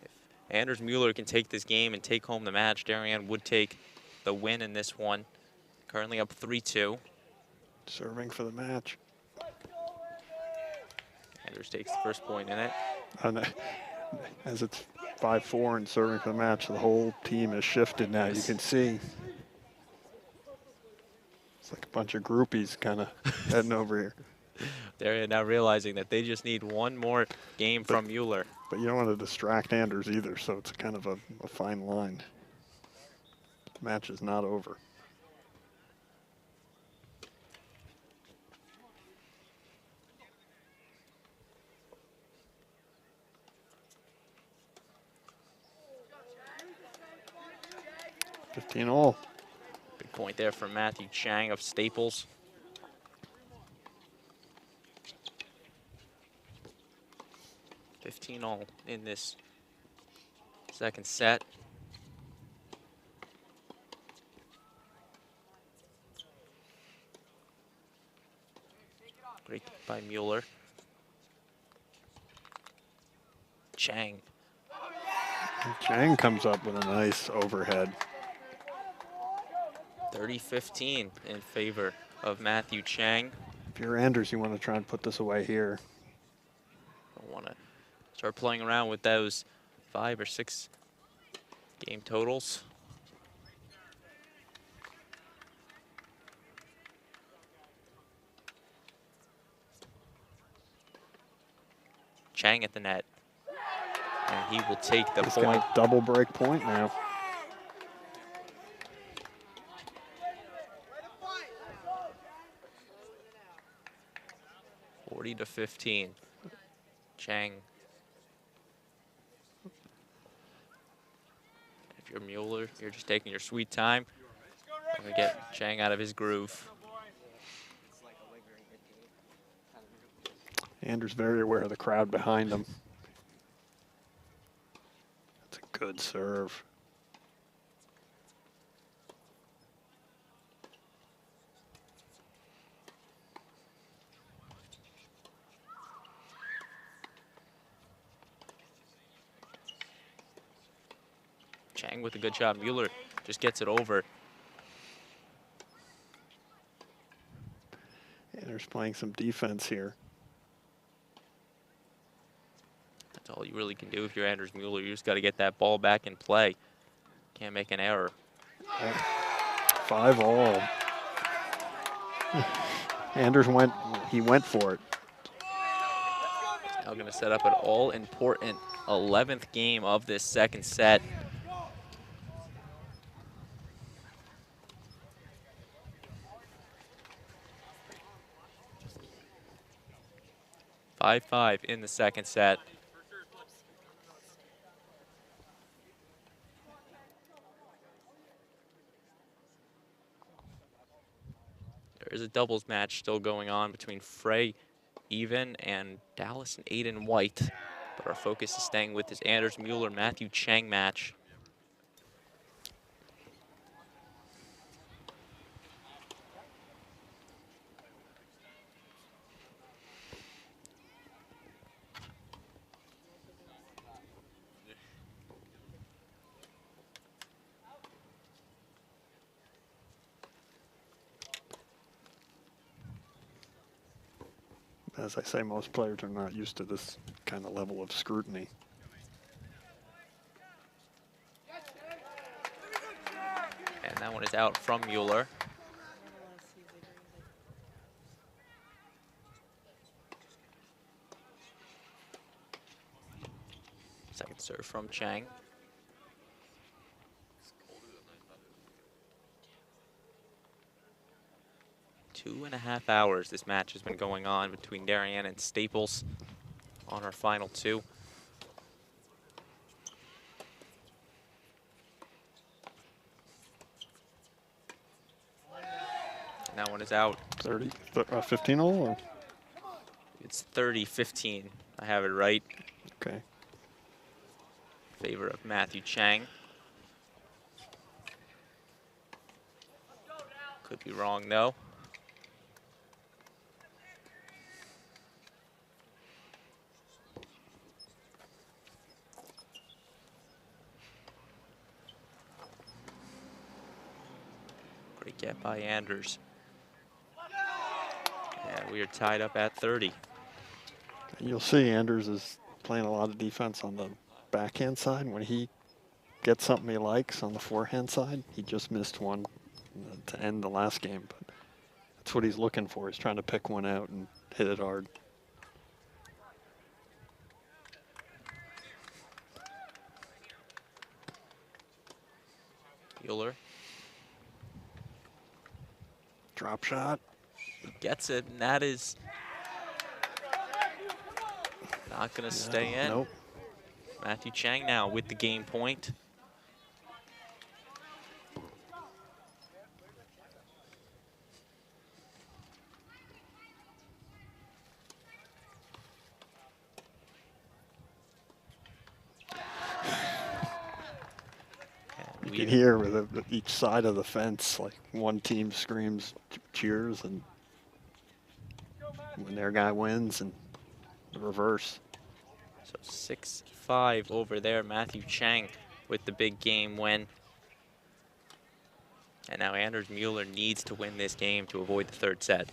If Anders Mueller can take this game and take home the match, Darien would take the win in this one. Currently up 3-2. Serving for the match. Anders takes the first point in it. And as it's 5-4 and serving for the match, the whole team has shifted now. You can see it's like a bunch of groupies kind of heading over here. They're now realizing that they just need one more game from Mueller. But you don't want to distract Anders either, so it's kind of a fine line. The match is not over. $15-all. Big point there from Matthew Chang of Staples. $15-all in this second set. Great by Mueller. Chang. Chang comes up with a nice overhead. 30-15 in favor of Matthew Chang. If you're Anders, you want to try and put this away here. Don't want to start playing around with those 5 or 6 game totals. Chang at the net. And he will take the He's point. got a double break point now. To 15. Chang. If you're Mueller, you're just taking your sweet time. Gonna get Chang out of his groove. Anders very aware of the crowd behind him. That's a good serve. Chang with a good shot. Mueller just gets it over. Anders playing some defense here. That's all you really can do if you're Anders Mueller. You just got to get that ball back in play. Can't make an error. 5-all. Anders went for it. Now going to set up an all-important 11th game of this second set. Five in the second set. There is a doubles match still going on between Frey Even and Dallas and Aiden White. But our focus is staying with this Anders Mueller-Matthew Chang match. As I say, most players are not used to this kind of level of scrutiny. And that one is out from Mueller. Serve from Chang. Two and a half hours this match has been going on between Darien and Staples on our final two. And that one is out. 15 all or? It's 30-15. I have it right. Okay. Favor of Matthew Chang. Could be wrong though. Great get by Anders. And we are tied up at 30. You'll see Anders is playing a lot of defense on the backhand side. When he gets something he likes on the forehand side, he just missed one to end the last game. But that's what he's looking for. He's trying to pick one out and hit it hard. Mueller Drop shot. gets it, and that is not going to stay in. Nope. Matthew Chang now with the game point. You can hear with each side of the fence, like one team screams cheers, and when their guy wins, and the reverse. So 6-5 over there. Matthew Chang with the big game win. And now Anders Mueller needs to win this game to avoid the third set.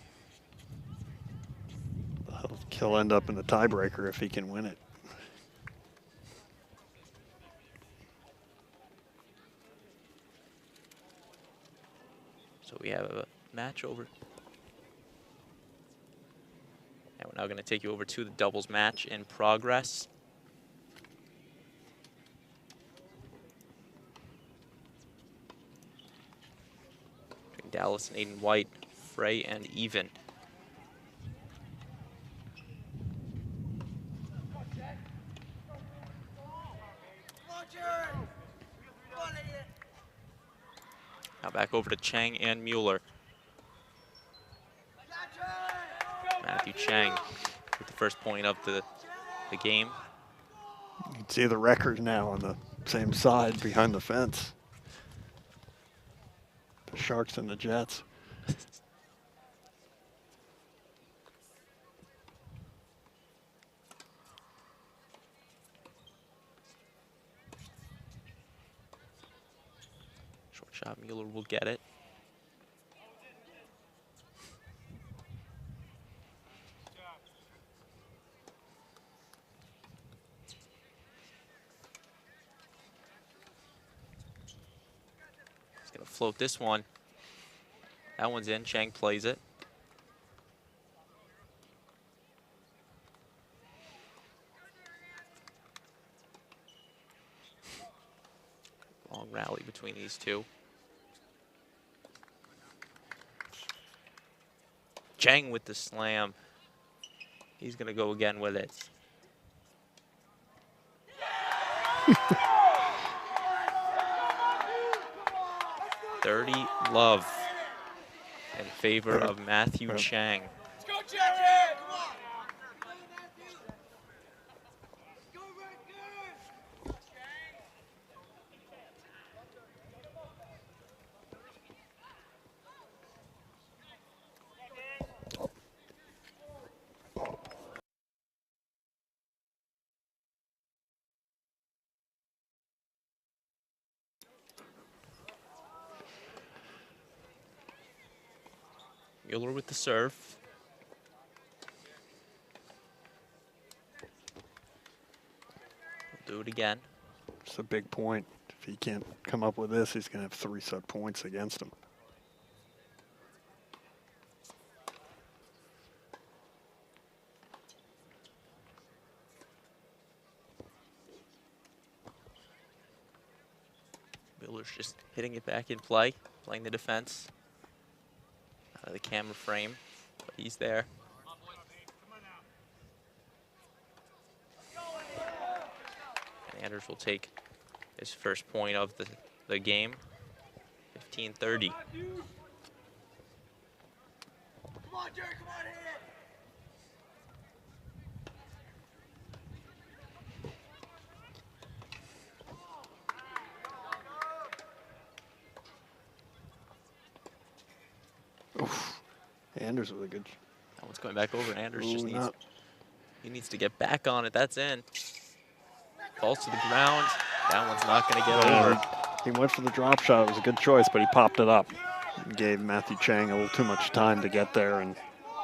He'll end up in the tiebreaker if he can win it. So we have a match over. And we're now going to take you over to the doubles match in progress. Between Dallas and Aiden White, Frey and Even. Now back over to Chang and Mueller. Matthew Chang with the first point of the game. You can see the record now on the same side behind the fence. The Sharks and the Jets. Short shot, Mueller will get it. He's gonna float this one. That one's in, Chang plays it. Long rally between these two. Chang with the slam. He's gonna go again with it. 30 love in favor of Matthew Chang. Let's go, Jerry! Come on! Mueller with the serve. We'll do it again. It's a big point. If he can't come up with this, he's going to have 3 set points against him. Mueller's just hitting it back in play, playing the defense. Out of the camera frame, but he's there. And Anders will take his first point of the game. 15-30. Come on, Jerry, come on here. Oof. Anders with a good. That one's going back over. Anders just Ooh, needs, no. he needs to get back on it. That's in. Falls to the ground. That one's not going to get over. He went for the drop shot. It was a good choice, but he popped it up. Gave Matthew Chang a little too much time to get there and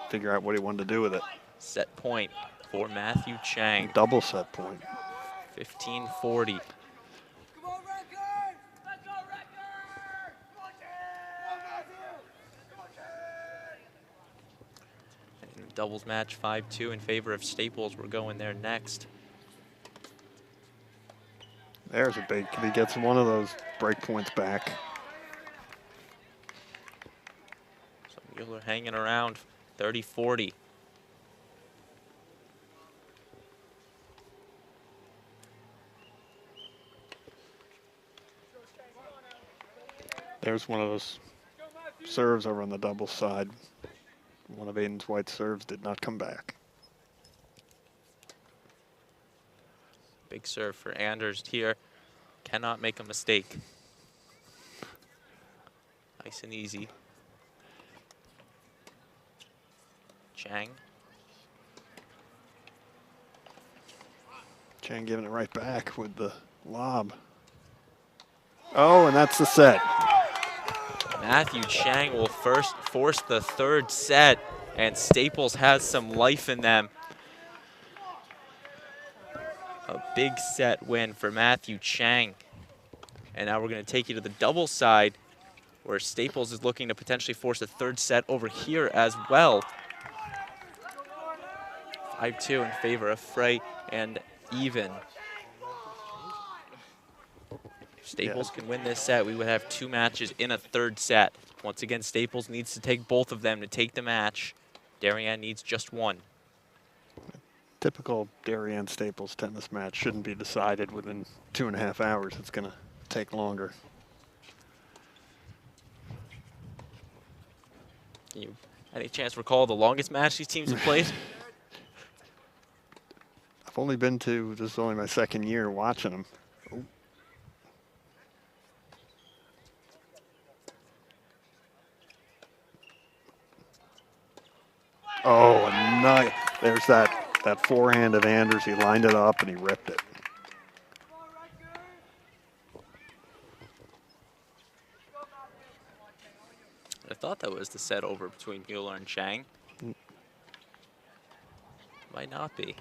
figure out what he wanted to do with it. Set point for Matthew Chang. Double set point. 15-40. Come on, record. Let's go, record. Come on, Matthew. Come on, And doubles match 5-2 in favor of Staples. We're going there next. There's a big, he gets one of those break points back. So Mueller hanging around 30-40. There's one of those serves over on the double side. One of Aiden's white serves did not come back. Big serve for Anders here. Cannot make a mistake. Nice and easy. Chang. Chang giving it right back with the lob. Oh, and that's the set. Matthew Chang will first force the third set, and Staples has some life in them. A big set win for Matthew Chang. And now we're going to take you to the double side, where Staples is looking to potentially force a third set over here as well. 5-2 in favor of Frey and even. If Staples can win this set, we would have 2 matches in a third set. Once again, Staples needs to take both of them to take the match. Darien needs just one. Typical Darien Staples tennis match shouldn't be decided within 2.5 hours. It's going to take longer. Can you, any chance recall the longest match these teams have played? I've only been to, this is only my second year watching them. Oh, and nice. There's that forehand of Anders. He lined it up and he ripped it. I thought that was the set over between Mueller and Chang. Might not be.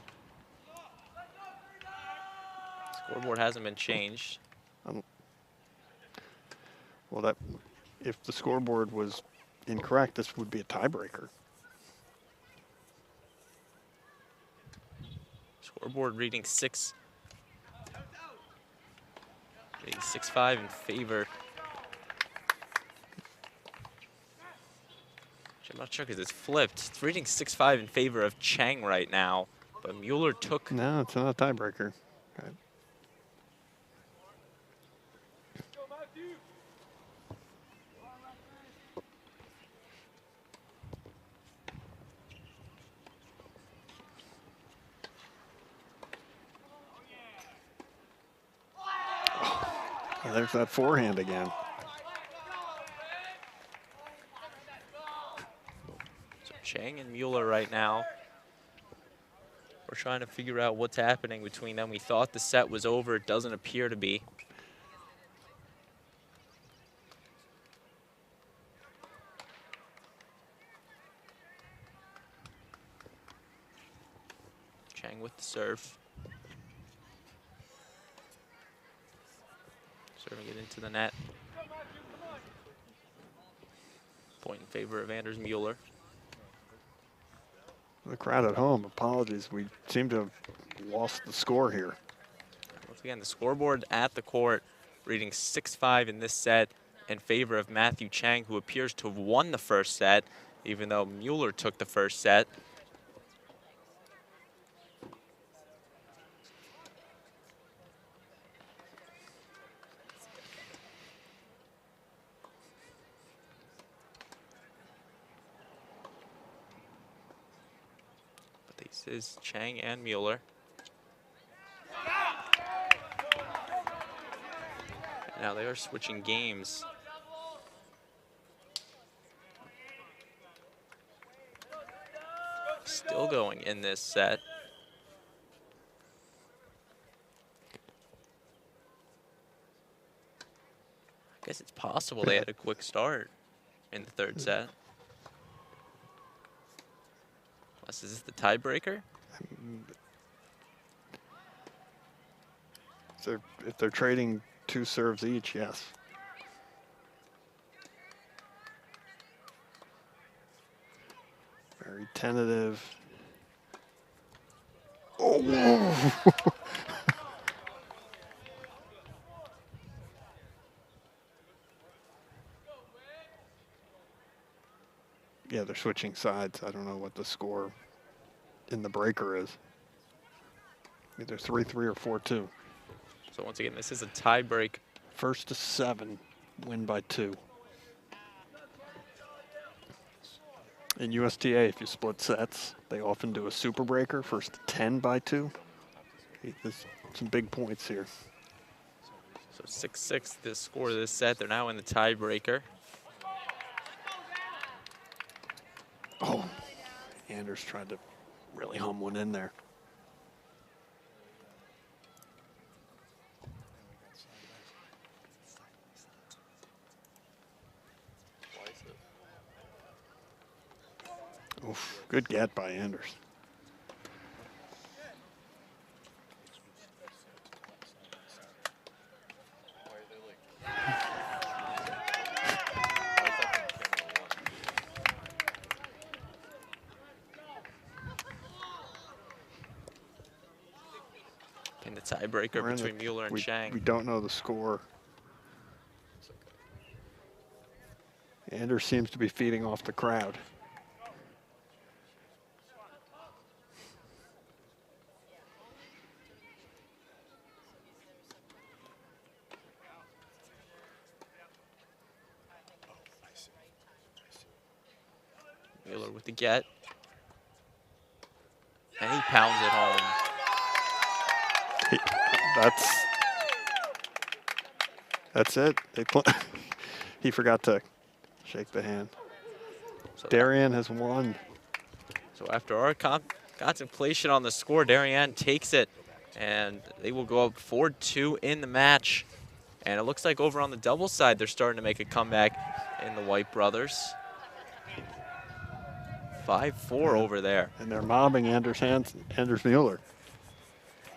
Scoreboard hasn't been changed. Well, that if the scoreboard was incorrect, this would be a tiebreaker. Scoreboard reading 6. Reading 6-5 in favor. I'm not sure because it's flipped. It's reading 6-5 in favor of Chang right now, but Mueller took. No, it's not a tiebreaker. Okay. Oh, there's that forehand again. Chang and Mueller right now. We're trying to figure out what's happening between them. We thought the set was over. It doesn't appear to be. Chang with the serve. Serving it into the net. Point in favor of Anders Mueller. The crowd at home, apologies. We seem to have lost the score here. Once again, the scoreboard at the court reading 6-5 in this set in favor of Matthew Chang, who appears to have won the first set, even though Mueller took the first set. But this is Chang and Mueller. Now they are switching games. Still going in this set. I guess it's possible they had a quick start in the third set. Unless, is this the tiebreaker? So if they're trading 2 serves each, yes. Very tentative. Oh! Yeah, they're switching sides. I don't know what the score in the breaker is. Either 3-3 or 4-2. So once again, this is a tie break. First to 7, win by 2. In USTA, if you split sets, they often do a super breaker, first to 10 by 2. There's some big points here. So 6-6, the score of this set. They're now in the tiebreaker. Oh, Anders tried to really hum one in there. Oof, good get by Anders. In the tiebreaker between Mueller and Chang. We don't know the score. Anders seems to be feeding off the crowd. Mueller with the get. And he pounds it home. That's it. He forgot to shake the hand. So Darien has won. So after our contemplation on the score, Darien takes it, and they will go up 4-2 in the match. And it looks like over on the doubles side, they're starting to make a comeback in the White brothers. 5-4 over there. And they're mobbing Anders Mueller.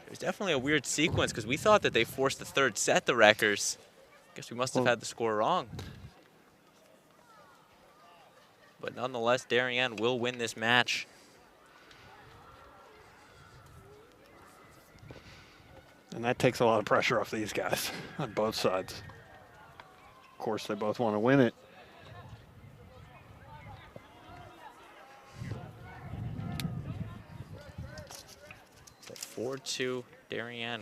It was definitely a weird sequence because we thought that they forced the third set, the Wreckers. Guess we must have had the score wrong. But nonetheless, Darien will win this match. And that takes a lot of pressure off these guys on both sides. Of course, they both want to win it. So 4-2, Darien.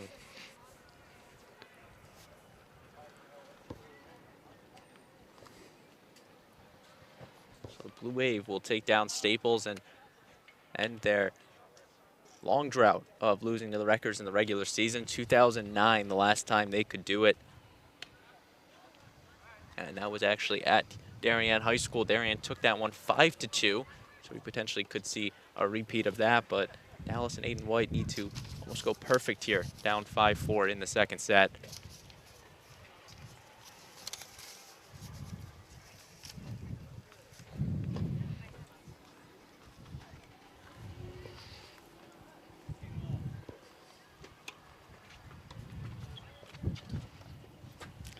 So the Blue Wave will take down Staples and end their long drought of losing to the Wreckers in the regular season. 2009, the last time they could do it. And that was actually at Darien High School. Darien took that one 5-2, so we potentially could see a repeat of that, but Dallas and Aiden White need to almost go perfect here, down 5-4 in the second set.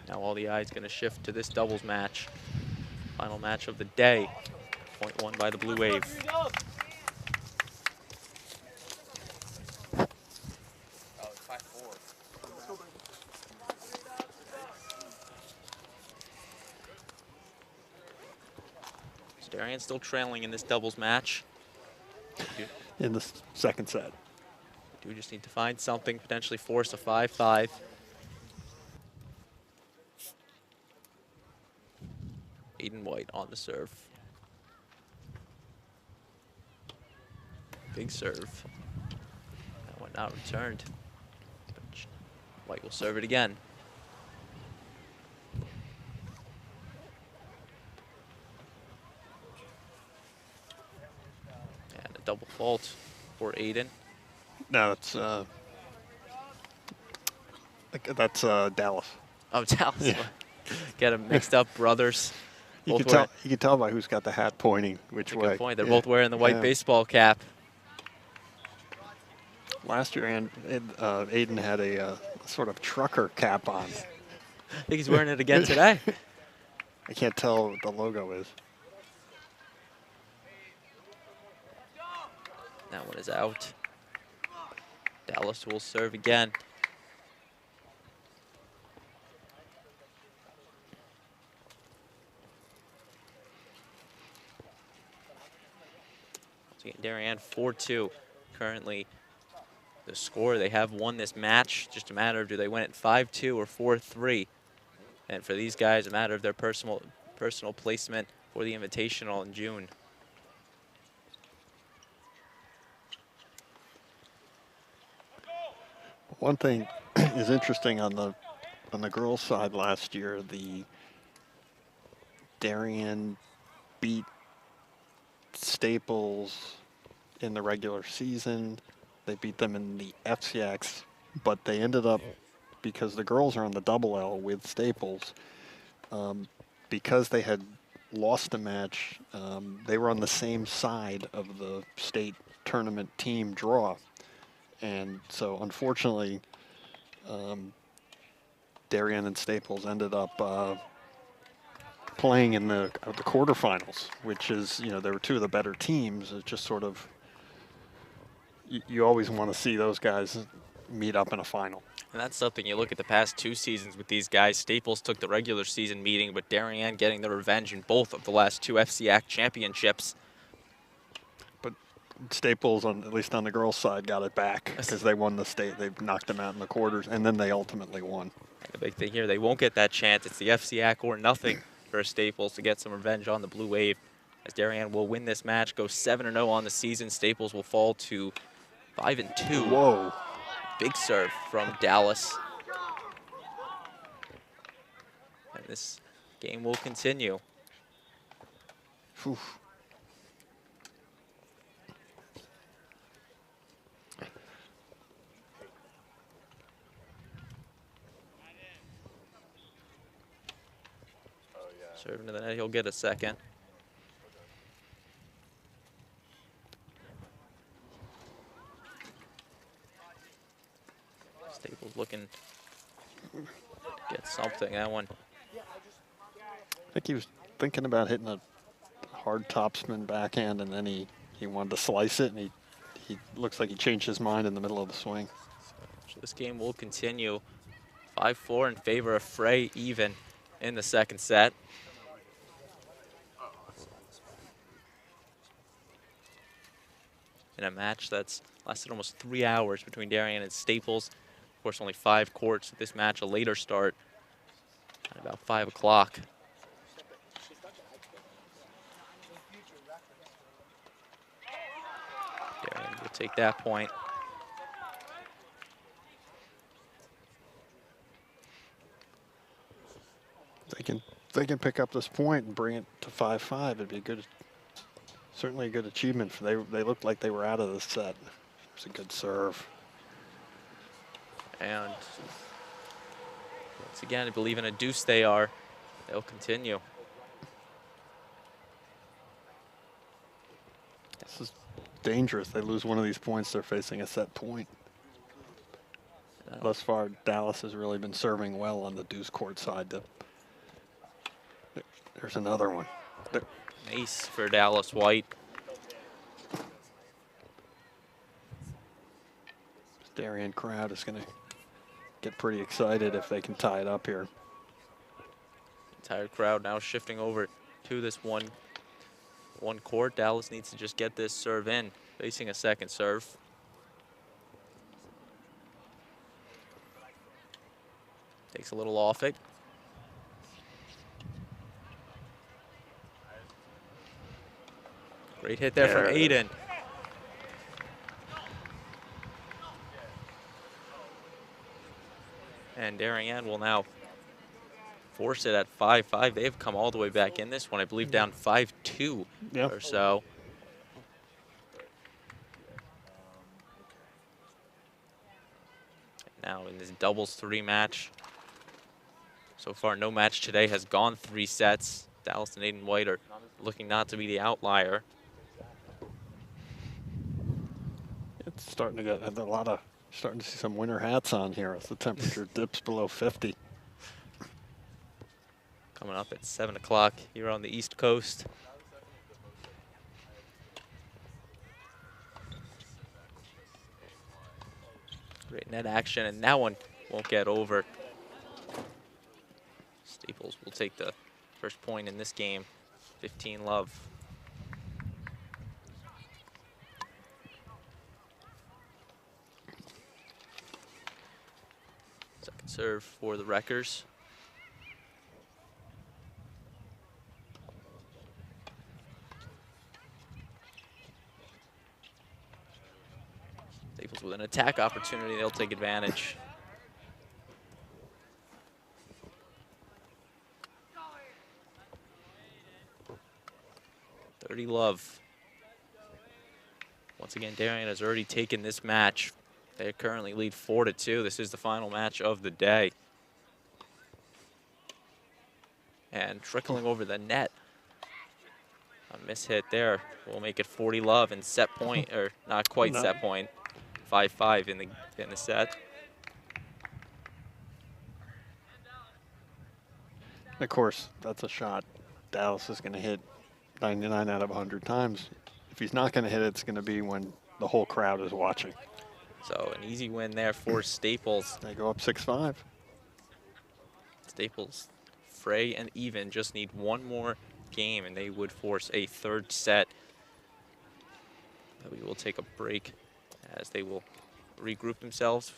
Now all the eyes going to shift to this doubles match. Final match of the day. Point won by the Blue Wave. Darien still trailing in this doubles match. In the second set. Do just need to find something, potentially force a 5-5. Aiden White on the serve. Big serve. That one not returned. White will serve it again. And a double fault for Aiden. No, that's Dallas. Oh, Dallas. Yeah. Get them mixed up, brothers. You can tell by who's got the hat pointing which way. Good point. They're Yeah. both wearing the white baseball cap. Last year, Aiden had a sort of trucker cap on. I think he's wearing it again today. I can't tell what the logo is. That one is out. Dallas will serve again. Darien 4-2. Currently, the score, they have won this match. Just a matter of do they win it 5-2 or 4-3. And for these guys, a matter of their personal placement for the Invitational in June. One thing is interesting on the girls' side last year, the Darien beat Staples in the regular season. They beat them in the FCX, but they ended up, because the girls are on the double L with Staples, because they had lost a match, they were on the same side of the state tournament team draw. And so, unfortunately, Darien and Staples ended up playing in the quarterfinals, which is, they were two of the better teams. It's just sort of, you always want to see those guys meet up in a final. And that's something you look at the past 2 seasons with these guys. Staples took the regular season meeting, but Darien getting the revenge in both of the last 2 FCAC championships. But Staples, at least on the girls' side, got it back because they won the state. They knocked them out in the quarters, and then they ultimately won. The big thing here, they won't get that chance. It's the FCAC or nothing for Staples to get some revenge on the Blue Wave. As Darien will win this match, go 7-0 on the season. Staples will fall to 5-2. Whoa. Big serve from Dallas. And this game will continue. Whew. Serving to the net, he'll get a second. Staples looking to get something. That one. I think he was thinking about hitting a hard topspin backhand, and then he wanted to slice it, and he looks like he changed his mind in the middle of the swing. So this game will continue. 5-4 in favor of Frey, even in the second set. In a match that's lasted almost 3 hours between Darien and Staples. Of course, only 5 courts with this match, a later start at about 5 o'clock. Darien will take that point. They can pick up this point and bring it to 5-5. It'd be a good, certainly a good achievement. They looked like they were out of the set. It was a good serve. And once again, I believe in a deuce they are. They'll continue. This is dangerous. They lose one of these points, they're facing a set point. Thus far, Dallas has really been serving well on the deuce court side. There's another one. Ace for Dallas White. This Darien crowd is going to get pretty excited if they can tie it up here. Entire crowd now shifting over to this one one court. Dallas needs to just get this serve in, facing a second serve. Takes a little off it. Great hit there from Aiden. And Darien will now force it at 5-5. They have come all the way back in this one, I believe down 5-2 or so. Now in this doubles 3 match, so far no match today has gone 3 sets. Dallas and Aiden White are looking not to be the outlier. It's starting to get a lot of, starting to see some winter hats on here as the temperature dips below 50. Coming up at 7 o'clock here on the East Coast. Great net action, and that one won't get over. Staples will take the first point in this game, 15-love. Second serve for the Wreckers. Staples with an attack opportunity, they'll take advantage. Love. Once again, Darien has already taken this match. They currently lead 4-2. This is the final match of the day. And trickling over the net. A miss hit there will make it 40-love and set point, or not quite set point. 5-5 in the set. Of course, that's a shot Dallas is going to hit 99 out of 100 times. If he's not going to hit it, it's going to be when the whole crowd is watching. So an easy win there for Staples. They go up 6-5. Staples, Frey and Even just need one more game and they would force a third set. We will take a break as they will regroup themselves.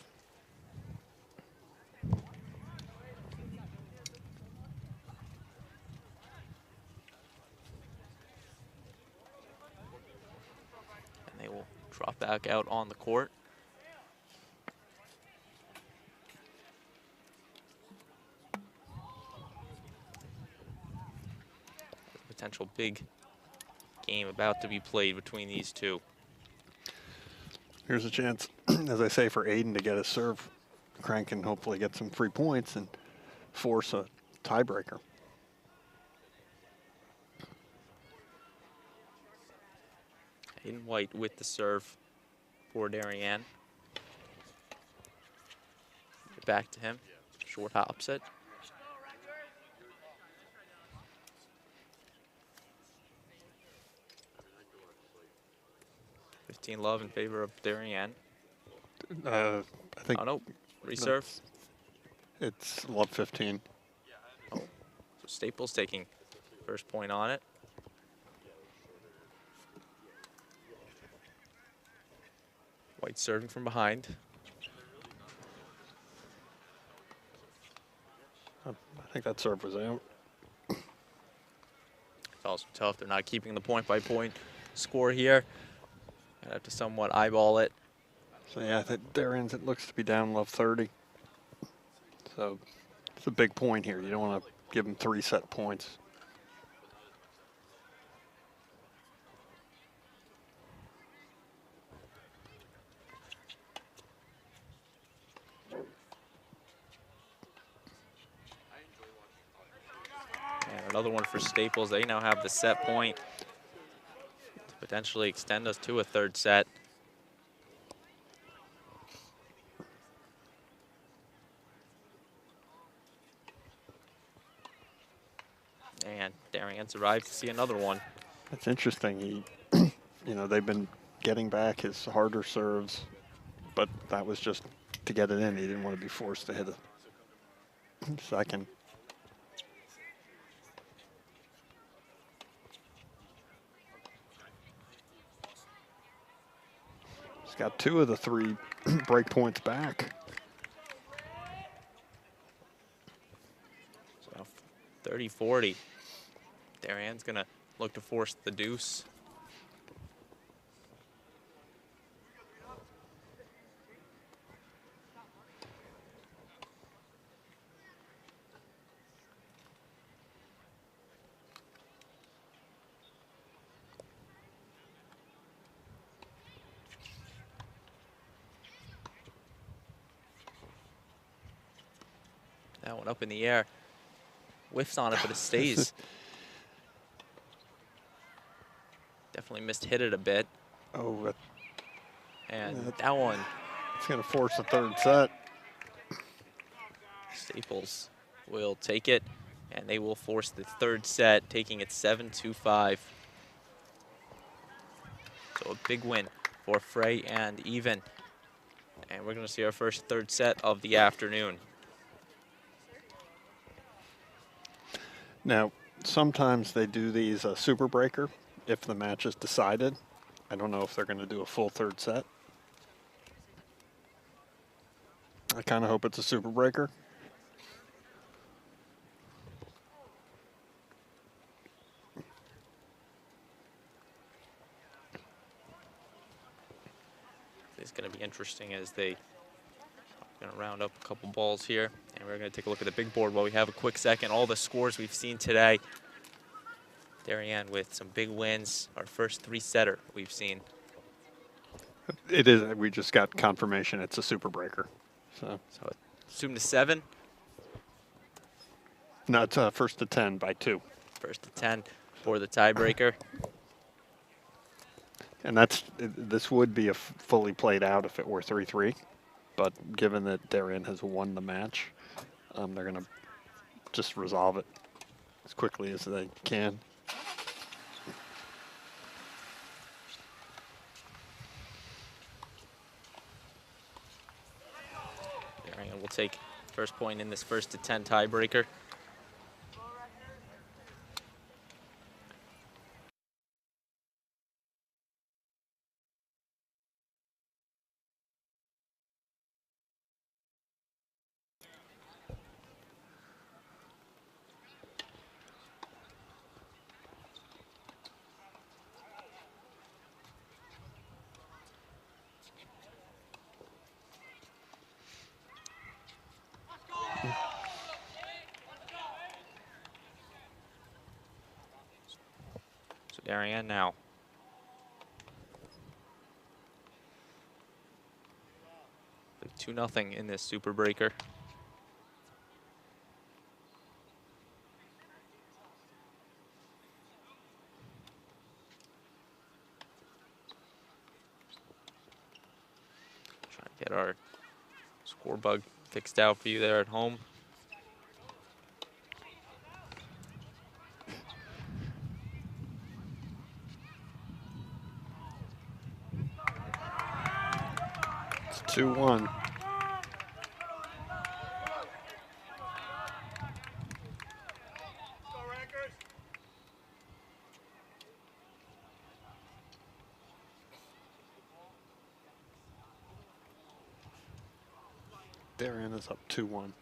They will drop back out on the court. Potential big game about to be played between these two. Here's a chance, as I say, for Aiden to get a serve crank and hopefully get some free points and force a tiebreaker. Aiden White with the serve for Darien. Back to him. Short hop set. Love in favor of Darien. I think. Oh no, reserve. It's love 15. Oh, so Staples taking first point on it. White serving from behind. I think that serve was out. It's also tough. They're not keeping the point-by-point score here. I have to somewhat eyeball it. So yeah, I think Darien's, it looks to be down love 30. So it's a big point here. You don't want to give them 3 set points. And another one for Staples. They now have the set point to potentially extend us to a third set. And Darien survived to see another one. That's interesting. He, you know, they've been getting back his harder serves, but that was just to get it in. He didn't want to be forced to hit a second. He's got 2 of the 3 break points back. So 30-40. Darien's going to look to force the deuce. That one up in the air. Whiffs on it, but it stays. Definitely missed hit it a bit. Oh, And that one, it's going to force the 3rd set. Staples will take it, and they will force the 3rd set, taking it 7-5. So a big win for Frey and Even. And we're going to see our first 3rd set of the afternoon. Now, sometimes they do these super breaker if the match is decided. I don't know if they're going to do a full 3rd set. I kind of hope it's a super breaker. It's going to be interesting as they going to round up a couple balls here, and we're going to take a look at the big board while we have a quick second. All the scores we've seen today. Darien with some big wins. Our first 3-setter we've seen. It is. We just got confirmation it's a super breaker. So assume the 7. No, it's first to 10 by 2. First to 10 for the tiebreaker. And this would be a fully played out if it were 3-3. But given that Darien has won the match, they're going to just resolve it as quickly as they can. Darien will take first point in this first to 10 tiebreaker. Darien now. Like 2-0 in this super breaker. Trying to get our score bug fixed out for you there at home. It's 2-1. Darien is up 2-1.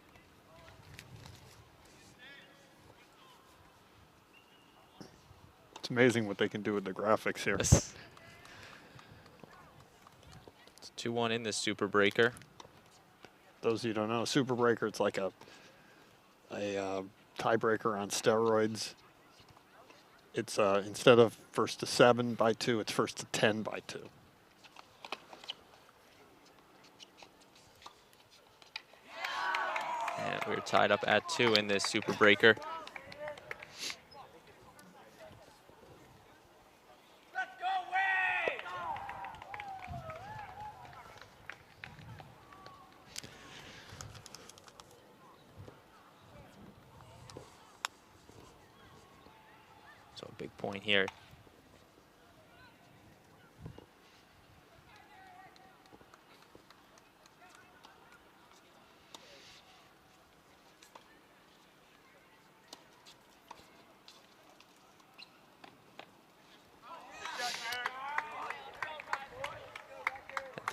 It's amazing what they can do with the graphics here. It's 2-1 in this super breaker. Those of you who don't know, super breaker, it's like a tiebreaker on steroids. It's instead of first to 7 by 2, it's first to 10 by 2. And we're tied up at 2 in this super breaker. So a big point here.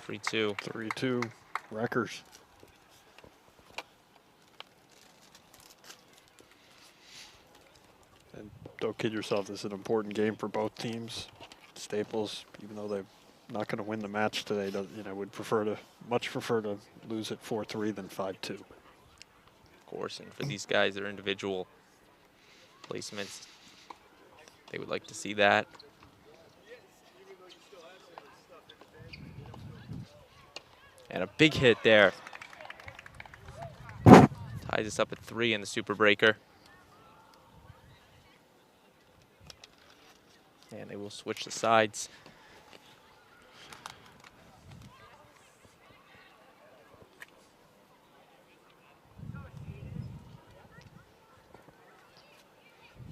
3-2. 3-2. Wreckers. And don't kid yourself, this is an important game for both teams. Staples, even though they're not going to win the match today, would much prefer to lose at 4-3 than 5-2. Of course, and for these guys, their individual placements, they would like to see that. And a big hit there. Ties us up at 3 in the Super Breaker. And they will switch the sides.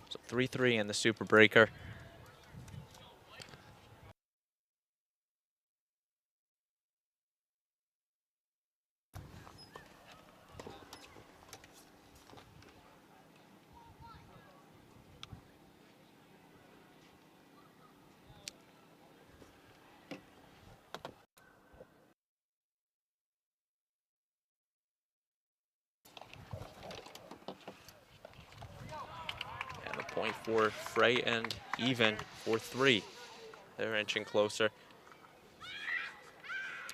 So 3-3 in the Super Breaker. Point for Frey and even for 3. They're inching closer.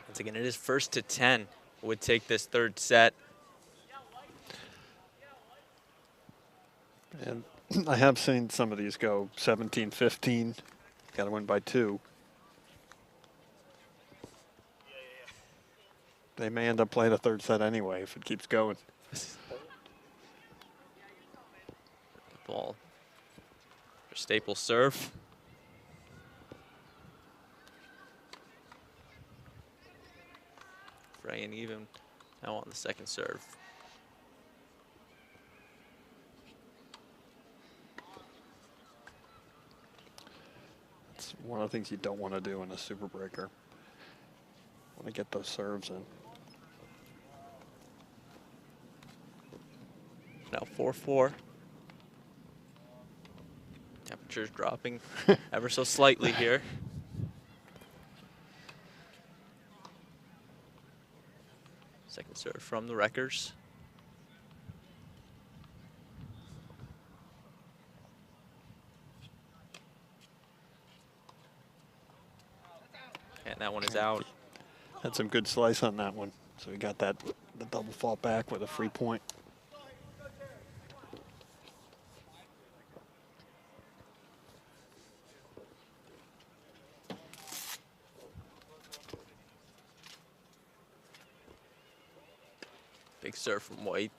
Once again, it is 1st to 10. Would take this 3rd set. And I have seen some of these go 17-15. Got to win by 2. They may end up playing a 3rd set anyway if it keeps going. Ball. Staples serve. Frey and even now on the 2nd serve. It's one of the things you don't want to do in a Super Breaker. Want to get those serves in. Now 4-4. Temperature's dropping ever so slightly here. Second serve from the Wreckers. And that one is out. Had some good slice on that one. So we got the double fault back with a free point. Big serve from White.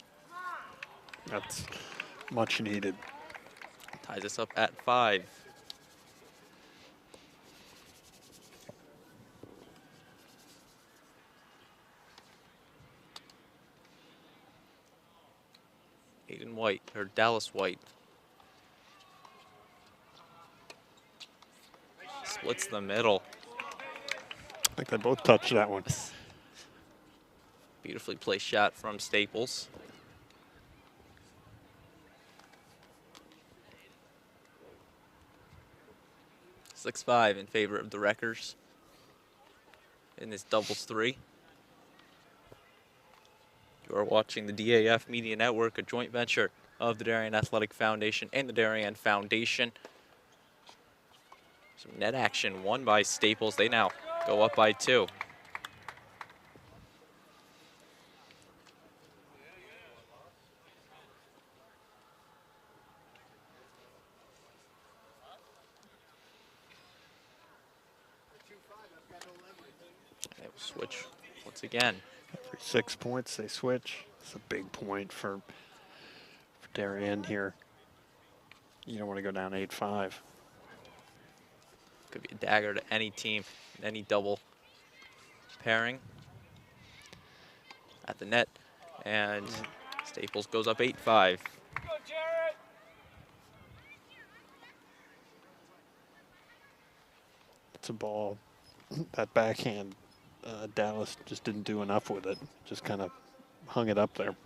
That's much needed. Ties us up at 5. Aiden White, or Dallas White. Splits the middle. I think they both touched that one. Beautifully placed shot from Staples. (6-5) in favor of the Wreckers in this doubles 3. You are watching the DAF Media Network, a joint venture of the Darien Athletic Foundation and the Darien Foundation. Some net action won by Staples. They now go up by 2. They will switch once again. Every 6 points they switch. It's a big point for Darien here. You don't want to go down 8-5. Could be a dagger to any team, any double pairing. At the net, and Staples goes up 8-5. It's a ball. That backhand, Dallas just didn't do enough with it. Just kind of hung it up there.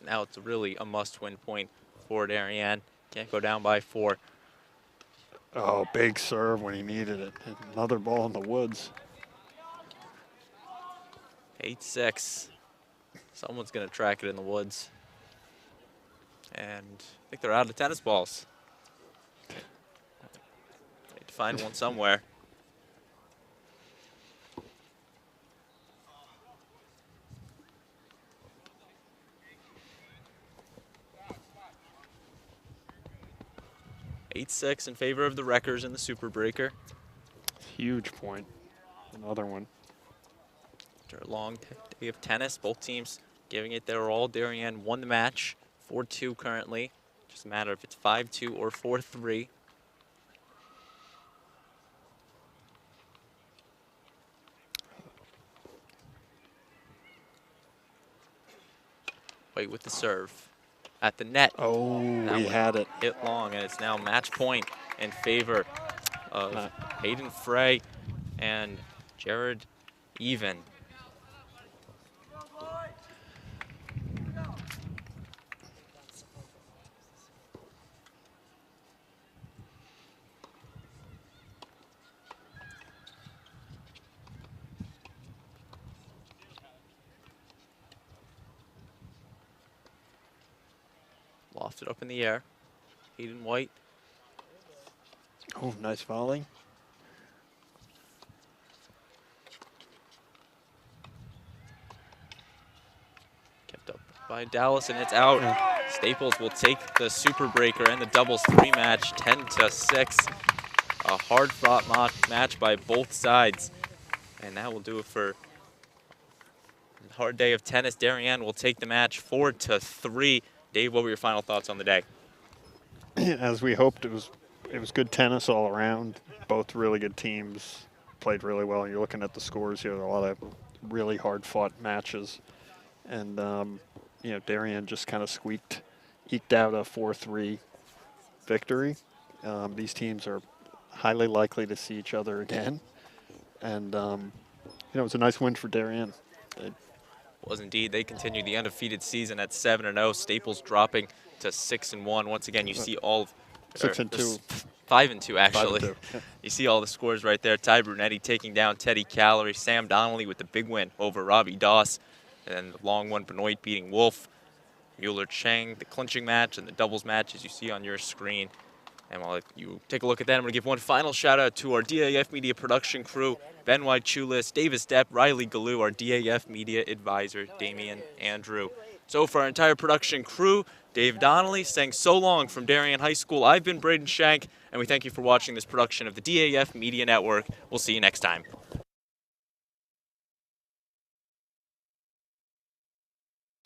Now it's really a must-win point for Darien. Can't go down by 4. Oh, big serve when he needed it. Another ball in the woods. 8-6. Someone's going to track it in the woods. And I think they're out of tennis balls. Need to find one somewhere. (8-6) in favor of the Wreckers in the Super Breaker. Huge point. Another one. After a long day of tennis, both teams giving it their all. Darien won the match, 4-2 currently. Just a matter if it's 5-2 or 4-3. White with the serve. At the net. Oh, he had it. Hit long, and it's now match point in favor of Hayden Frey and Jared Even. Lofted up in the air. Hayden White. Oh, nice volley. Kept up by Dallas, and it's out. Yeah. Staples will take the Super Breaker and the doubles 3 match, 10-6. A hard-fought match by both sides. And that will do it for a hard day of tennis. Darien will take the match 4-3. Dave, what were your final thoughts on the day? As we hoped, it was good tennis all around. Both really good teams played really well. You're looking at the scores here. There are a lot of really hard-fought matches, and you know, Darien just kind of eked out a 4-3 victory. These teams are highly likely to see each other again, and you know, it was a nice win for Darien. Was indeed. They continue the undefeated season at 7-0. Staples dropping to 6-1. Once again, you see all of 6-2. 5-2 actually. 5-2. Yeah. You see all the scores right there. Ty Brunetti taking down Teddy Calorie. Sam Donnelly with the big win over Robbie Doss. And then the long one, Benoit beating Wolf. Mueller Chang, the clinching match and the doubles match as you see on your screen. And while you take a look at that, I'm going to give one final shout out to our DAF Media production crew, Benoit Chulis, Davis Depp, Riley Galoo, our DAF Media advisor, Damian Andrew. So for our entire production crew, Dave Donnelly saying so long from Darien High School. I've been Braden Shank, and we thank you for watching this production of the DAF Media Network. We'll see you next time.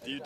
Do you